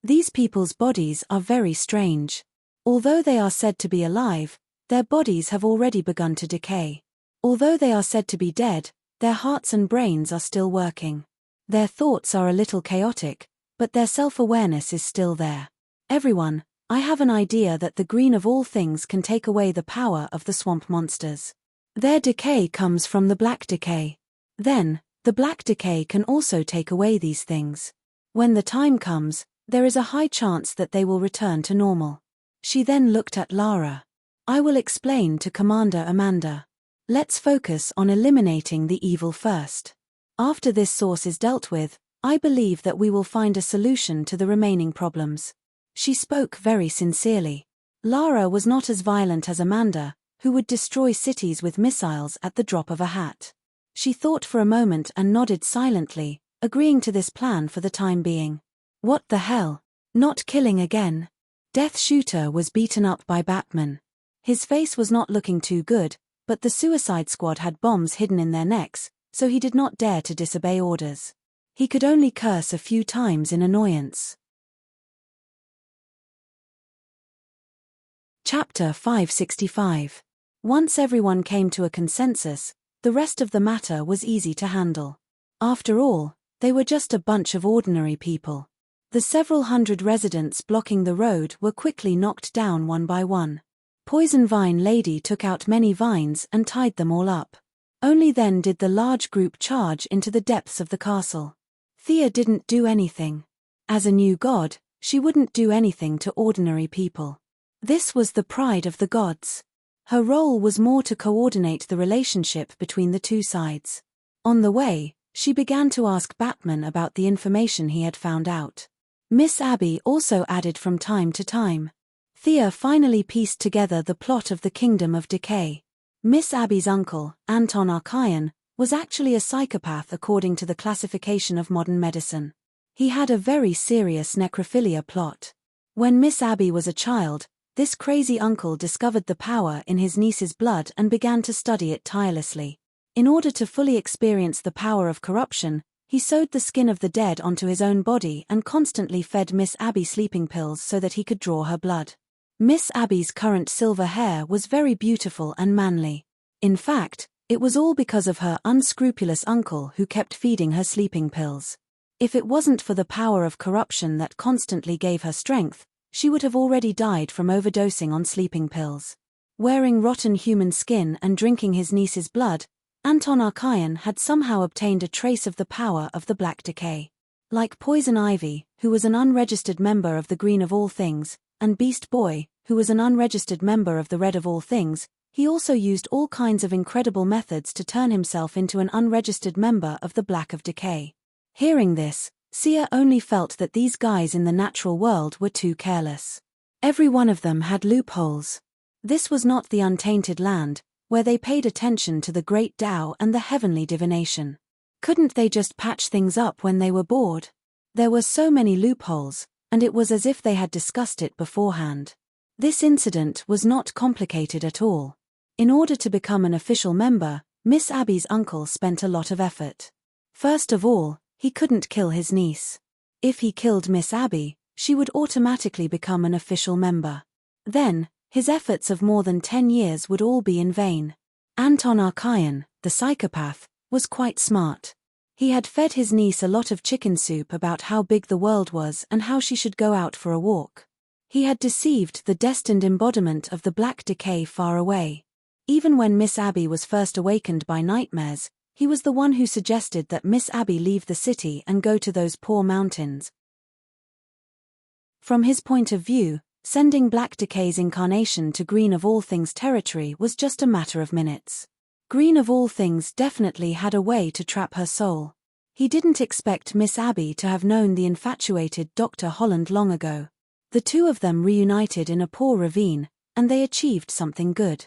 These people's bodies are very strange. Although they are said to be alive, their bodies have already begun to decay. Although they are said to be dead, their hearts and brains are still working. Their thoughts are a little chaotic, but their self-awareness is still there. Everyone, I have an idea that the green of all things can take away the power of the swamp monsters. Their decay comes from the black decay. Then, the black decay can also take away these things. When the time comes, there is a high chance that they will return to normal. She then looked at Lara. I will explain to Commander Amanda. Let's focus on eliminating the evil first. After this source is dealt with, I believe that we will find a solution to the remaining problems. She spoke very sincerely. Lara was not as violent as Amanda, who would destroy cities with missiles at the drop of a hat. She thought for a moment and nodded silently, agreeing to this plan for the time being. What the hell? Not killing again? Death Shooter was beaten up by Batman. His face was not looking too good, but the Suicide Squad had bombs hidden in their necks, so he did not dare to disobey orders. He could only curse a few times in annoyance. Chapter 565. Once everyone came to a consensus, the rest of the matter was easy to handle. After all, they were just a bunch of ordinary people. The several hundred residents blocking the road were quickly knocked down one by one. Poison Vine Lady took out many vines and tied them all up. Only then did the large group charge into the depths of the castle. Thea didn't do anything. As a new god, she wouldn't do anything to ordinary people. This was the pride of the gods. Her role was more to coordinate the relationship between the two sides. On the way, she began to ask Batman about the information he had found out. Miss Abby also added from time to time. Thea finally pieced together the plot of the Kingdom of Decay. Miss Abby's uncle, Anton Archaon, was actually a psychopath according to the classification of modern medicine. He had a very serious necrophilia plot. When Miss Abby was a child, this crazy uncle discovered the power in his niece's blood and began to study it tirelessly. In order to fully experience the power of corruption, he sewed the skin of the dead onto his own body and constantly fed Miss Abby sleeping pills so that he could draw her blood. Miss Abby's current silver hair was very beautiful and manly. In fact, it was all because of her unscrupulous uncle who kept feeding her sleeping pills. If it wasn't for the power of corruption that constantly gave her strength, she would have already died from overdosing on sleeping pills. Wearing rotten human skin and drinking his niece's blood, Anton Archaon had somehow obtained a trace of the power of the Black Decay. Like Poison Ivy, who was an unregistered member of the Green of All Things, and Beast Boy, who was an unregistered member of the Red of All Things, he also used all kinds of incredible methods to turn himself into an unregistered member of the Black of Decay. Hearing this, Sia only felt that these guys in the natural world were too careless. Every one of them had loopholes. This was not the untainted land, where they paid attention to the great Tao and the heavenly divination. Couldn't they just patch things up when they were bored? There were so many loopholes, and it was as if they had discussed it beforehand. This incident was not complicated at all. In order to become an official member, Miss Abby's uncle spent a lot of effort. First of all, he couldn't kill his niece. If he killed Miss Abby, she would automatically become an official member. Then, his efforts of more than 10 years would all be in vain. Anton Archaon, the psychopath, was quite smart. He had fed his niece a lot of chicken soup about how big the world was and how she should go out for a walk. He had deceived the destined embodiment of the Black Decay far away. Even when Miss Abby was first awakened by nightmares, he was the one who suggested that Miss Abby leave the city and go to those poor mountains. From his point of view, sending Black Decay's incarnation to Green of All Things territory was just a matter of minutes. Green of All Things definitely had a way to trap her soul. He didn't expect Miss Abby to have known the infatuated Dr. Holland long ago. The two of them reunited in a poor ravine, and they achieved something good.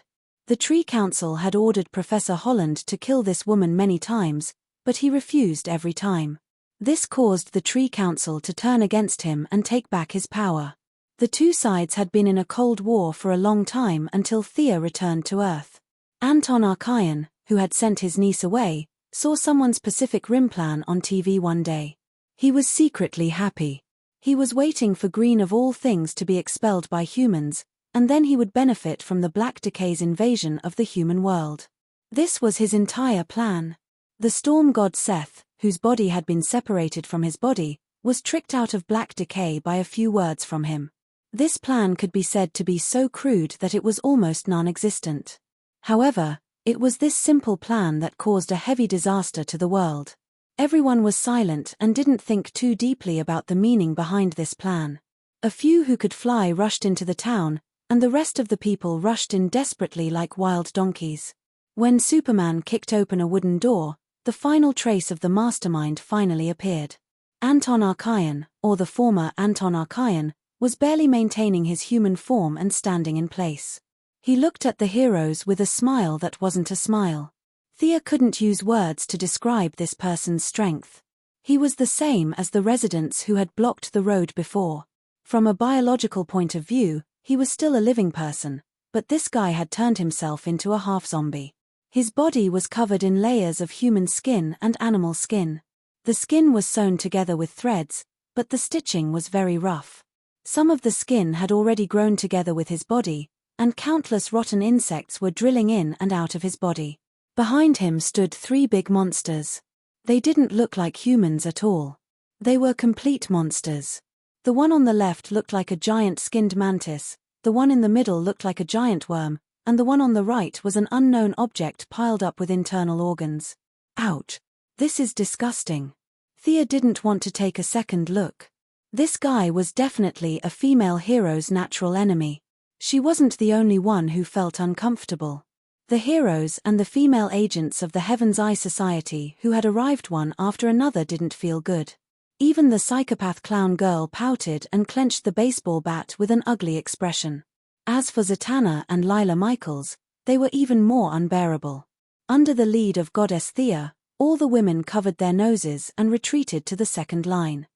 The Tree Council had ordered Professor Holland to kill this woman many times, but he refused every time. This caused the Tree Council to turn against him and take back his power. The two sides had been in a cold war for a long time until Thea returned to Earth. Anton Archaon, who had sent his niece away, saw someone's Pacific Rim plan on TV one day. He was secretly happy. He was waiting for Green of All Things to be expelled by humans, and then he would benefit from the Black Decay's invasion of the human world. This was his entire plan. The storm god Seth, whose body had been separated from his body, was tricked out of Black Decay by a few words from him. This plan could be said to be so crude that it was almost non-existent. However, it was this simple plan that caused a heavy disaster to the world. Everyone was silent and didn't think too deeply about the meaning behind this plan. A few who could fly rushed into the town, and the rest of the people rushed in desperately like wild donkeys. When Superman kicked open a wooden door, the final trace of the mastermind finally appeared. Anton Archaon, or the former Anton Archaon, was barely maintaining his human form and standing in place. He looked at the heroes with a smile that wasn't a smile. Thea couldn't use words to describe this person's strength. He was the same as the residents who had blocked the road before. From a biological point of view, he was still a living person, but this guy had turned himself into a half-zombie. His body was covered in layers of human skin and animal skin. The skin was sewn together with threads, but the stitching was very rough. Some of the skin had already grown together with his body, and countless rotten insects were drilling in and out of his body. Behind him stood 3 big monsters. They didn't look like humans at all. They were complete monsters. The one on the left looked like a giant skinned mantis, the one in the middle looked like a giant worm, and the one on the right was an unknown object piled up with internal organs. Ouch! This is disgusting. Thea didn't want to take a second look. This guy was definitely a female hero's natural enemy. She wasn't the only one who felt uncomfortable. The heroes and the female agents of the Heaven's Eye Society who had arrived one after another didn't feel good. Even the psychopath clown girl pouted and clenched the baseball bat with an ugly expression. As for Zatanna and Lila Michaels, they were even more unbearable. Under the lead of goddess Thea, all the women covered their noses and retreated to the second line.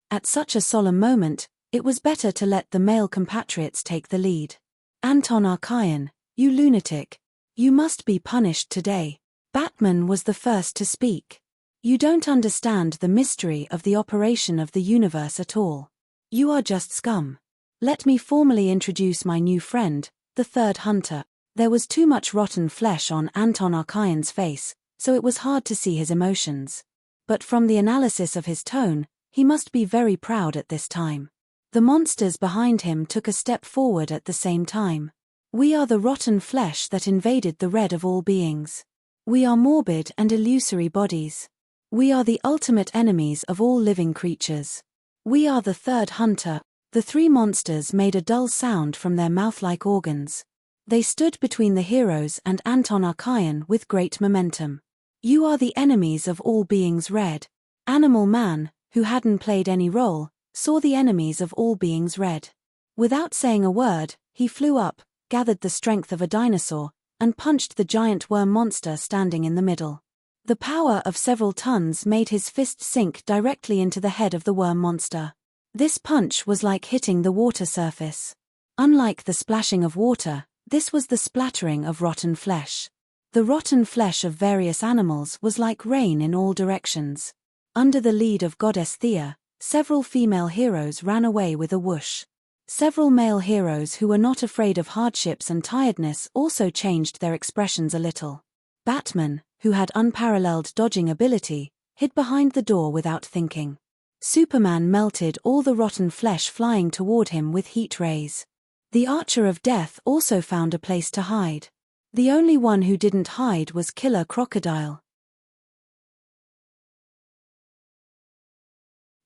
At such a solemn moment, it was better to let the male compatriots take the lead. Anton Archaon, you lunatic. You must be punished today. Batman was the first to speak. You don't understand the mystery of the operation of the universe at all. You are just scum. Let me formally introduce my new friend, the third hunter. There was too much rotten flesh on Anton Archaon's face, so it was hard to see his emotions. But from the analysis of his tone, he must be very proud at this time. The monsters behind him took a step forward at the same time. We are the rotten flesh that invaded the red of all beings. We are morbid and illusory bodies. We are the ultimate enemies of all living creatures. We are the third hunter. The three monsters made a dull sound from their mouth-like organs. They stood between the heroes and Anton Archaon with great momentum. You are the enemies of all beings red. Animal Man, who hadn't played any role, saw the enemies of all beings red. Without saying a word, he flew up, gathered the strength of a dinosaur, and punched the giant worm monster standing in the middle. The power of several tons made his fist sink directly into the head of the worm monster. This punch was like hitting the water surface. Unlike the splashing of water, this was the splattering of rotten flesh. The rotten flesh of various animals was like rain in all directions. Under the lead of goddess Thea, several female heroes ran away with a whoosh. Several male heroes who were not afraid of hardships and tiredness also changed their expressions a little. Batman, who had unparalleled dodging ability, hid behind the door without thinking. Superman melted all the rotten flesh flying toward him with heat rays. The Archer of Death also found a place to hide. The only one who didn't hide was Killer Crocodile.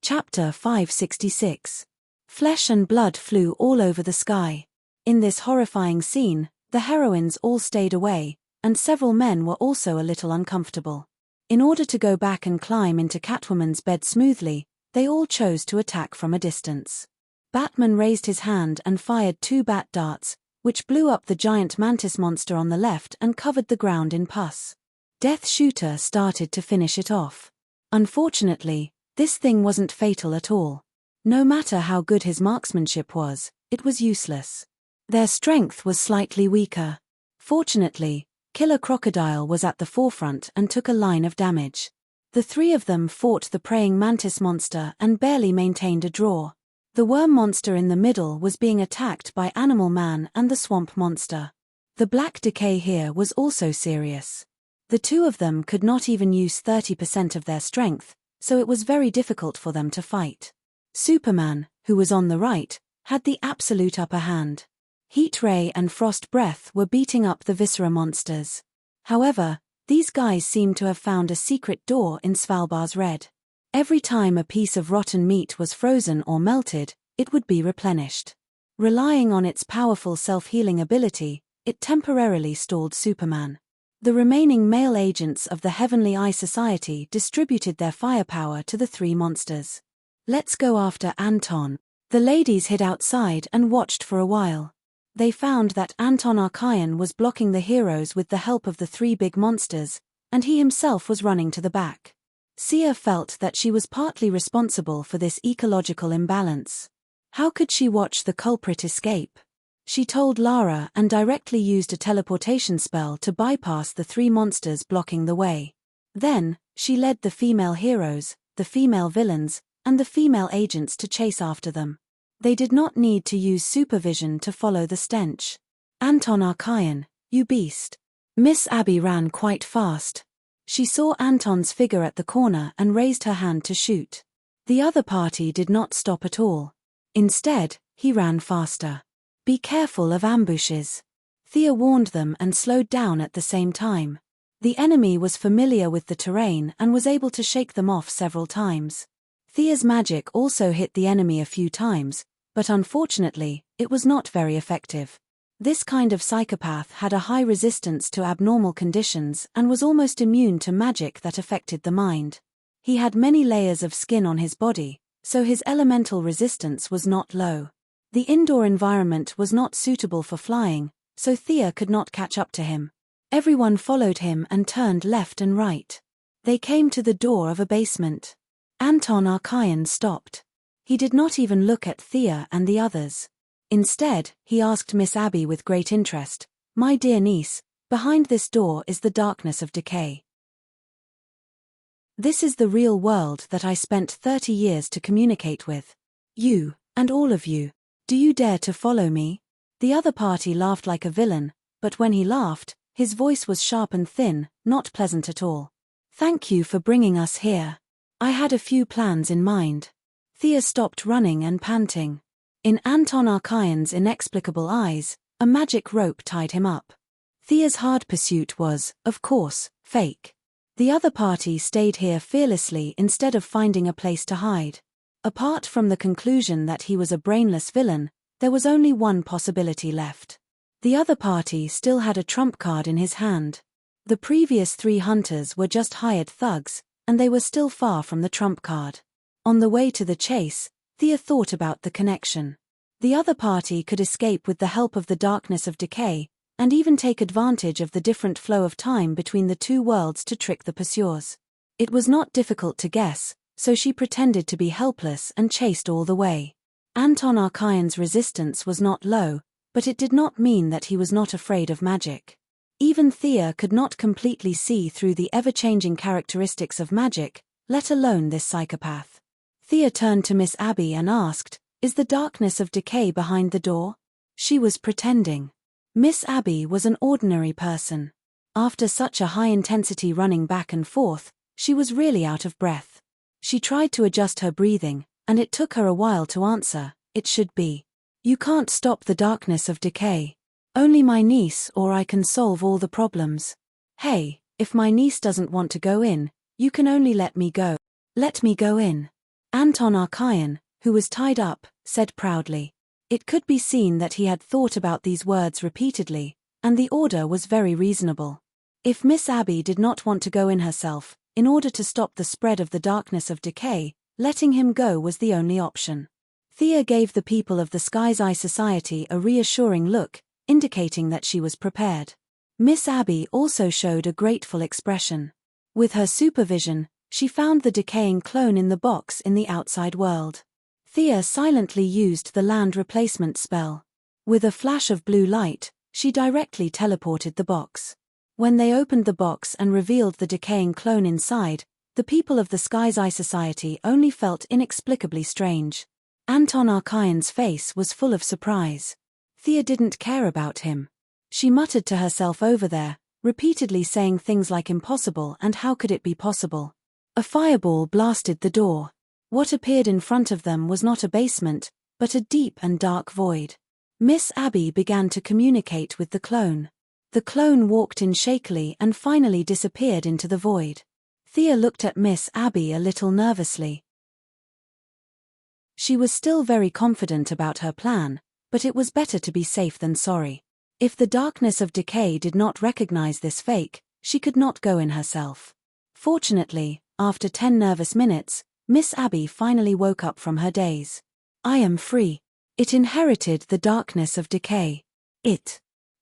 Chapter 566. Flesh and blood flew all over the sky. In this horrifying scene, the heroines all stayed away, and several men were also a little uncomfortable. In order to go back and climb into Catwoman's bed smoothly, they all chose to attack from a distance. Batman raised his hand and fired 2 bat darts, which blew up the giant mantis monster on the left and covered the ground in pus. Death Shooter started to finish it off. Unfortunately, this thing wasn't fatal at all. No matter how good his marksmanship was, it was useless. Their strength was slightly weaker. Fortunately, Killer Crocodile was at the forefront and took a line of damage. The three of them fought the praying mantis monster and barely maintained a draw. The worm monster in the middle was being attacked by Animal Man and the swamp monster. The Black Decay here was also serious. The two of them could not even use 30% of their strength, so it was very difficult for them to fight. Superman, who was on the right, had the absolute upper hand. Heat Ray and Frost Breath were beating up the Viscera monsters. However, these guys seemed to have found a secret door in Svalbard's red. Every time a piece of rotten meat was frozen or melted, it would be replenished. Relying on its powerful self-healing ability, it temporarily stalled Superman. The remaining male agents of the Heavenly Eye Society distributed their firepower to the three monsters. Let's go after Anton. The ladies hid outside and watched for a while. They found that Anton Archaon was blocking the heroes with the help of the three big monsters, and he himself was running to the back. Sia felt that she was partly responsible for this ecological imbalance. How could she watch the culprit escape? She told Lara and directly used a teleportation spell to bypass the three monsters blocking the way. Then, she led the female heroes, the female villains, and the female agents to chase after them. They did not need to use supervision to follow the stench. Anton Archaon, you beast. Miss Abby ran quite fast. She saw Anton's figure at the corner and raised her hand to shoot. The other party did not stop at all. Instead, he ran faster. Be careful of ambushes. Thea warned them and slowed down at the same time. The enemy was familiar with the terrain and was able to shake them off several times. Thea's magic also hit the enemy a few times, but unfortunately, it was not very effective. This kind of psychopath had a high resistance to abnormal conditions and was almost immune to magic that affected the mind. He had many layers of skin on his body, so his elemental resistance was not low. The indoor environment was not suitable for flying, so Thea could not catch up to him. Everyone followed him and turned left and right. They came to the door of a basement. Anton Archaon stopped. He did not even look at Thea and the others. Instead, he asked Miss Abby with great interest, "My dear niece, behind this door is the darkness of decay. This is the real world that I spent 30 years to communicate with. You, and all of you, do you dare to follow me?" The other party laughed like a villain, but when he laughed, his voice was sharp and thin, not pleasant at all. "Thank you for bringing us here. I had a few plans in mind." Thea stopped running and panting. In Anton Archaon's inexplicable eyes, a magic rope tied him up. Thea's hard pursuit was, of course, fake. The other party stayed here fearlessly instead of finding a place to hide. Apart from the conclusion that he was a brainless villain, there was only one possibility left. The other party still had a trump card in his hand. The previous 3 hunters were just hired thugs, and they were still far from the trump card. On the way to the chase, Thea thought about the connection. The other party could escape with the help of the darkness of decay, and even take advantage of the different flow of time between the 2 worlds to trick the pursuers. It was not difficult to guess, so she pretended to be helpless and chased all the way. Anton Archaon's resistance was not low, but it did not mean that he was not afraid of magic. Even Thea could not completely see through the ever-changing characteristics of magic, let alone this psychopath. Thea turned to Miss Abby and asked, "Is the darkness of decay behind the door?" She was pretending. Miss Abby was an ordinary person. After such a high-intensity running back and forth, she was really out of breath. She tried to adjust her breathing, and it took her a while to answer, "It should be. You can't stop the darkness of decay. Only my niece or I can solve all the problems. Hey, if my niece doesn't want to go in, you can only let me go. Let me go in." Anton Archaon, who was tied up, said proudly. It could be seen that he had thought about these words repeatedly, and the order was very reasonable. If Miss Abby did not want to go in herself, in order to stop the spread of the darkness of decay, letting him go was the only option. Thea gave the people of the Sky's Eye Society a reassuring look, indicating that she was prepared. Miss Abby also showed a grateful expression. With her supervision, she found the decaying clone in the box in the outside world. Thea silently used the land replacement spell. With a flash of blue light, she directly teleported the box. When they opened the box and revealed the decaying clone inside, the people of the Sky's Eye Society only felt inexplicably strange. Anton Archaon's face was full of surprise. Thea didn't care about him. She muttered to herself over there, repeatedly saying things like impossible and how could it be possible. A fireball blasted the door. What appeared in front of them was not a basement, but a deep and dark void. Miss Abby began to communicate with the clone. The clone walked in shakily and finally disappeared into the void. Thea looked at Miss Abby a little nervously. She was still very confident about her plan, but it was better to be safe than sorry. If the darkness of decay did not recognize this fake, she could not go in herself. Fortunately, after 10 nervous minutes, Miss Abby finally woke up from her daze. "I am free. It inherited the darkness of decay.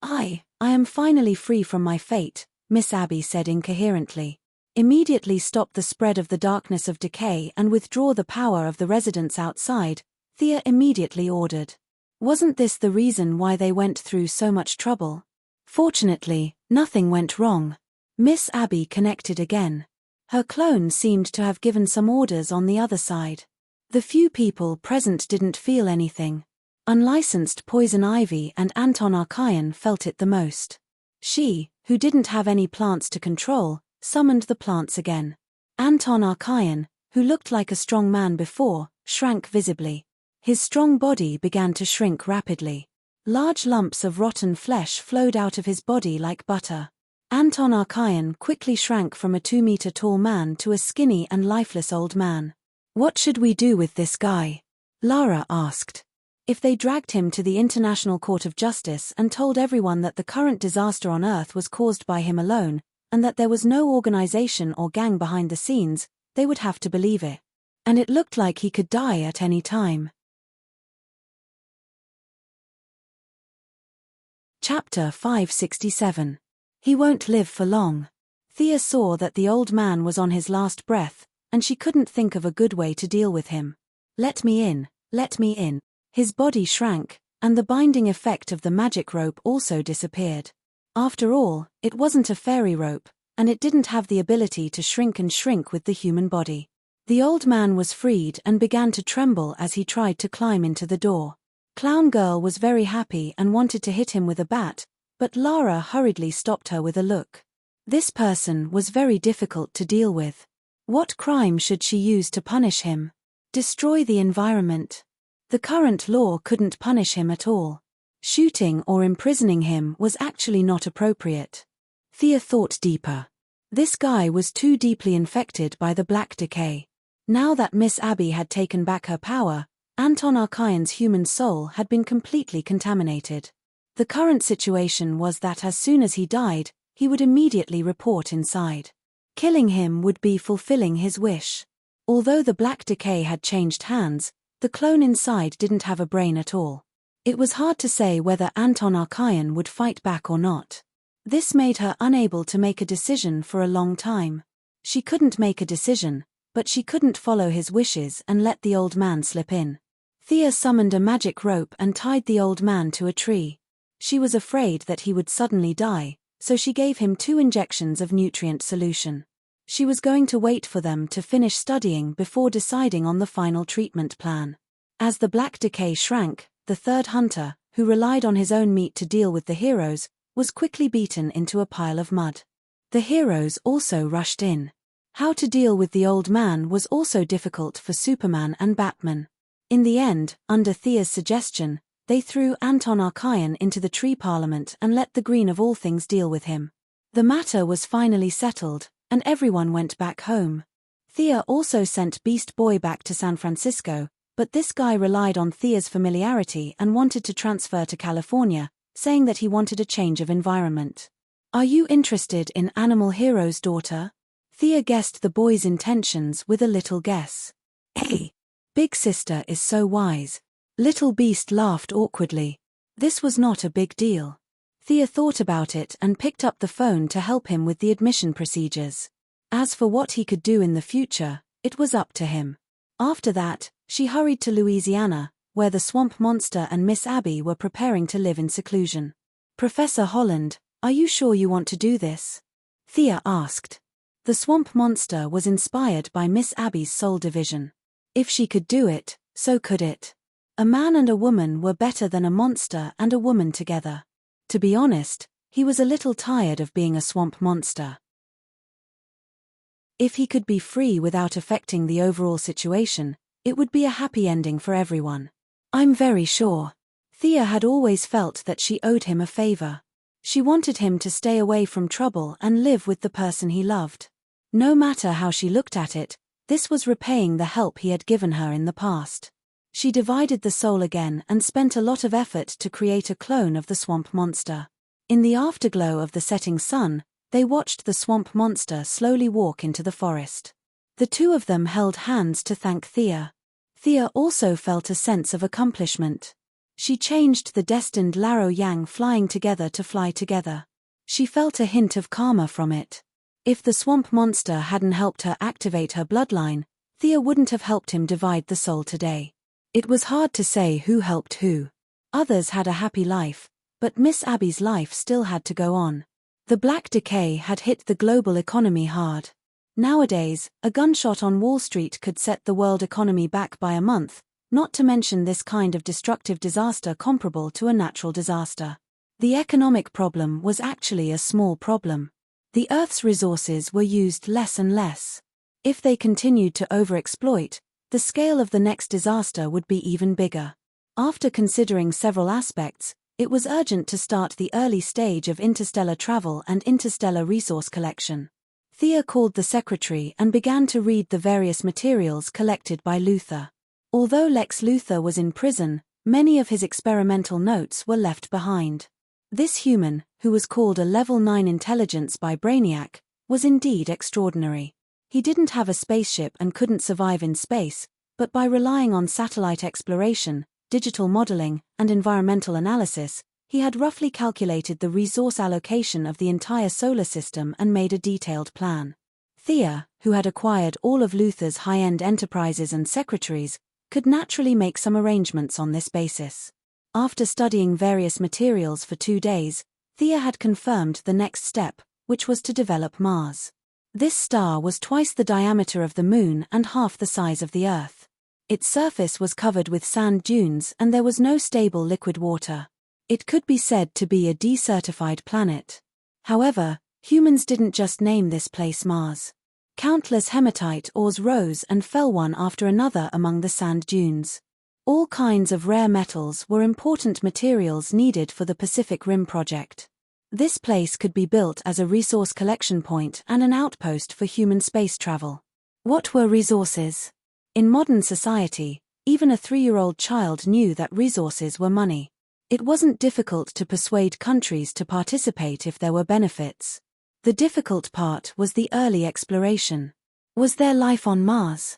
I am finally free from my fate," Miss Abby said incoherently. "Immediately stop the spread of the darkness of decay and withdraw the power of the residents outside," Thea immediately ordered. Wasn't this the reason why they went through so much trouble? Fortunately, nothing went wrong. Miss Abby connected again. Her clone seemed to have given some orders on the other side. The few people present didn't feel anything. Unlicensed Poison Ivy and Anton Archaon felt it the most. She, who didn't have any plants to control, summoned the plants again. Anton Archaon, who looked like a strong man before, shrank visibly. His strong body began to shrink rapidly. Large lumps of rotten flesh flowed out of his body like butter. Anton Archaon quickly shrank from a 2-meter-tall man to a skinny and lifeless old man. "What should we do with this guy?" Lara asked. If they dragged him to the International Court of Justice and told everyone that the current disaster on Earth was caused by him alone, and that there was no organization or gang behind the scenes, they would have to believe it. And it looked like he could die at any time. Chapter 567. He won't live for long. Thea saw that the old man was on his last breath, and she couldn't think of a good way to deal with him. Let me in, let me in. His body shrank, and the binding effect of the magic rope also disappeared. After all, it wasn't a fairy rope, and it didn't have the ability to shrink with the human body. The old man was freed and began to tremble as he tried to climb into the door. Clown Girl was very happy and wanted to hit him with a bat, but Lara hurriedly stopped her with a look. This person was very difficult to deal with. What crime should she use to punish him? Destroy the environment. The current law couldn't punish him at all. Shooting or imprisoning him was actually not appropriate. Thea thought deeper. This guy was too deeply infected by the black decay. Now that Miss Abby had taken back her power, Anton Archaion's human soul had been completely contaminated. The current situation was that as soon as he died, he would immediately report inside. Killing him would be fulfilling his wish. Although the black decay had changed hands, the clone inside didn't have a brain at all. It was hard to say whether Anton Archaion would fight back or not. This made her unable to make a decision for a long time. She couldn't make a decision, but she couldn't follow his wishes and let the old man slip in. Thea summoned a magic rope and tied the old man to a tree. She was afraid that he would suddenly die, so she gave him 2 injections of nutrient solution. She was going to wait for them to finish studying before deciding on the final treatment plan. As the black decay shrank, the third hunter, who relied on his own meat to deal with the heroes, was quickly beaten into a pile of mud. The heroes also rushed in. How to deal with the old man was also difficult for Superman and Batman. In the end, under Thea's suggestion, they threw Anton Archaion into the tree parliament and let the Green of all things deal with him. The matter was finally settled, and everyone went back home. Thea also sent Beast Boy back to San Francisco, but this guy relied on Thea's familiarity and wanted to transfer to California, saying that he wanted a change of environment. Are you interested in Animal Hero's daughter? Thea guessed the boy's intentions with a little guess. Hey, big sister is so wise. Little Beast laughed awkwardly. This was not a big deal. Thea thought about it and picked up the phone to help him with the admission procedures. As for what he could do in the future, it was up to him. After that, she hurried to Louisiana, where the swamp monster and Miss Abby were preparing to live in seclusion. Professor Holland, are you sure you want to do this? Thea asked. The swamp monster was inspired by Miss Abby's soul division. If she could do it, so could it. A man and a woman were better than a monster and a woman together. To be honest, he was a little tired of being a swamp monster. If he could be free without affecting the overall situation, it would be a happy ending for everyone. I'm very sure. Thea had always felt that she owed him a favor. She wanted him to stay away from trouble and live with the person he loved. No matter how she looked at it, this was repaying the help he had given her in the past. She divided the soul again and spent a lot of effort to create a clone of the swamp monster. In the afterglow of the setting sun, they watched the swamp monster slowly walk into the forest. The 2 of them held hands to thank Thea. Thea also felt a sense of accomplishment. She changed the destined Laro Yang flying together to fly together. She felt a hint of karma from it. If the swamp monster hadn't helped her activate her bloodline, Thea wouldn't have helped him divide the soul today. It was hard to say who helped who. Others had a happy life, but Miss Abby's life still had to go on. The Black Decay had hit the global economy hard. Nowadays, a gunshot on Wall Street could set the world economy back by a month, not to mention this kind of destructive disaster comparable to a natural disaster. The economic problem was actually a small problem. The Earth's resources were used less and less. If they continued to overexploit, the scale of the next disaster would be even bigger. After considering several aspects, it was urgent to start the early stage of interstellar travel and interstellar resource collection. Thea called the secretary and began to read the various materials collected by Luthor. Although Lex Luthor was in prison, Many of his experimental notes were left behind. This human, who was called a Level 9 intelligence by Brainiac, was indeed extraordinary. He didn't have a spaceship and couldn't survive in space, but by relying on satellite exploration, digital modeling, and environmental analysis, he had roughly calculated the resource allocation of the entire solar system and made a detailed plan. Thea, who had acquired all of Luther's high-end enterprises and secretaries, could naturally make some arrangements on this basis. After studying various materials for 2 days, Thea had confirmed the next step, which was to develop Mars. This star was twice the diameter of the Moon and half the size of the Earth. Its surface was covered with sand dunes and there was no stable liquid water. It could be said to be a desertified planet. However, humans didn't just name this place Mars. Countless hematite ores rose and fell one after another among the sand dunes. All kinds of rare metals were important materials needed for the Pacific Rim project. This place could be built as a resource collection point and an outpost for human space travel. What were resources? In modern society, even a 3-year-old child knew that resources were money. It wasn't difficult to persuade countries to participate if there were benefits. The difficult part was the early exploration. Was there life on Mars?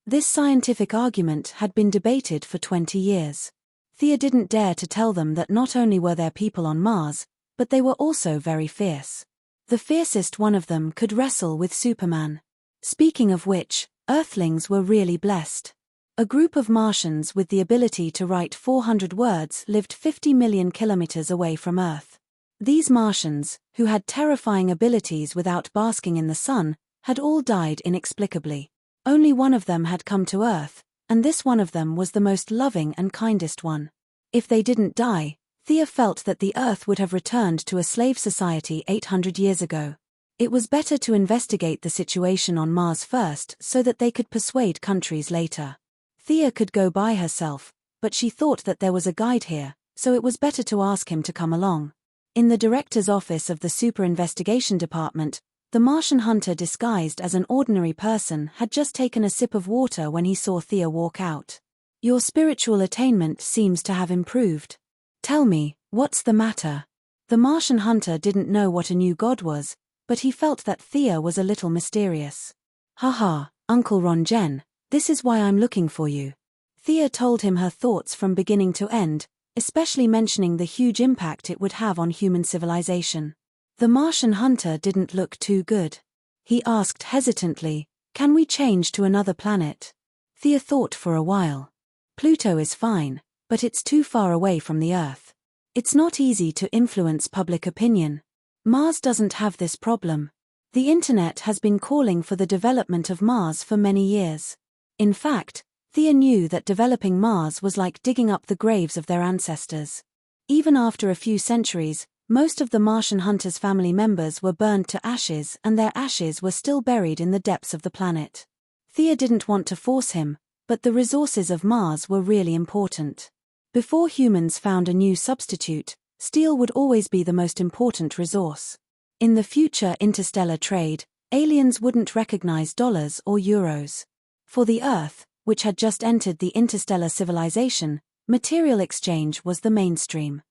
This scientific argument had been debated for 20 years. Thea didn't dare to tell them that not only were there people on Mars, but they were also very fierce. The fiercest one of them could wrestle with Superman. Speaking of which, Earthlings were really blessed. A group of Martians with the ability to write 400 words lived 50 million kilometers away from Earth. These Martians, who had terrifying abilities without basking in the sun, had all died inexplicably. Only one of them had come to Earth, and this one of them was the most loving and kindest one. If they didn't die, Thea felt that the Earth would have returned to a slave society 800 years ago. It was better to investigate the situation on Mars first so that they could persuade countries later. Thea could go by herself, but she thought that there was a guide here, so it was better to ask him to come along. In the director's office of the Super Investigation Department, the Martian hunter disguised as an ordinary person had just taken a sip of water when he saw Thea walk out. "Your spiritual attainment seems to have improved. Tell me, what's the matter?" The Martian hunter didn't know what a new god was, but he felt that Thea was a little mysterious. "Haha, Uncle Ron-Jen, this is why I'm looking for you." Thea told him her thoughts from beginning to end, especially mentioning the huge impact it would have on human civilization. The Martian hunter didn't look too good. He asked hesitantly, "Can we change to another planet?" Thea thought for a while. "Pluto is fine, but it's too far away from the Earth. It's not easy to influence public opinion. Mars doesn't have this problem. The internet has been calling for the development of Mars for many years." In fact, Thea knew that developing Mars was like digging up the graves of their ancestors. Even after a few centuries, most of the Martian hunters' family members were burned to ashes and their ashes were still buried in the depths of the planet. Thea didn't want to force him, but the resources of Mars were really important. Before humans found a new substitute, steel would always be the most important resource. In the future interstellar trade, aliens wouldn't recognize dollars or euros. For the Earth, which had just entered the interstellar civilization, material exchange was the mainstream.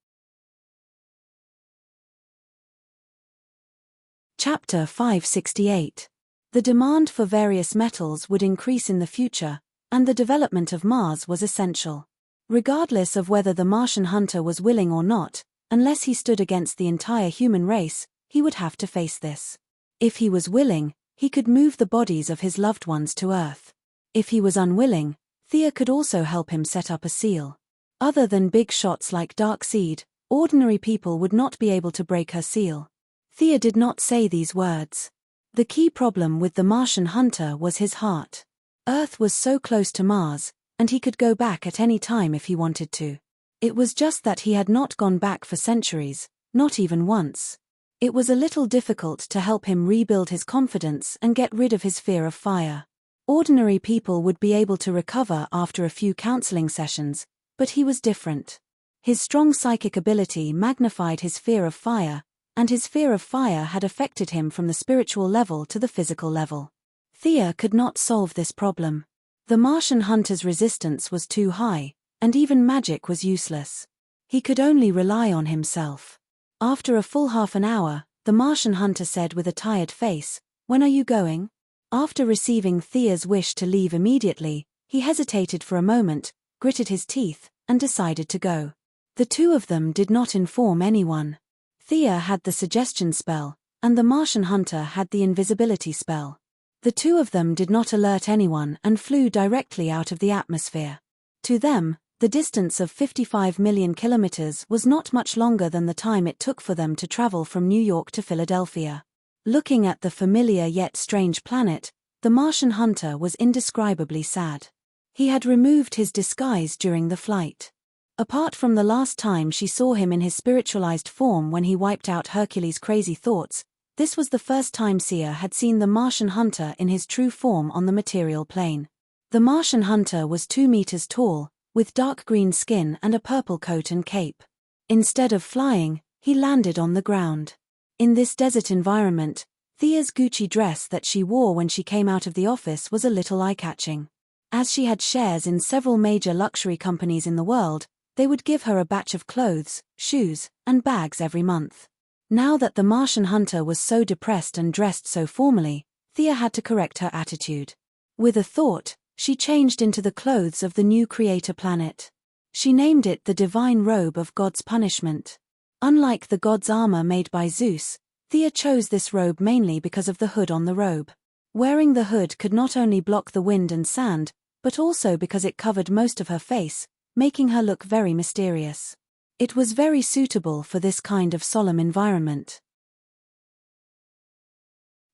Chapter 568. The demand for various metals would increase in the future, and the development of Mars was essential. Regardless of whether the Martian hunter was willing or not, unless he stood against the entire human race, he would have to face this. If he was willing, he could move the bodies of his loved ones to Earth. If he was unwilling, Thea could also help him set up a seal. Other than big shots like Darkseid, ordinary people would not be able to break her seal. Thea did not say these words. The key problem with the Martian hunter was his heart. Earth was so close to Mars, and he could go back at any time if he wanted to. It was just that he had not gone back for centuries, not even once. It was a little difficult to help him rebuild his confidence and get rid of his fear of fire. Ordinary people would be able to recover after a few counseling sessions, but he was different. His strong psychic ability magnified his fear of fire, and his fear of fire had affected him from the spiritual level to the physical level. Thea could not solve this problem. The Martian hunter's resistance was too high, and even magic was useless. He could only rely on himself. After a full half an hour, the Martian hunter said with a tired face, "When are you going?" After receiving Thea's wish to leave immediately, he hesitated for a moment, gritted his teeth, and decided to go. The two of them did not inform anyone. Thea had the suggestion spell, and the Martian hunter had the invisibility spell. The two of them did not alert anyone and flew directly out of the atmosphere. To them, the distance of 55 million kilometers was not much longer than the time it took for them to travel from New York to Philadelphia. Looking at the familiar yet strange planet, the Martian hunter was indescribably sad. He had removed his disguise during the flight. Apart from the last time she saw him in his spiritualized form when he wiped out Hercules' crazy thoughts, this was the first time Sia had seen the Martian hunter in his true form on the material plane. The Martian hunter was 2 meters tall, with dark green skin and a purple coat and cape. Instead of flying, he landed on the ground. In this desert environment, Thea's Gucci dress that she wore when she came out of the office was a little eye-catching. As she had shares in several major luxury companies in the world, they would give her a batch of clothes, shoes, and bags every month. Now that the Martian hunter was so depressed and dressed so formally, Thea had to correct her attitude. With a thought, she changed into the clothes of the new creator planet. She named it the divine robe of God's punishment. Unlike the god's armor made by Zeus, Thea chose this robe mainly because of the hood on the robe. Wearing the hood could not only block the wind and sand, but also because it covered most of her face, making her look very mysterious. It was very suitable for this kind of solemn environment.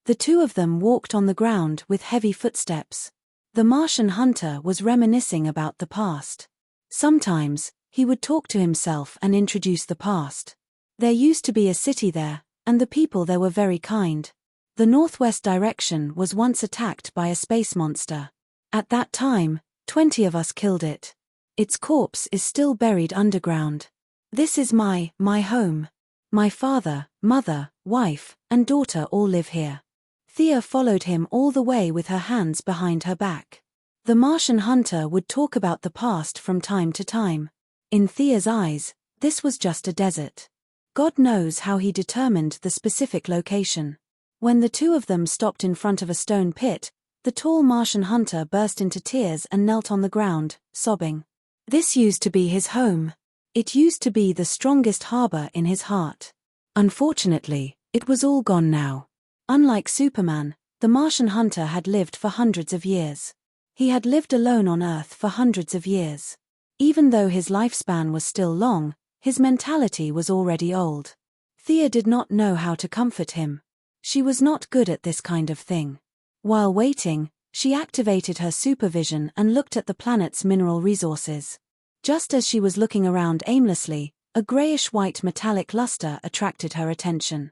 The two of them walked on the ground with heavy footsteps. The Martian hunter was reminiscing about the past. Sometimes, he would talk to himself and introduce the past. There used to be a city there, and the people there were very kind. The northwest direction was once attacked by a space monster. At that time, 20 of us killed it. Its corpse is still buried underground. This is my home. My father, mother, wife, and daughter all live here. Thea followed him all the way with her hands behind her back. The Martian hunter would talk about the past from time to time. In Thea's eyes, this was just a desert. God knows how he determined the specific location. When the two of them stopped in front of a stone pit, the tall Martian hunter burst into tears and knelt on the ground, sobbing. This used to be his home. It used to be the strongest harbor in his heart. Unfortunately, it was all gone now. Unlike Superman, the Martian hunter had lived for hundreds of years. He had lived alone on Earth for hundreds of years. Even though his lifespan was still long, his mentality was already old. Thea did not know how to comfort him. She was not good at this kind of thing. While waiting, she activated her supervision and looked at the planet's mineral resources. Just as she was looking around aimlessly, a grayish-white metallic luster attracted her attention.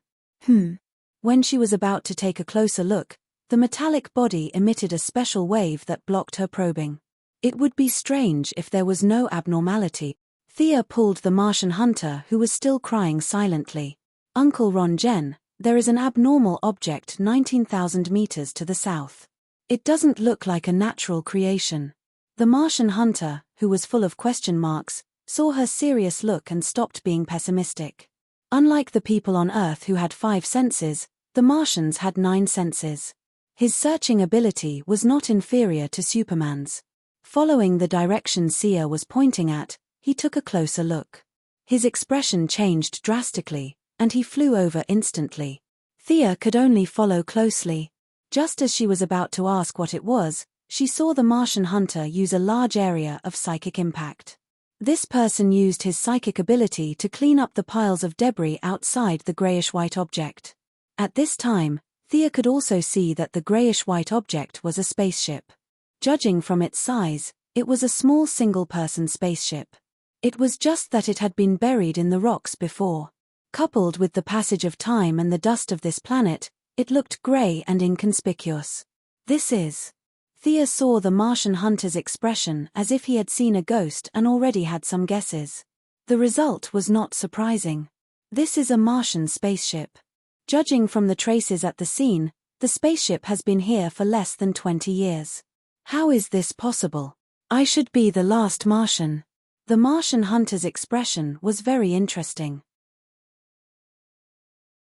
When she was about to take a closer look, the metallic body emitted a special wave that blocked her probing. It would be strange if there was no abnormality. Thea pulled the Martian hunter who was still crying silently. Uncle Ron Jen, there is an abnormal object 19,000 meters to the south. It doesn't look like a natural creation. The Martian hunter, who was full of question marks, saw her serious look and stopped being pessimistic. Unlike the people on Earth who had 5 senses, the Martians had 9 senses. His searching ability was not inferior to Superman's. Following the direction Sia was pointing at, he took a closer look. His expression changed drastically, and he flew over instantly. Thea could only follow closely. Just as she was about to ask what it was, she saw the Martian hunter use a large area of psychic impact. This person used his psychic ability to clean up the piles of debris outside the grayish-white object. At this time, Thea could also see that the grayish-white object was a spaceship. Judging from its size, it was a small single-person spaceship. It was just that it had been buried in the rocks before. Coupled with the passage of time and the dust of this planet, it looked gray and inconspicuous. Thea saw the Martian hunter's expression as if he had seen a ghost and already had some guesses. The result was not surprising. This is a Martian spaceship. Judging from the traces at the scene, the spaceship has been here for less than 20 years. How is this possible? I should be the last Martian. The Martian hunter's expression was very interesting.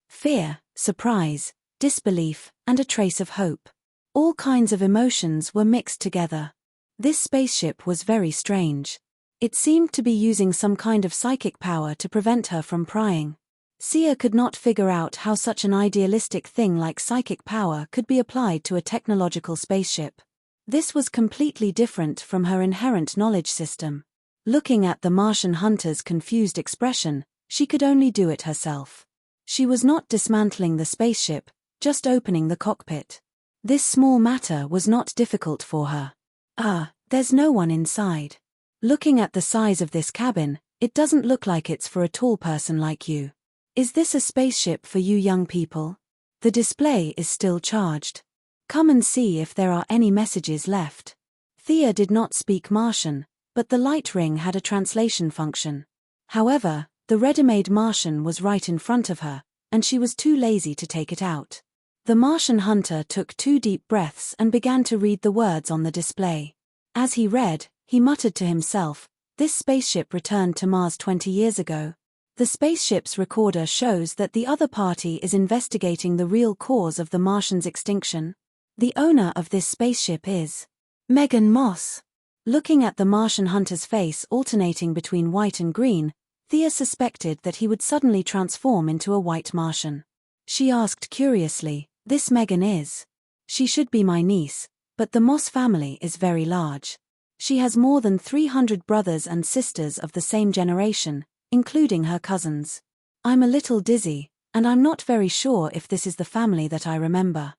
Fear, surprise, disbelief, and a trace of hope. All kinds of emotions were mixed together. This spaceship was very strange. It seemed to be using some kind of psychic power to prevent her from prying. Sia could not figure out how such an idealistic thing like psychic power could be applied to a technological spaceship. This was completely different from her inherent knowledge system. Looking at the Martian hunter's confused expression, she could only do it herself. She was not dismantling the spaceship, just opening the cockpit. This small matter was not difficult for her. There's no one inside. Looking at the size of this cabin, it doesn't look like it's for a tall person like you. Is this a spaceship for you young people? The display is still charged. Come and see if there are any messages left. Thea did not speak Martian, but the light ring had a translation function. However, the ready-made Martian was right in front of her, and she was too lazy to take it out. The Martian hunter took 2 deep breaths and began to read the words on the display. As he read, he muttered to himself, "This spaceship returned to Mars 20 years ago. The spaceship's recorder shows that the other party is investigating the real cause of the Martian's extinction. The owner of this spaceship is Megan Moss." Looking at the Martian hunter's face alternating between white and green, Thea suspected that he would suddenly transform into a white Martian. She asked curiously, "This Megan is? She should be my niece, but the Moss family is very large. She has more than 300 brothers and sisters of the same generation, including her cousins. I'm a little dizzy, and I'm not very sure if this is the family that I remember."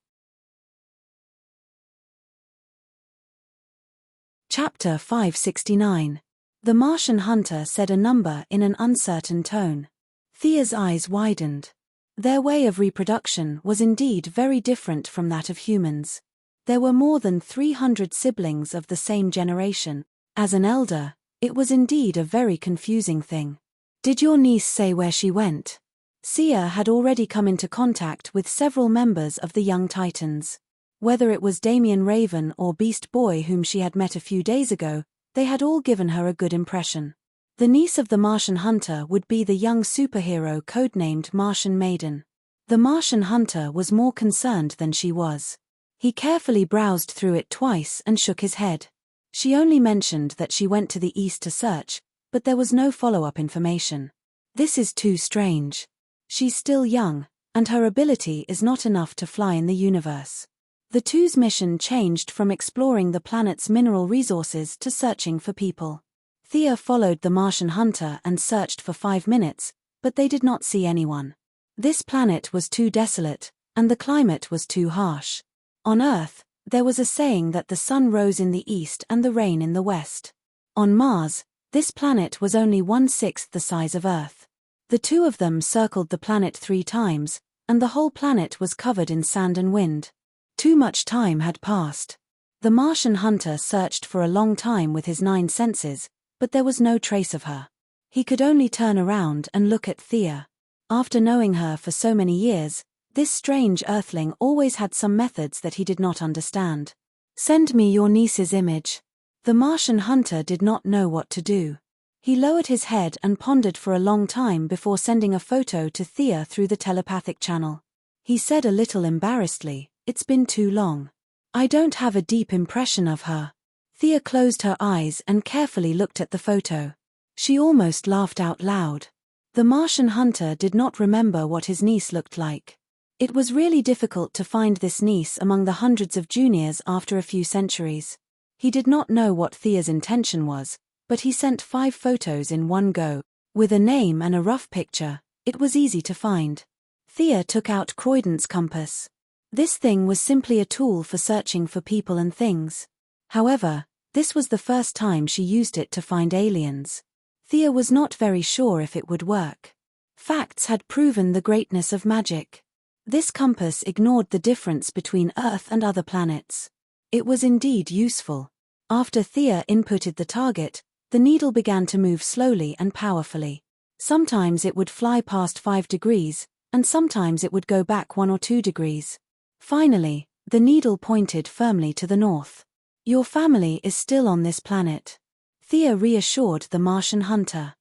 Chapter 569. The Martian hunter said a number in an uncertain tone. Thea's eyes widened. Their way of reproduction was indeed very different from that of humans. There were more than 300 siblings of the same generation. As an elder, it was indeed a very confusing thing. "Did your niece say where she went?" Sia had already come into contact with several members of the Young Titans. Whether it was Damian Raven or Beast Boy whom she had met a few days ago, they had all given her a good impression. The niece of the Martian hunter would be the young superhero codenamed Martian Maiden. The Martian hunter was more concerned than she was. He carefully browsed through it twice and shook his head. She only mentioned that she went to the east to search, but there was no follow-up information. This is too strange. She's still young, and her ability is not enough to fly in the universe. The two's mission changed from exploring the planet's mineral resources to searching for people. Thea followed the Martian hunter and searched for 5 minutes, but they did not see anyone. This planet was too desolate, and the climate was too harsh. On Earth, there was a saying that the sun rose in the east and the rain in the west. On Mars, this planet was only 1/6 the size of Earth. The two of them circled the planet 3 times, and the whole planet was covered in sand and wind. Too much time had passed. The Martian hunter searched for a long time with his 9 senses, but there was no trace of her. He could only turn around and look at Thea. After knowing her for so many years, this strange Earthling always had some methods that he did not understand. "Send me your niece's image." The Martian hunter did not know what to do. He lowered his head and pondered for a long time before sending a photo to Thea through the telepathic channel. He said a little embarrassedly, "It's been too long. I don't have a deep impression of her." Thea closed her eyes and carefully looked at the photo. She almost laughed out loud. The Martian hunter did not remember what his niece looked like. It was really difficult to find this niece among the hundreds of juniors after a few centuries. He did not know what Thea's intention was, but he sent 5 photos in one go. With a name and a rough picture, it was easy to find. Thea took out Croydon's compass. This thing was simply a tool for searching for people and things. However, this was the first time she used it to find aliens. Thea was not very sure if it would work. Facts had proven the greatness of magic. This compass ignored the difference between Earth and other planets. It was indeed useful. After Thea inputted the target, the needle began to move slowly and powerfully. Sometimes it would fly past 5 degrees, and sometimes it would go back 1 or 2 degrees. Finally, the needle pointed firmly to the north. Your family is still on this planet. Thea reassured the Martian hunter.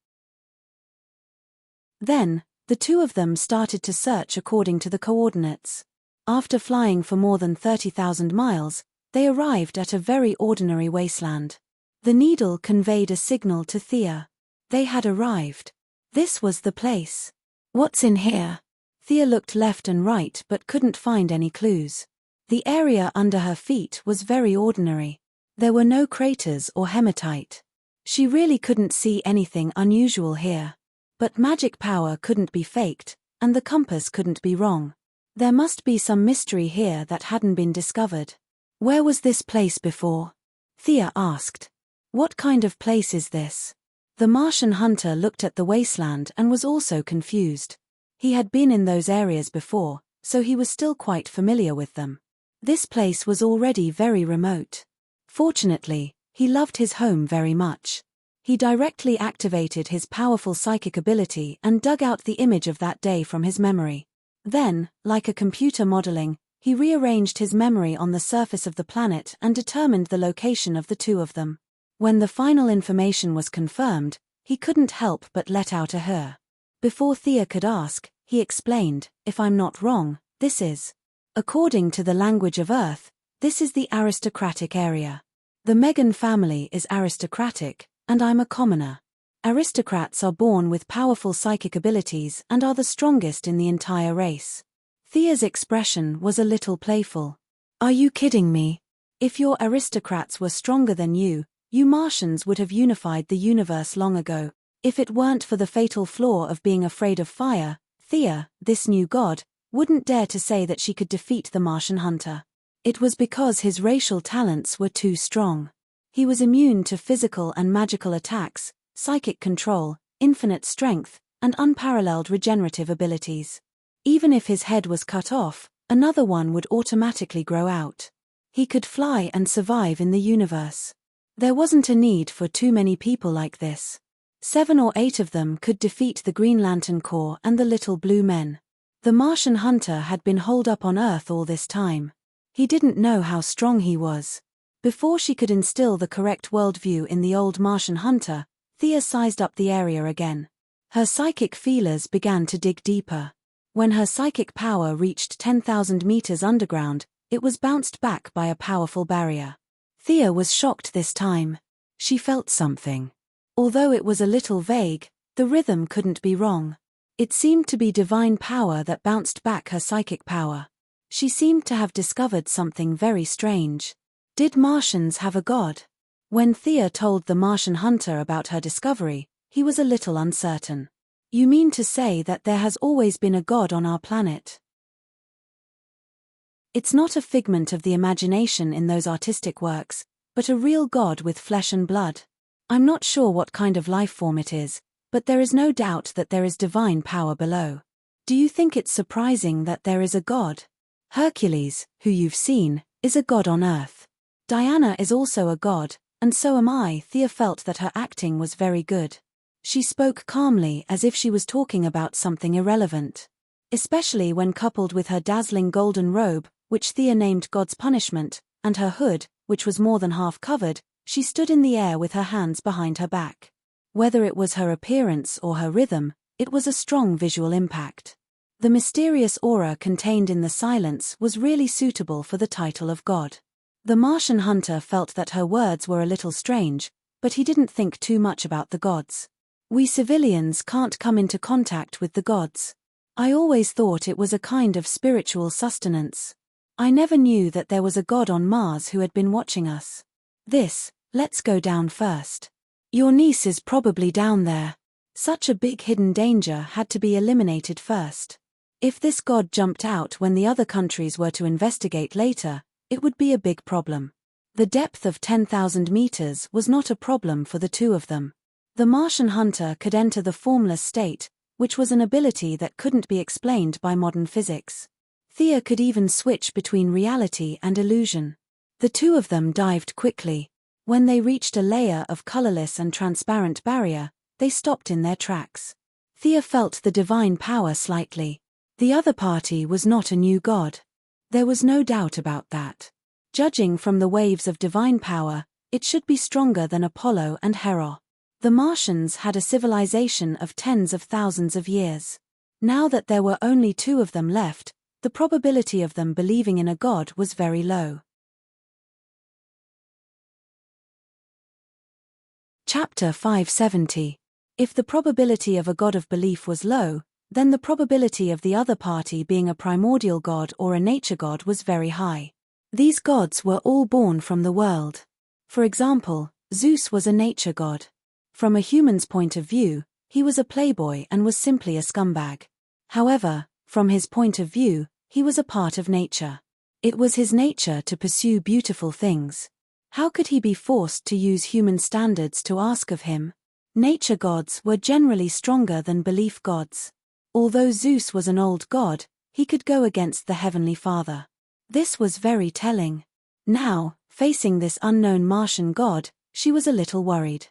Then, the two of them started to search according to the coordinates. After flying for more than 30,000 miles, they arrived at a very ordinary wasteland. The needle conveyed a signal to Thea. They had arrived. This was the place. What's in here? Thea looked left and right but couldn't find any clues. The area under her feet was very ordinary. There were no craters or hematite. She really couldn't see anything unusual here. But magic power couldn't be faked, and the compass couldn't be wrong. There must be some mystery here that hadn't been discovered. Where was this place before? Thea asked. What kind of place is this? The Martian hunter looked at the wasteland and was also confused. He had been in those areas before, so he was still quite familiar with them. This place was already very remote. Fortunately, he loved his home very much. He directly activated his powerful psychic ability and dug out the image of that day from his memory. Then, like a computer modeling, he rearranged his memory on the surface of the planet and determined the location of the two of them. When the final information was confirmed, he couldn't help but let out a "her." Before Thea could ask, he explained, "If I'm not wrong, this is. According to the language of Earth, this is the aristocratic area. The Megan family is aristocratic, and I'm a commoner. Aristocrats are born with powerful psychic abilities and are the strongest in the entire race." Thea's expression was a little playful. "Are you kidding me? If your aristocrats were stronger than you Martians would have unified the universe long ago. If it weren't for the fatal flaw of being afraid of fire, Thea, this new god, wouldn't dare to say that she could defeat the Martian hunter. It was because his racial talents were too strong. He was immune to physical and magical attacks, psychic control, infinite strength, and unparalleled regenerative abilities. Even if his head was cut off, another one would automatically grow out. He could fly and survive in the universe. There wasn't a need for too many people like this. 7 or 8 of them could defeat the Green Lantern Corps and the Little Blue Men. The Martian hunter had been holed up on Earth all this time. He didn't know how strong he was. Before she could instill the correct worldview in the old Martian hunter, Thea sized up the area again. Her psychic feelers began to dig deeper. When her psychic power reached 10,000 meters underground, it was bounced back by a powerful barrier. Thea was shocked this time. She felt something. Although it was a little vague, the rhythm couldn't be wrong. It seemed to be divine power that bounced back her psychic power. She seemed to have discovered something very strange. Did Martians have a god? When Thea told the Martian hunter about her discovery, he was a little uncertain. You mean to say that there has always been a god on our planet? It's not a figment of the imagination in those artistic works, but a real god with flesh and blood. I'm not sure what kind of life form it is, but there is no doubt that there is divine power below. Do you think it's surprising that there is a god? Hercules, who you've seen, is a god on Earth. Diana is also a god, and so am I. Thea felt that her acting was very good. She spoke calmly as if she was talking about something irrelevant. Especially when coupled with her dazzling golden robe, which Thea named God's Punishment, and her hood, which was more than half covered, she stood in the air with her hands behind her back. Whether it was her appearance or her rhythm, it was a strong visual impact. The mysterious aura contained in the silence was really suitable for the title of God. The Martian hunter felt that her words were a little strange, but he didn't think too much about the gods. We civilians can't come into contact with the gods. I always thought it was a kind of spiritual sustenance. I never knew that there was a god on Mars who had been watching us. Let's go down first. Your niece is probably down there. Such a big hidden danger had to be eliminated first. If this god jumped out when the other countries were to investigate later, it would be a big problem. The depth of 10,000 meters was not a problem for the two of them. The Martian hunter could enter the formless state, which was an ability that couldn't be explained by modern physics. Thea could even switch between reality and illusion. The two of them dived quickly. When they reached a layer of colorless and transparent barrier, they stopped in their tracks. Thea felt the divine power slightly. The other party was not a new god. There was no doubt about that. Judging from the waves of divine power, it should be stronger than Apollo and Hera. The Martians had a civilization of tens of thousands of years. Now that there were only 2 of them left, the probability of them believing in a god was very low. Chapter 570. If the probability of a god of belief was low, then the probability of the other party being a primordial god or a nature god was very high. These gods were all born from the world. For example, Zeus was a nature god. From a human's point of view, he was a playboy and was simply a scumbag. However, from his point of view, he was a part of nature. It was his nature to pursue beautiful things. How could he be forced to use human standards to ask of him? Nature gods were generally stronger than belief gods. Although Zeus was an old god, he could go against the Heavenly Father. This was very telling. Now, facing this unknown Martian god, she was a little worried.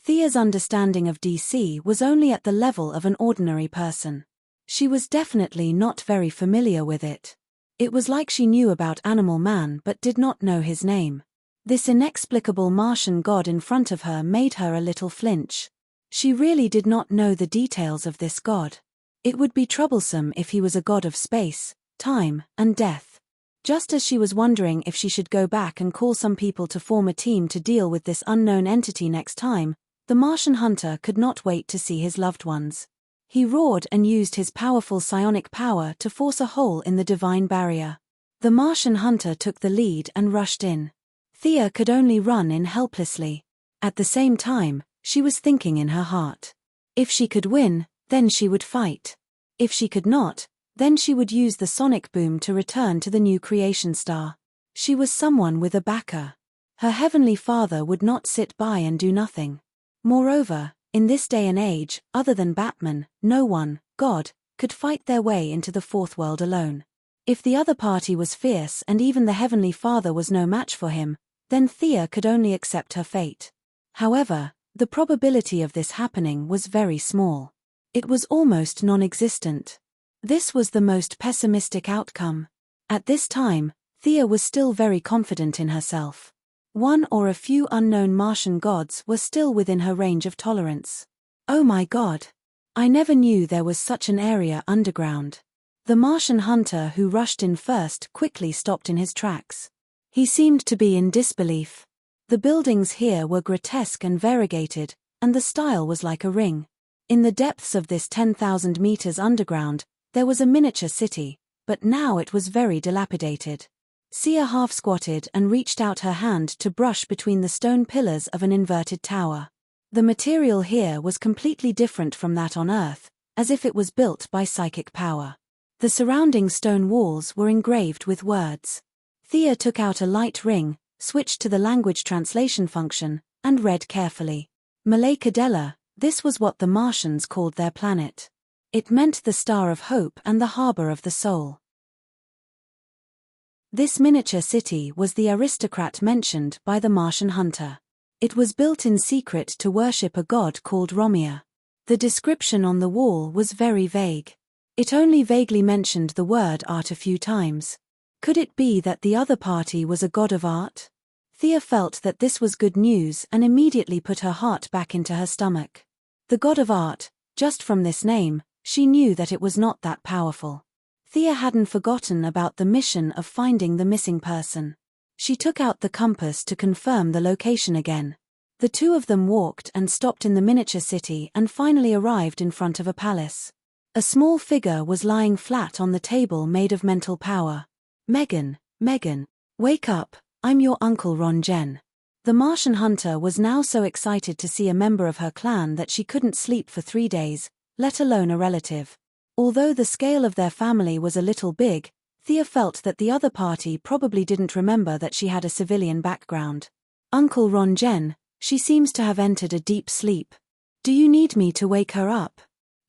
Thea's understanding of DC was only at the level of an ordinary person. She was definitely not very familiar with it. It was like she knew about Animal Man but did not know his name. This inexplicable Martian god in front of her made her a little flinch. She really did not know the details of this god. It would be troublesome if he was a god of space, time, and death. Just as she was wondering if she should go back and call some people to form a team to deal with this unknown entity next time, the Martian hunter could not wait to see his loved ones. He roared and used his powerful psionic power to force a hole in the divine barrier. The Martian hunter took the lead and rushed in. Thea could only run in helplessly. At the same time, she was thinking in her heart. If she could win, then she would fight. If she could not, then she would use the sonic boom to return to the new creation star. She was someone with a backer. Her Heavenly Father would not sit by and do nothing. Moreover, in this day and age, other than Batman, no one, God, could fight their way into the fourth world alone. If the other party was fierce and even the Heavenly Father was no match for him, then Thea could only accept her fate. However, the probability of this happening was very small. It was almost non-existent. This was the most pessimistic outcome. At this time, Thea was still very confident in herself. One or a few unknown Martian gods were still within her range of tolerance. Oh my God! I never knew there was such an area underground. The Martian hunter who rushed in first quickly stopped in his tracks. He seemed to be in disbelief. The buildings here were grotesque and variegated, and the style was like a ring. In the depths of this 10,000 meters underground, there was a miniature city, but now it was very dilapidated. Sia half-squatted and reached out her hand to brush between the stone pillars of an inverted tower. The material here was completely different from that on Earth, as if it was built by psychic power. The surrounding stone walls were engraved with words. Thea took out a light ring, switched to the language translation function, and read carefully. Malay Cadella, this was what the Martians called their planet. It meant the Star of Hope and the Harbor of the Soul. This miniature city was the aristocrat mentioned by the Martian hunter. It was built in secret to worship a god called Romea. The description on the wall was very vague. It only vaguely mentioned the word art a few times. Could it be that the other party was a god of art? Thea felt that this was good news and immediately put her heart back into her stomach. The god of art, just from this name, she knew that it was not that powerful. Thea hadn't forgotten about the mission of finding the missing person. She took out the compass to confirm the location again. The two of them walked and stopped in the miniature city and finally arrived in front of a palace. A small figure was lying flat on the table made of mental power. Megan, wake up, I'm your Uncle Ron Jen. The Martian hunter was now so excited to see a member of her clan that she couldn't sleep for 3 days, let alone a relative. Although the scale of their family was a little big, Thea felt that the other party probably didn't remember that she had a civilian background. Uncle Ron Jen, she seems to have entered a deep sleep. Do you need me to wake her up?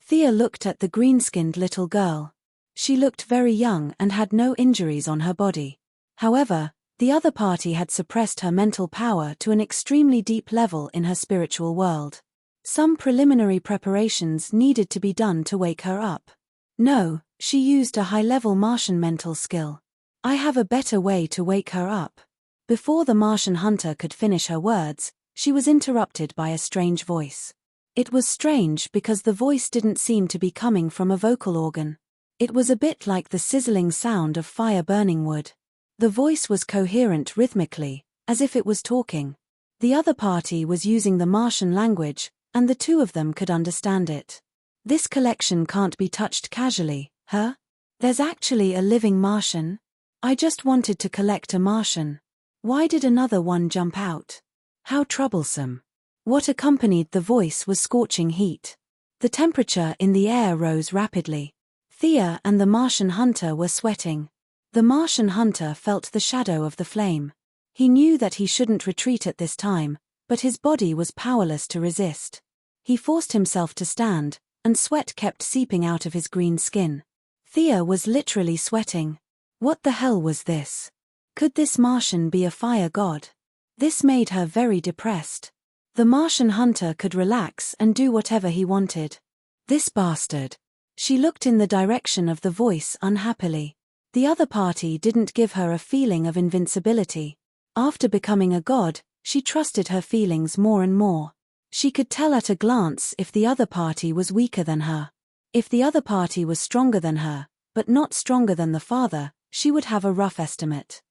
Thea looked at the green-skinned little girl. She looked very young and had no injuries on her body. However, the other party had suppressed her mental power to an extremely deep level in her spiritual world. Some preliminary preparations needed to be done to wake her up. No, she used a high-level Martian mental skill. I have a better way to wake her up. Before the Martian hunter could finish her words, she was interrupted by a strange voice. It was strange because the voice didn't seem to be coming from a vocal organ. It was a bit like the sizzling sound of fire burning wood. The voice was coherent rhythmically, as if it was talking. The other party was using the Martian language, and the two of them could understand it. This collection can't be touched casually, huh? There's actually a living Martian? I just wanted to collect a Martian. Why did another one jump out? How troublesome. What accompanied the voice was scorching heat. The temperature in the air rose rapidly. Thea and the Martian hunter were sweating. The Martian hunter felt the shadow of the flame. He knew that he shouldn't retreat at this time, but his body was powerless to resist. He forced himself to stand, and sweat kept seeping out of his green skin. Thea was literally sweating. What the hell was this? Could this Martian be a fire god? This made her very depressed. The Martian hunter could relax and do whatever he wanted. This bastard. She looked in the direction of the voice unhappily. The other party didn't give her a feeling of invincibility. After becoming a god, she trusted her feelings more and more. She could tell at a glance if the other party was weaker than her. If the other party was stronger than her, but not stronger than the father, she would have a rough estimate.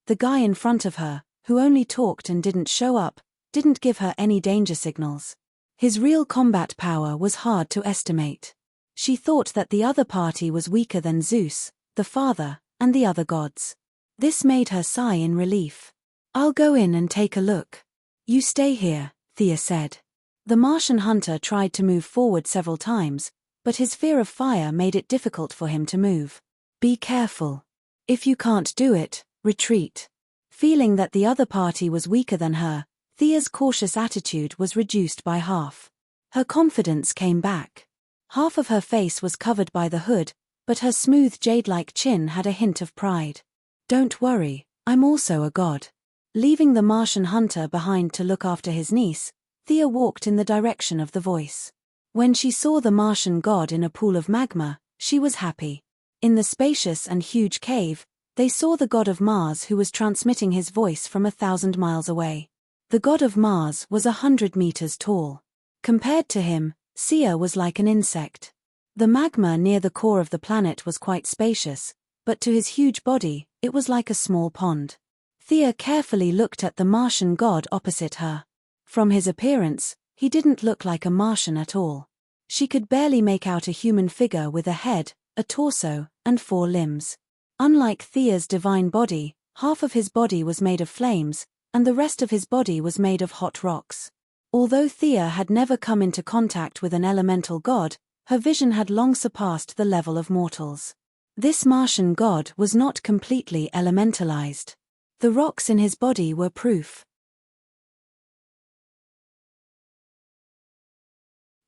The guy in front of her, who only talked and didn't show up, didn't give her any danger signals. His real combat power was hard to estimate. She thought that the other party was weaker than Zeus, the father, and the other gods. This made her sigh in relief. I'll go in and take a look. You stay here, Thea said. The Martian hunter tried to move forward several times, but his fear of fire made it difficult for him to move. Be careful. If you can't do it, retreat. Feeling that the other party was weaker than her, Thea's cautious attitude was reduced by half. Her confidence came back. Half of her face was covered by the hood, but her smooth jade-like chin had a hint of pride. Don't worry, I'm also a god. Leaving the Martian hunter behind to look after his niece, Thea walked in the direction of the voice. When she saw the Martian god in a pool of magma, she was happy. In the spacious and huge cave, they saw the god of Mars who was transmitting his voice from 1,000 miles away. The god of Mars was 100 meters tall. Compared to him, Sia was like an insect. The magma near the core of the planet was quite spacious, but to his huge body, it was like a small pond. Thea carefully looked at the Martian god opposite her. From his appearance, he didn't look like a Martian at all. She could barely make out a human figure with a head, a torso, and 4 limbs. Unlike Thea's divine body, half of his body was made of flames, and the rest of his body was made of hot rocks. Although Thea had never come into contact with an elemental god, her vision had long surpassed the level of mortals. This Martian god was not completely elementalized. The rocks in his body were proof.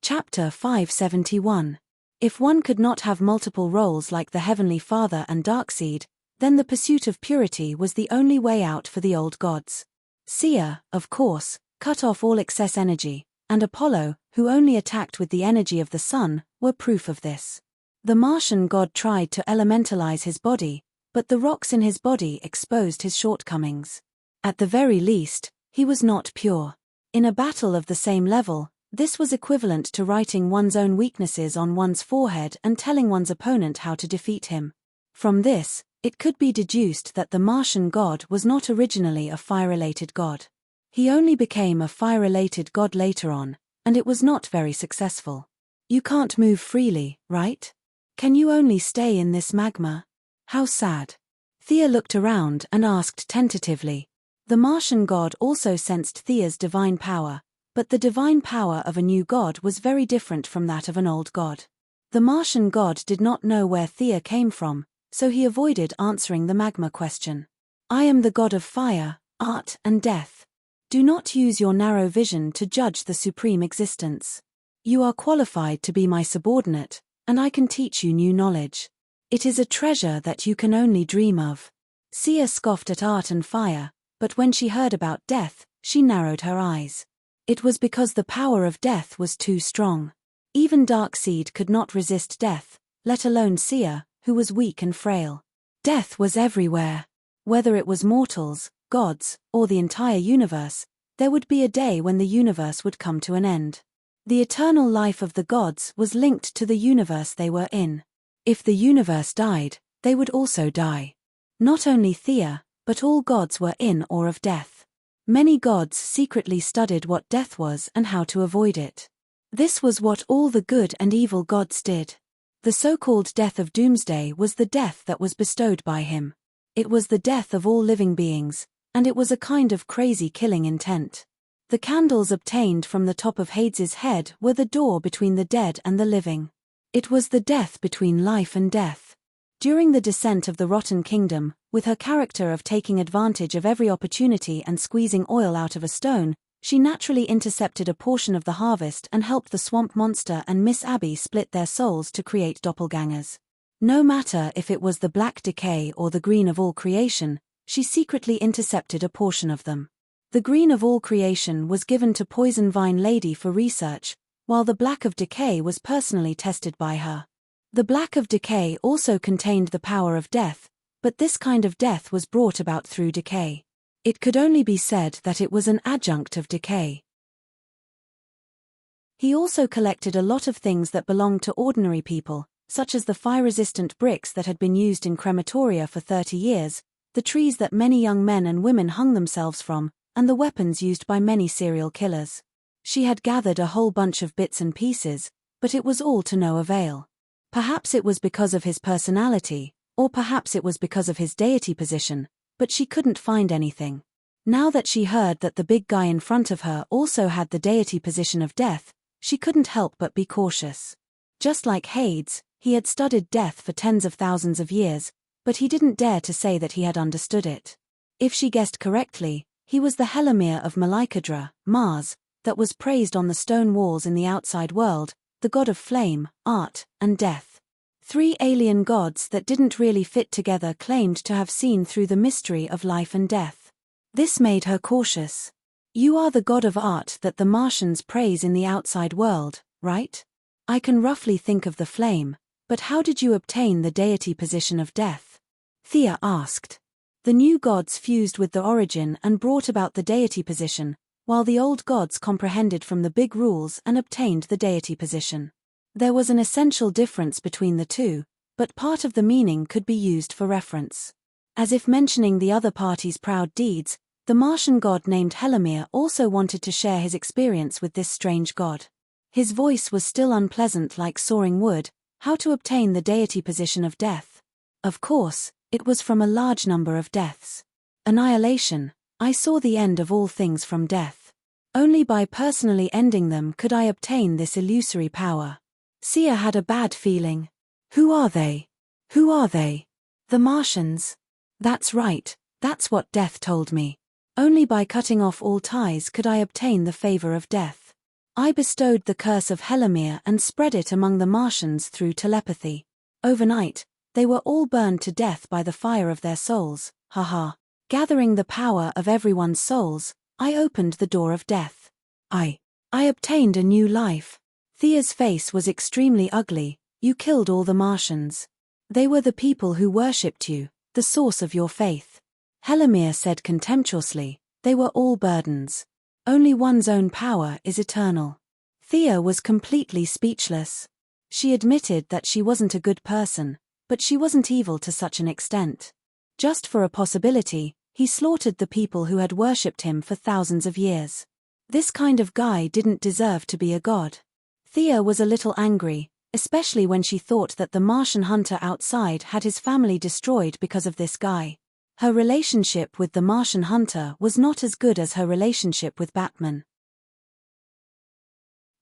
Chapter 571. If one could not have multiple roles like the Heavenly Father and Darkseid, then the pursuit of purity was the only way out for the old gods. Sia, of course, cut off all excess energy, and Apollo, who only attacked with the energy of the sun, were proof of this. The Martian god tried to elementalize his body, but the rocks in his body exposed his shortcomings. At the very least, he was not pure. In a battle of the same level, this was equivalent to writing one's own weaknesses on one's forehead and telling one's opponent how to defeat him. From this, it could be deduced that the Martian god was not originally a fire-related god. He only became a fire-related god later on, and it was not very successful. You can't move freely, right? Can you only stay in this magma? How sad. Thea looked around and asked tentatively. The Martian god also sensed Thea's divine power, but the divine power of a new god was very different from that of an old god. The Martian god did not know where Thea came from, so he avoided answering the magma question. I am the god of fire, art, and death. Do not use your narrow vision to judge the supreme existence. You are qualified to be my subordinate, and I can teach you new knowledge. It is a treasure that you can only dream of. Sia scoffed at art and fire, but when she heard about death, she narrowed her eyes. It was because the power of death was too strong. Even Darkseid could not resist death, let alone Sia, who was weak and frail. Death was everywhere. Whether it was mortals, gods, or the entire universe, there would be a day when the universe would come to an end. The eternal life of the gods was linked to the universe they were in. If the universe died, they would also die. Not only Thea, but all gods were in awe of death. Many gods secretly studied what death was and how to avoid it. This was what all the good and evil gods did. The so-called death of Doomsday was the death that was bestowed by him. It was the death of all living beings, and it was a kind of crazy killing intent. The candles obtained from the top of Hades's head were the door between the dead and the living. It was the death between life and death. During the descent of the Rotten Kingdom, with her character of taking advantage of every opportunity and squeezing oil out of a stone, she naturally intercepted a portion of the harvest and helped the swamp monster and Miss Abby split their souls to create doppelgangers. No matter if it was the black decay or the green of all creation, she secretly intercepted a portion of them. The green of all creation was given to Poison Vine Lady for research, while the black of decay was personally tested by her. The black of decay also contained the power of death, but this kind of death was brought about through decay. It could only be said that it was an adjunct of decay. He also collected a lot of things that belonged to ordinary people, such as the fire-resistant bricks that had been used in crematoria for 30 years, the trees that many young men and women hung themselves from, and the weapons used by many serial killers. She had gathered a whole bunch of bits and pieces, but it was all to no avail. Perhaps it was because of his personality, or perhaps it was because of his deity position, but she couldn't find anything. Now that she heard that the big guy in front of her also had the deity position of death, she couldn't help but be cautious. Just like Hades, he had studied death for tens of thousands of years, but he didn't dare to say that he had understood it. If she guessed correctly, he was the Helamir of Malachadra, Mars, that was praised on the stone walls in the outside world, the god of flame, art, and death. 3 alien gods that didn't really fit together claimed to have seen through the mystery of life and death. This made her cautious. You are the god of art that the Martians praise in the outside world, right? I can roughly think of the flame, but how did you obtain the deity position of death? Thea asked. The new gods fused with the origin and brought about the deity position, while the old gods comprehended from the big rules and obtained the deity position. There was an essential difference between the two, but part of the meaning could be used for reference. As if mentioning the other party's proud deeds, the Martian god named Helamir also wanted to share his experience with this strange god. His voice was still unpleasant like sawing wood. How to obtain the deity position of death? Of course, it was from a large number of deaths. Annihilation. I saw the end of all things from death. Only by personally ending them could I obtain this illusory power. Sia had a bad feeling. Who are they? Who are they? The Martians. That's right, that's what death told me. Only by cutting off all ties could I obtain the favor of death. I bestowed the curse of Helamir and spread it among the Martians through telepathy. Overnight, they were all burned to death by the fire of their souls, haha. Gathering the power of everyone's souls, I opened the door of death. I obtained a new life. Thea's face was extremely ugly. You killed all the Martians. They were the people who worshipped you, the source of your faith. Helamir said contemptuously, they were all burdens. Only one's own power is eternal. Thea was completely speechless. She admitted that she wasn't a good person, but she wasn't evil to such an extent. Just for a possibility, he slaughtered the people who had worshipped him for thousands of years. This kind of guy didn't deserve to be a god. Thea was a little angry, especially when she thought that the Martian hunter outside had his family destroyed because of this guy. Her relationship with the Martian hunter was not as good as her relationship with Batman.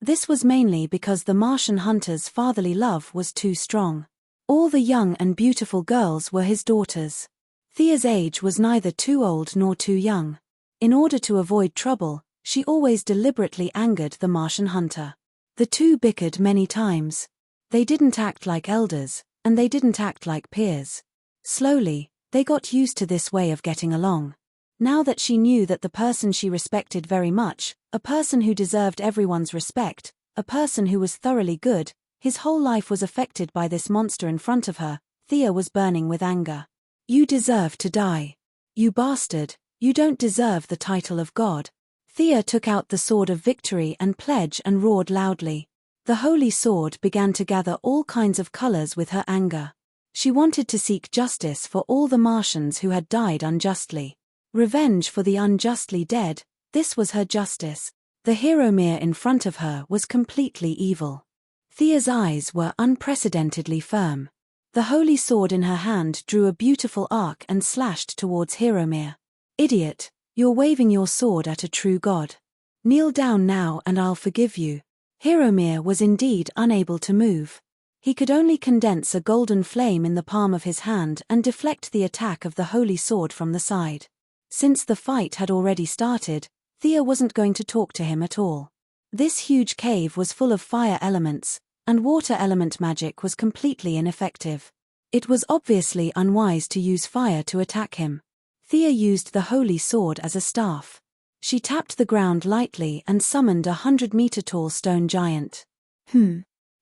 This was mainly because the Martian hunter's fatherly love was too strong. All the young and beautiful girls were his daughters. Thea's age was neither too old nor too young. In order to avoid trouble, she always deliberately angered the Martian hunter. The two bickered many times. They didn't act like elders, and they didn't act like peers. Slowly, they got used to this way of getting along. Now that she knew that the person she respected very much, a person who deserved everyone's respect, a person who was thoroughly good, his whole life was affected by this monster in front of her, Thea was burning with anger. You deserve to die. "You bastard, you don't deserve the title of God." Thea took out the sword of victory and pledge and roared loudly. The holy sword began to gather all kinds of colors with her anger. She wanted to seek justice for all the Martians who had died unjustly. Revenge for the unjustly dead, this was her justice. The hero mirror in front of her was completely evil. Thea's eyes were unprecedentedly firm. The holy sword in her hand drew a beautiful arc and slashed towards Hieromere. "Idiot, you're waving your sword at a true god. Kneel down now and I'll forgive you." Hieromere was indeed unable to move. He could only condense a golden flame in the palm of his hand and deflect the attack of the holy sword from the side. Since the fight had already started, Thea wasn't going to talk to him at all. This huge cave was full of fire elements, and water element magic was completely ineffective. It was obviously unwise to use fire to attack him. Thea used the holy sword as a staff. She tapped the ground lightly and summoned a 100-meter-tall stone giant.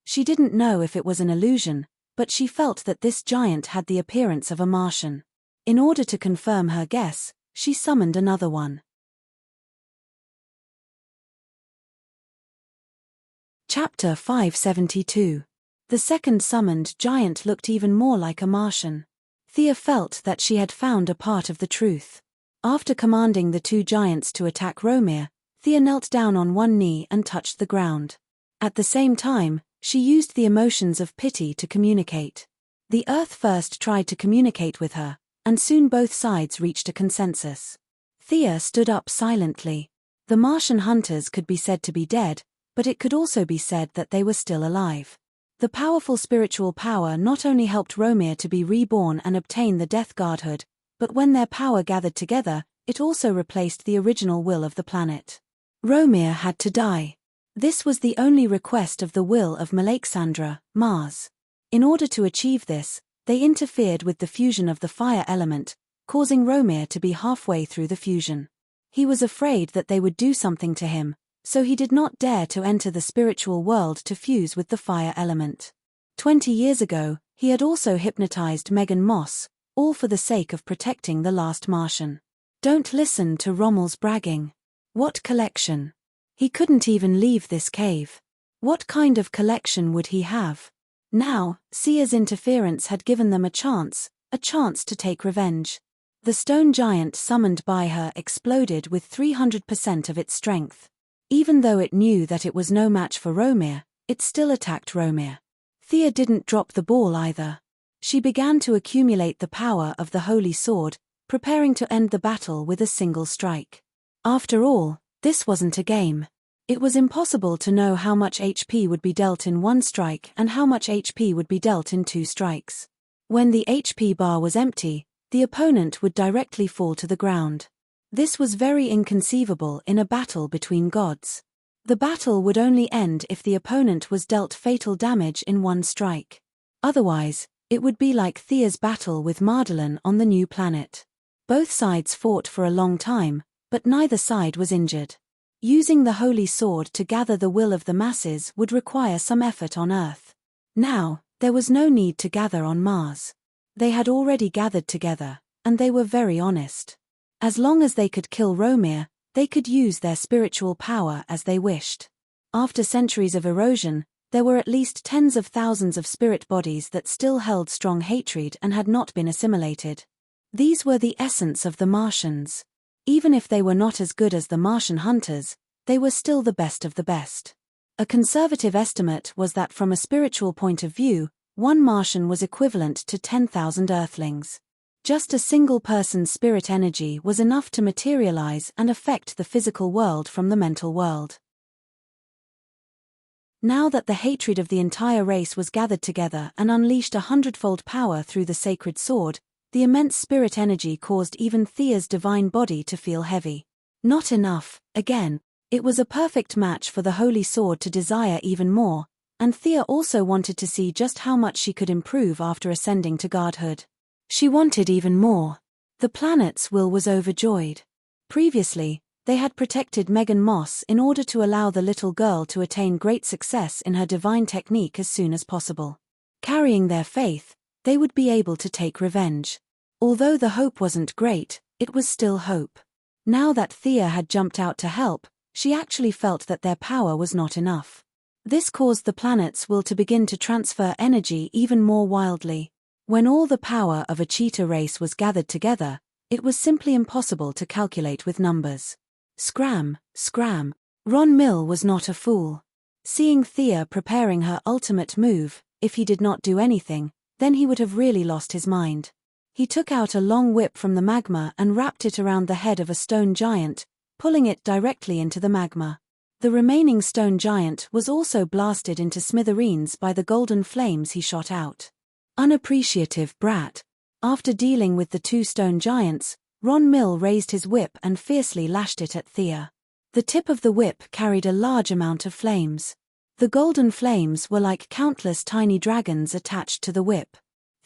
She didn't know if it was an illusion, but she felt that this giant had the appearance of a Martian. In order to confirm her guess, she summoned another one. Chapter 572. The second summoned giant looked even more like a Martian. Thea felt that she had found a part of the truth. After commanding the two giants to attack Romir, Thea knelt down on one knee and touched the ground. At the same time, she used the emotions of pity to communicate. The Earth first tried to communicate with her, and soon both sides reached a consensus. Thea stood up silently. The Martian hunters could be said to be dead, but it could also be said that they were still alive. The powerful spiritual power not only helped Romir to be reborn and obtain the Death Guardhood, but when their power gathered together, it also replaced the original will of the planet. Romir had to die. This was the only request of the will of Malexandra, Mars. In order to achieve this, they interfered with the fusion of the fire element, causing Romir to be halfway through the fusion. He was afraid that they would do something to him, so he did not dare to enter the spiritual world to fuse with the fire element. 20 years ago, he had also hypnotized Megan Moss, all for the sake of protecting the last Martian. Don't listen to Rommel's bragging. What collection? He couldn't even leave this cave. What kind of collection would he have? Now, Sia's interference had given them a chance to take revenge. The stone giant summoned by her exploded with 300% of its strength. Even though it knew that it was no match for Romir, it still attacked Romir. Thea didn't drop the ball either. She began to accumulate the power of the holy sword, preparing to end the battle with a single strike. After all, this wasn't a game. It was impossible to know how much HP would be dealt in one strike and how much HP would be dealt in two strikes. When the HP bar was empty, the opponent would directly fall to the ground. This was very inconceivable in a battle between gods. The battle would only end if the opponent was dealt fatal damage in one strike. Otherwise, it would be like Thea's battle with Mardelin on the new planet. Both sides fought for a long time, but neither side was injured. Using the holy sword to gather the will of the masses would require some effort on Earth. Now, there was no need to gather on Mars. They had already gathered together, and they were very honest. As long as they could kill Romir, they could use their spiritual power as they wished. After centuries of erosion, there were at least tens of thousands of spirit bodies that still held strong hatred and had not been assimilated. These were the essence of the Martians. Even if they were not as good as the Martian hunters, they were still the best of the best. A conservative estimate was that from a spiritual point of view, one Martian was equivalent to 10,000 Earthlings. Just a single person's spirit energy was enough to materialize and affect the physical world from the mental world. Now that the hatred of the entire race was gathered together and unleashed 100-fold power through the sacred sword, the immense spirit energy caused even Thea's divine body to feel heavy. Not enough, again, it was a perfect match for the holy sword to desire even more, and Thea also wanted to see just how much she could improve after ascending to godhood. She wanted even more. The planet's will was overjoyed. Previously, they had protected Megan Moss in order to allow the little girl to attain great success in her divine technique as soon as possible. Carrying their faith, they would be able to take revenge. Although the hope wasn't great, it was still hope. Now that Thea had jumped out to help, she actually felt that their power was not enough. This caused the planet's will to begin to transfer energy even more wildly. When all the power of a cheetah race was gathered together, it was simply impossible to calculate with numbers. Scram, scram. Ron Mill was not a fool. Seeing Thea preparing her ultimate move, if he did not do anything, then he would have really lost his mind. He took out a long whip from the magma and wrapped it around the head of a stone giant, pulling it directly into the magma. The remaining stone giant was also blasted into smithereens by the golden flames he shot out. Unappreciative brat. After dealing with the two stone giants, Ron Mill raised his whip and fiercely lashed it at Thea. The tip of the whip carried a large amount of flames. The golden flames were like countless tiny dragons attached to the whip.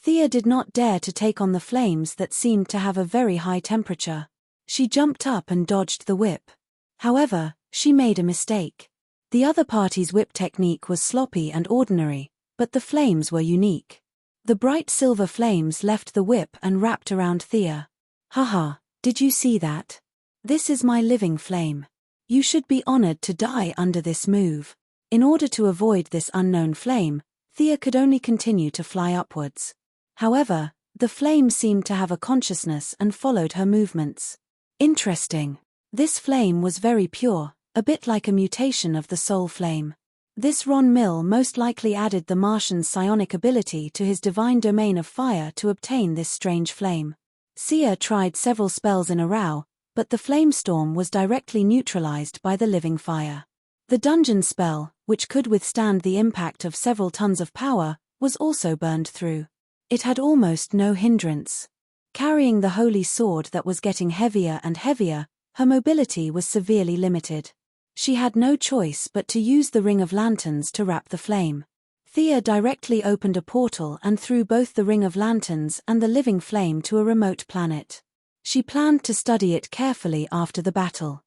Thea did not dare to take on the flames that seemed to have a very high temperature. She jumped up and dodged the whip. However, she made a mistake. The other party's whip technique was sloppy and ordinary, but the flames were unique. The bright silver flames left the whip and wrapped around Thea. Haha, did you see that? This is my living flame. You should be honored to die under this move. In order to avoid this unknown flame, Thea could only continue to fly upwards. However, the flame seemed to have a consciousness and followed her movements. Interesting. This flame was very pure, a bit like a mutation of the soul flame. This Ron Mill most likely added the Martian's psionic ability to his divine domain of fire to obtain this strange flame. Sia tried several spells in a row, but the flame storm was directly neutralized by the living fire. The dungeon spell, which could withstand the impact of several tons of power, was also burned through. It had almost no hindrance. Carrying the holy sword that was getting heavier and heavier, her mobility was severely limited. She had no choice but to use the ring of lanterns to wrap the flame. Thea directly opened a portal and threw both the ring of lanterns and the living flame to a remote planet. She planned to study it carefully after the battle.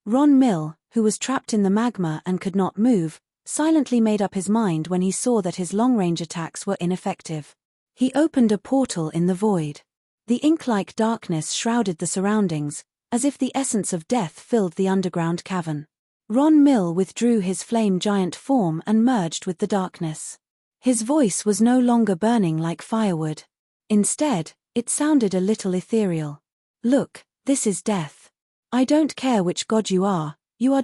Ron Mill, who was trapped in the magma and could not move, silently made up his mind when he saw that his long-range attacks were ineffective. He opened a portal in the void. The ink-like darkness shrouded the surroundings, as if the essence of death filled the underground cavern. Ron Mill withdrew his flame giant form and merged with the darkness. His voice was no longer burning like firewood. Instead, it sounded a little ethereal. Look, this is death. I don't care which god you are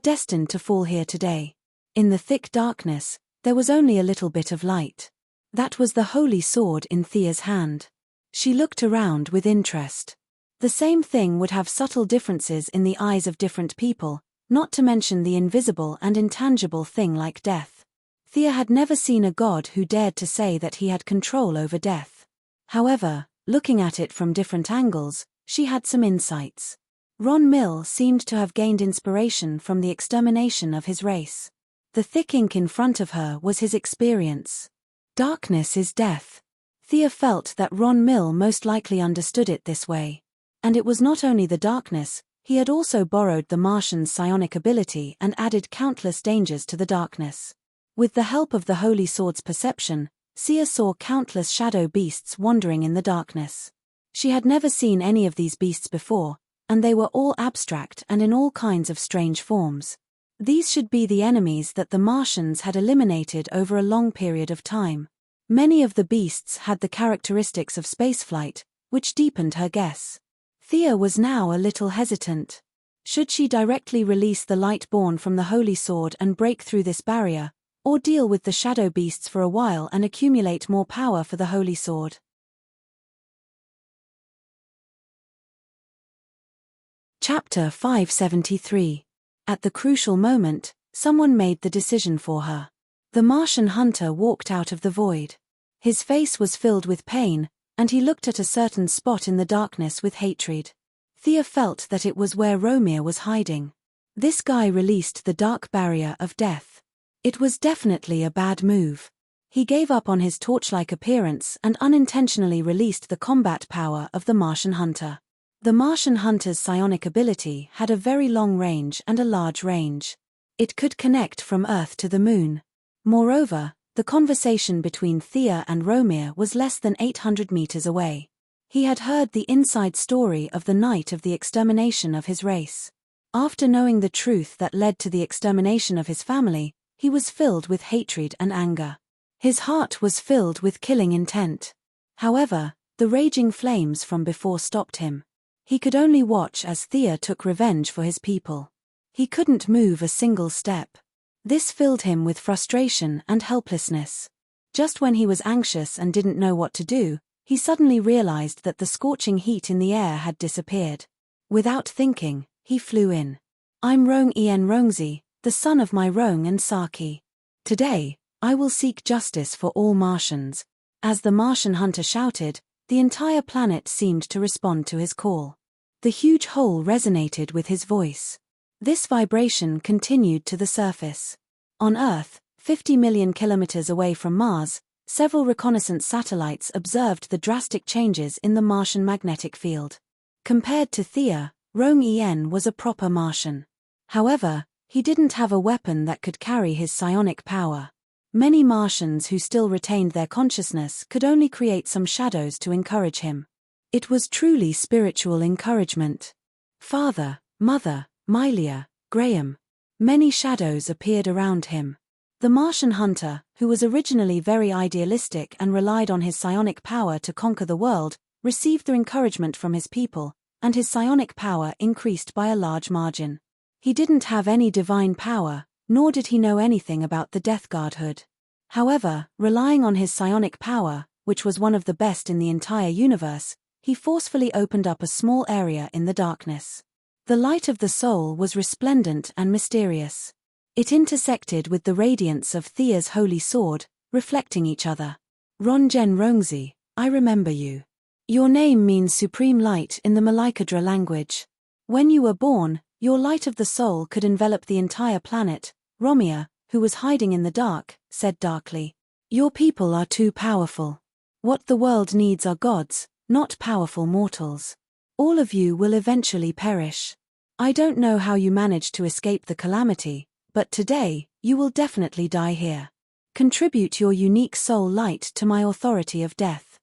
destined to fall here today. In the thick darkness, there was only a little bit of light. That was the holy sword in Thea's hand. She looked around with interest. The same thing would have subtle differences in the eyes of different people, not to mention the invisible and intangible thing like death. Thea had never seen a god who dared to say that he had control over death. However, looking at it from different angles, she had some insights. Ron Mill seemed to have gained inspiration from the extermination of his race. The thick ink in front of her was his experience. Darkness is death. Thea felt that Ron Mill most likely understood it this way. And it was not only the darkness, he had also borrowed the Martian's psionic ability and added countless dangers to the darkness. With the help of the Holy Sword's perception, Sia saw countless shadow beasts wandering in the darkness. She had never seen any of these beasts before, and they were all abstract and in all kinds of strange forms. These should be the enemies that the Martians had eliminated over a long period of time. Many of the beasts had the characteristics of spaceflight, which deepened her guess. Thea was now a little hesitant. Should she directly release the light born from the Holy Sword and break through this barrier, or deal with the shadow beasts for a while and accumulate more power for the Holy Sword? Chapter 573. At the crucial moment, someone made the decision for her. The Martian hunter walked out of the void. His face was filled with pain, and he looked at a certain spot in the darkness with hatred. Thea felt that it was where Romeo was hiding. This guy released the dark barrier of death. It was definitely a bad move. He gave up on his torch-like appearance and unintentionally released the combat power of the Martian hunter. The Martian hunter's psionic ability had a very long range and a large range. It could connect from Earth to the Moon. Moreover, the conversation between Thea and Romeo was less than 800 meters away. He had heard the inside story of the night of the extermination of his race. After knowing the truth that led to the extermination of his family, he was filled with hatred and anger. His heart was filled with killing intent. However, the raging flames from before stopped him. He could only watch as Thea took revenge for his people. He couldn't move a single step. This filled him with frustration and helplessness. Just when he was anxious and didn't know what to do, he suddenly realized that the scorching heat in the air had disappeared. Without thinking, he flew in. I'm Rongzi, the son of my Rong and Saki. Today, I will seek justice for all Martians. As the Martian hunter shouted, the entire planet seemed to respond to his call. The huge hole resonated with his voice. This vibration continued to the surface. On Earth, 50 million kilometers away from Mars, several reconnaissance satellites observed the drastic changes in the Martian magnetic field. Compared to Thea, Rong was a proper Martian. However, he didn't have a weapon that could carry his psionic power. Many Martians who still retained their consciousness could only create some shadows to encourage him. It was truly spiritual encouragement. Father, Mother, Milia, Graham. Many shadows appeared around him. The Martian hunter, who was originally very idealistic and relied on his psionic power to conquer the world, received the encouragement from his people, and his psionic power increased by a large margin. He didn't have any divine power, nor did he know anything about the Death Guardhood. However, relying on his psionic power, which was one of the best in the entire universe, he forcefully opened up a small area in the darkness. The light of the soul was resplendent and mysterious. It intersected with the radiance of Thea's holy sword, reflecting each other. Ronjen Rongzi, I remember you. Your name means supreme light in the Malaikadra language. When you were born, your light of the soul could envelop the entire planet. Romia, who was hiding in the dark, said darkly. Your people are too powerful. What the world needs are gods, not powerful mortals. All of you will eventually perish. I don't know how you managed to escape the calamity, but today, you will definitely die here. Contribute your unique soul light to my authority of death.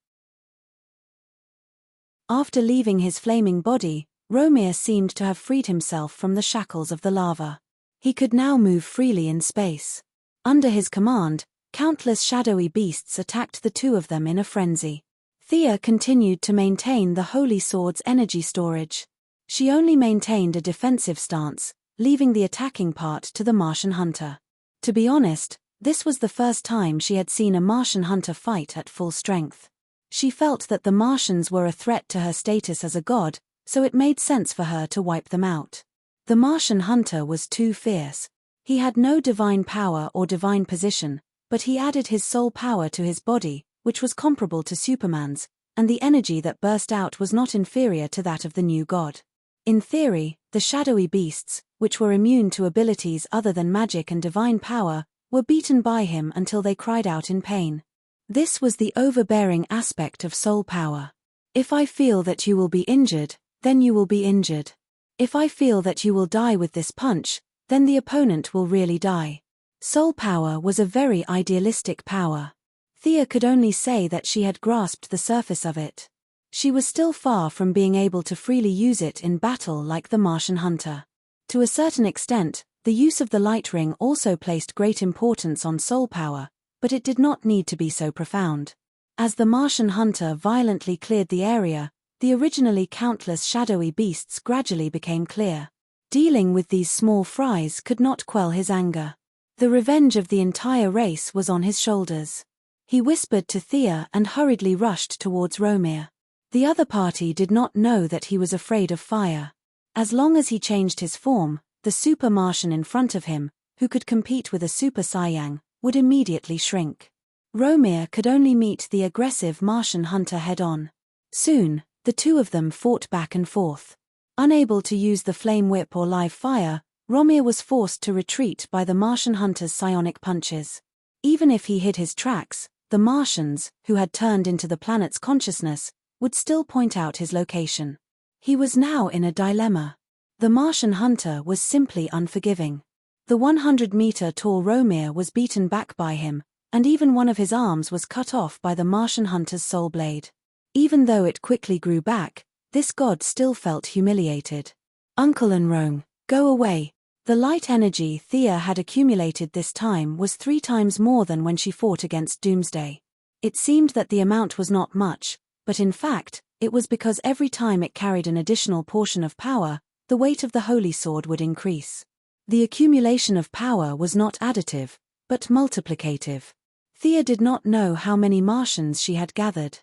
After leaving his flaming body, Romir seemed to have freed himself from the shackles of the lava. He could now move freely in space. Under his command, countless shadowy beasts attacked the two of them in a frenzy. Thea continued to maintain the Holy Sword's energy storage. She only maintained a defensive stance, leaving the attacking part to the Martian hunter. To be honest, this was the first time she had seen a Martian hunter fight at full strength. She felt that the Martians were a threat to her status as a god, so it made sense for her to wipe them out. The Martian hunter was too fierce. He had no divine power or divine position, but he added his soul power to his body, which was comparable to Superman's, and the energy that burst out was not inferior to that of the new god. In theory, the shadowy beasts, which were immune to abilities other than magic and divine power, were beaten by him until they cried out in pain. This was the overbearing aspect of soul power. If I feel that you will be injured, then you will be injured. If I feel that you will die with this punch, then the opponent will really die. Soul power was a very idealistic power. Thea could only say that she had grasped the surface of it. She was still far from being able to freely use it in battle like the Martian hunter. To a certain extent, the use of the light ring also placed great importance on soul power, but it did not need to be so profound. As the Martian hunter violently cleared the area, the originally countless shadowy beasts gradually became clear. Dealing with these small fries could not quell his anger. The revenge of the entire race was on his shoulders. He whispered to Thea and hurriedly rushed towards Romir. The other party did not know that he was afraid of fire. As long as he changed his form, the super Martian in front of him, who could compete with a super Saiyang, would immediately shrink. Romir could only meet the aggressive Martian hunter head-on. Soon, the two of them fought back and forth. Unable to use the flame whip or live fire, Romir was forced to retreat by the Martian hunter's psionic punches. Even if he hid his tracks, the Martians, who had turned into the planet's consciousness, would still point out his location. He was now in a dilemma. The Martian hunter was simply unforgiving. The 100-meter-tall Romir was beaten back by him, and even one of his arms was cut off by the Martian hunter's soul blade. Even though it quickly grew back, this god still felt humiliated. Uncle Enrong, go away. The light energy Thea had accumulated this time was 3 times more than when she fought against Doomsday. It seemed that the amount was not much, but in fact, it was because every time it carried an additional portion of power, the weight of the holy sword would increase. The accumulation of power was not additive, but multiplicative. Thea did not know how many Martians she had gathered.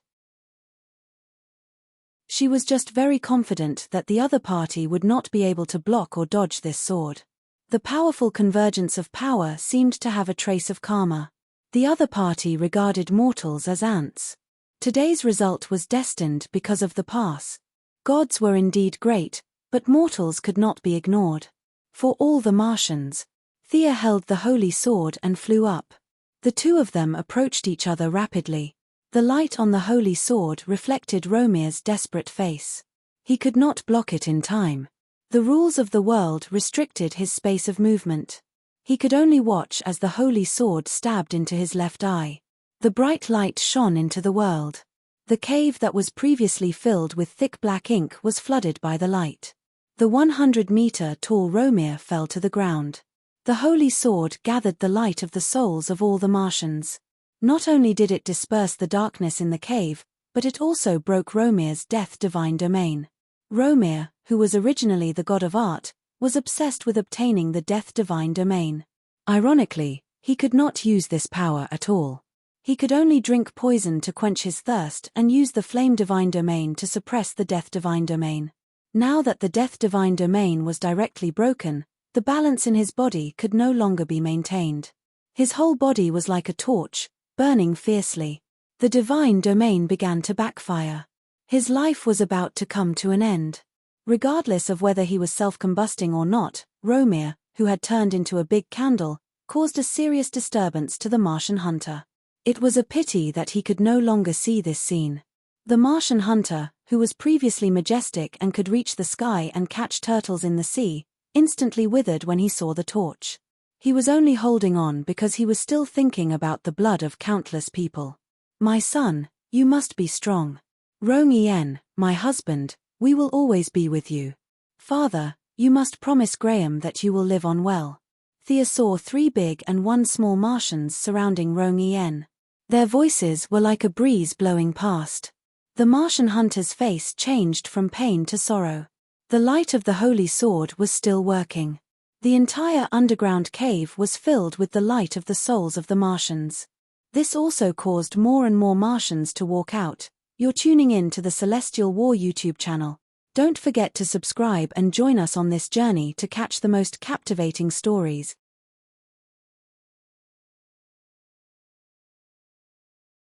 She was just very confident that the other party would not be able to block or dodge this sword. The powerful convergence of power seemed to have a trace of karma. The other party regarded mortals as ants. Today's result was destined because of the pass. Gods were indeed great, but mortals could not be ignored. For all the Martians, Thea held the holy sword and flew up. The two of them approached each other rapidly. The light on the holy sword reflected Romir's desperate face. He could not block it in time. The rules of the world restricted his space of movement. He could only watch as the holy sword stabbed into his left eye. The bright light shone into the world. The cave that was previously filled with thick black ink was flooded by the light. The 100-meter-tall Romir fell to the ground. The holy sword gathered the light of the souls of all the Martians. Not only did it disperse the darkness in the cave, but it also broke Romir's death divine domain. Romir, who was originally the god of art, was obsessed with obtaining the death divine domain. Ironically, he could not use this power at all. He could only drink poison to quench his thirst and use the flame divine domain to suppress the death divine domain. Now that the death divine domain was directly broken, the balance in his body could no longer be maintained. His whole body was like a torch, burning fiercely. The divine domain began to backfire. His life was about to come to an end. Regardless of whether he was self-combusting or not, Romir, who had turned into a big candle, caused a serious disturbance to the Martian hunter. It was a pity that he could no longer see this scene. The Martian hunter, who was previously majestic and could reach the sky and catch turtles in the sea, instantly withered when he saw the torch. He was only holding on because he was still thinking about the blood of countless people. My son, you must be strong. Rong-Ien, my husband, we will always be with you. Father, you must promise Graham that you will live on well. Thea saw 3 big and 1 small Martians surrounding Rong-Ien. Their voices were like a breeze blowing past. The Martian hunter's face changed from pain to sorrow. The light of the holy sword was still working. The entire underground cave was filled with the light of the souls of the Martians. This also caused more and more Martians to walk out. You're tuning in to the Celestial War YouTube channel. Don't forget to subscribe and join us on this journey to catch the most captivating stories.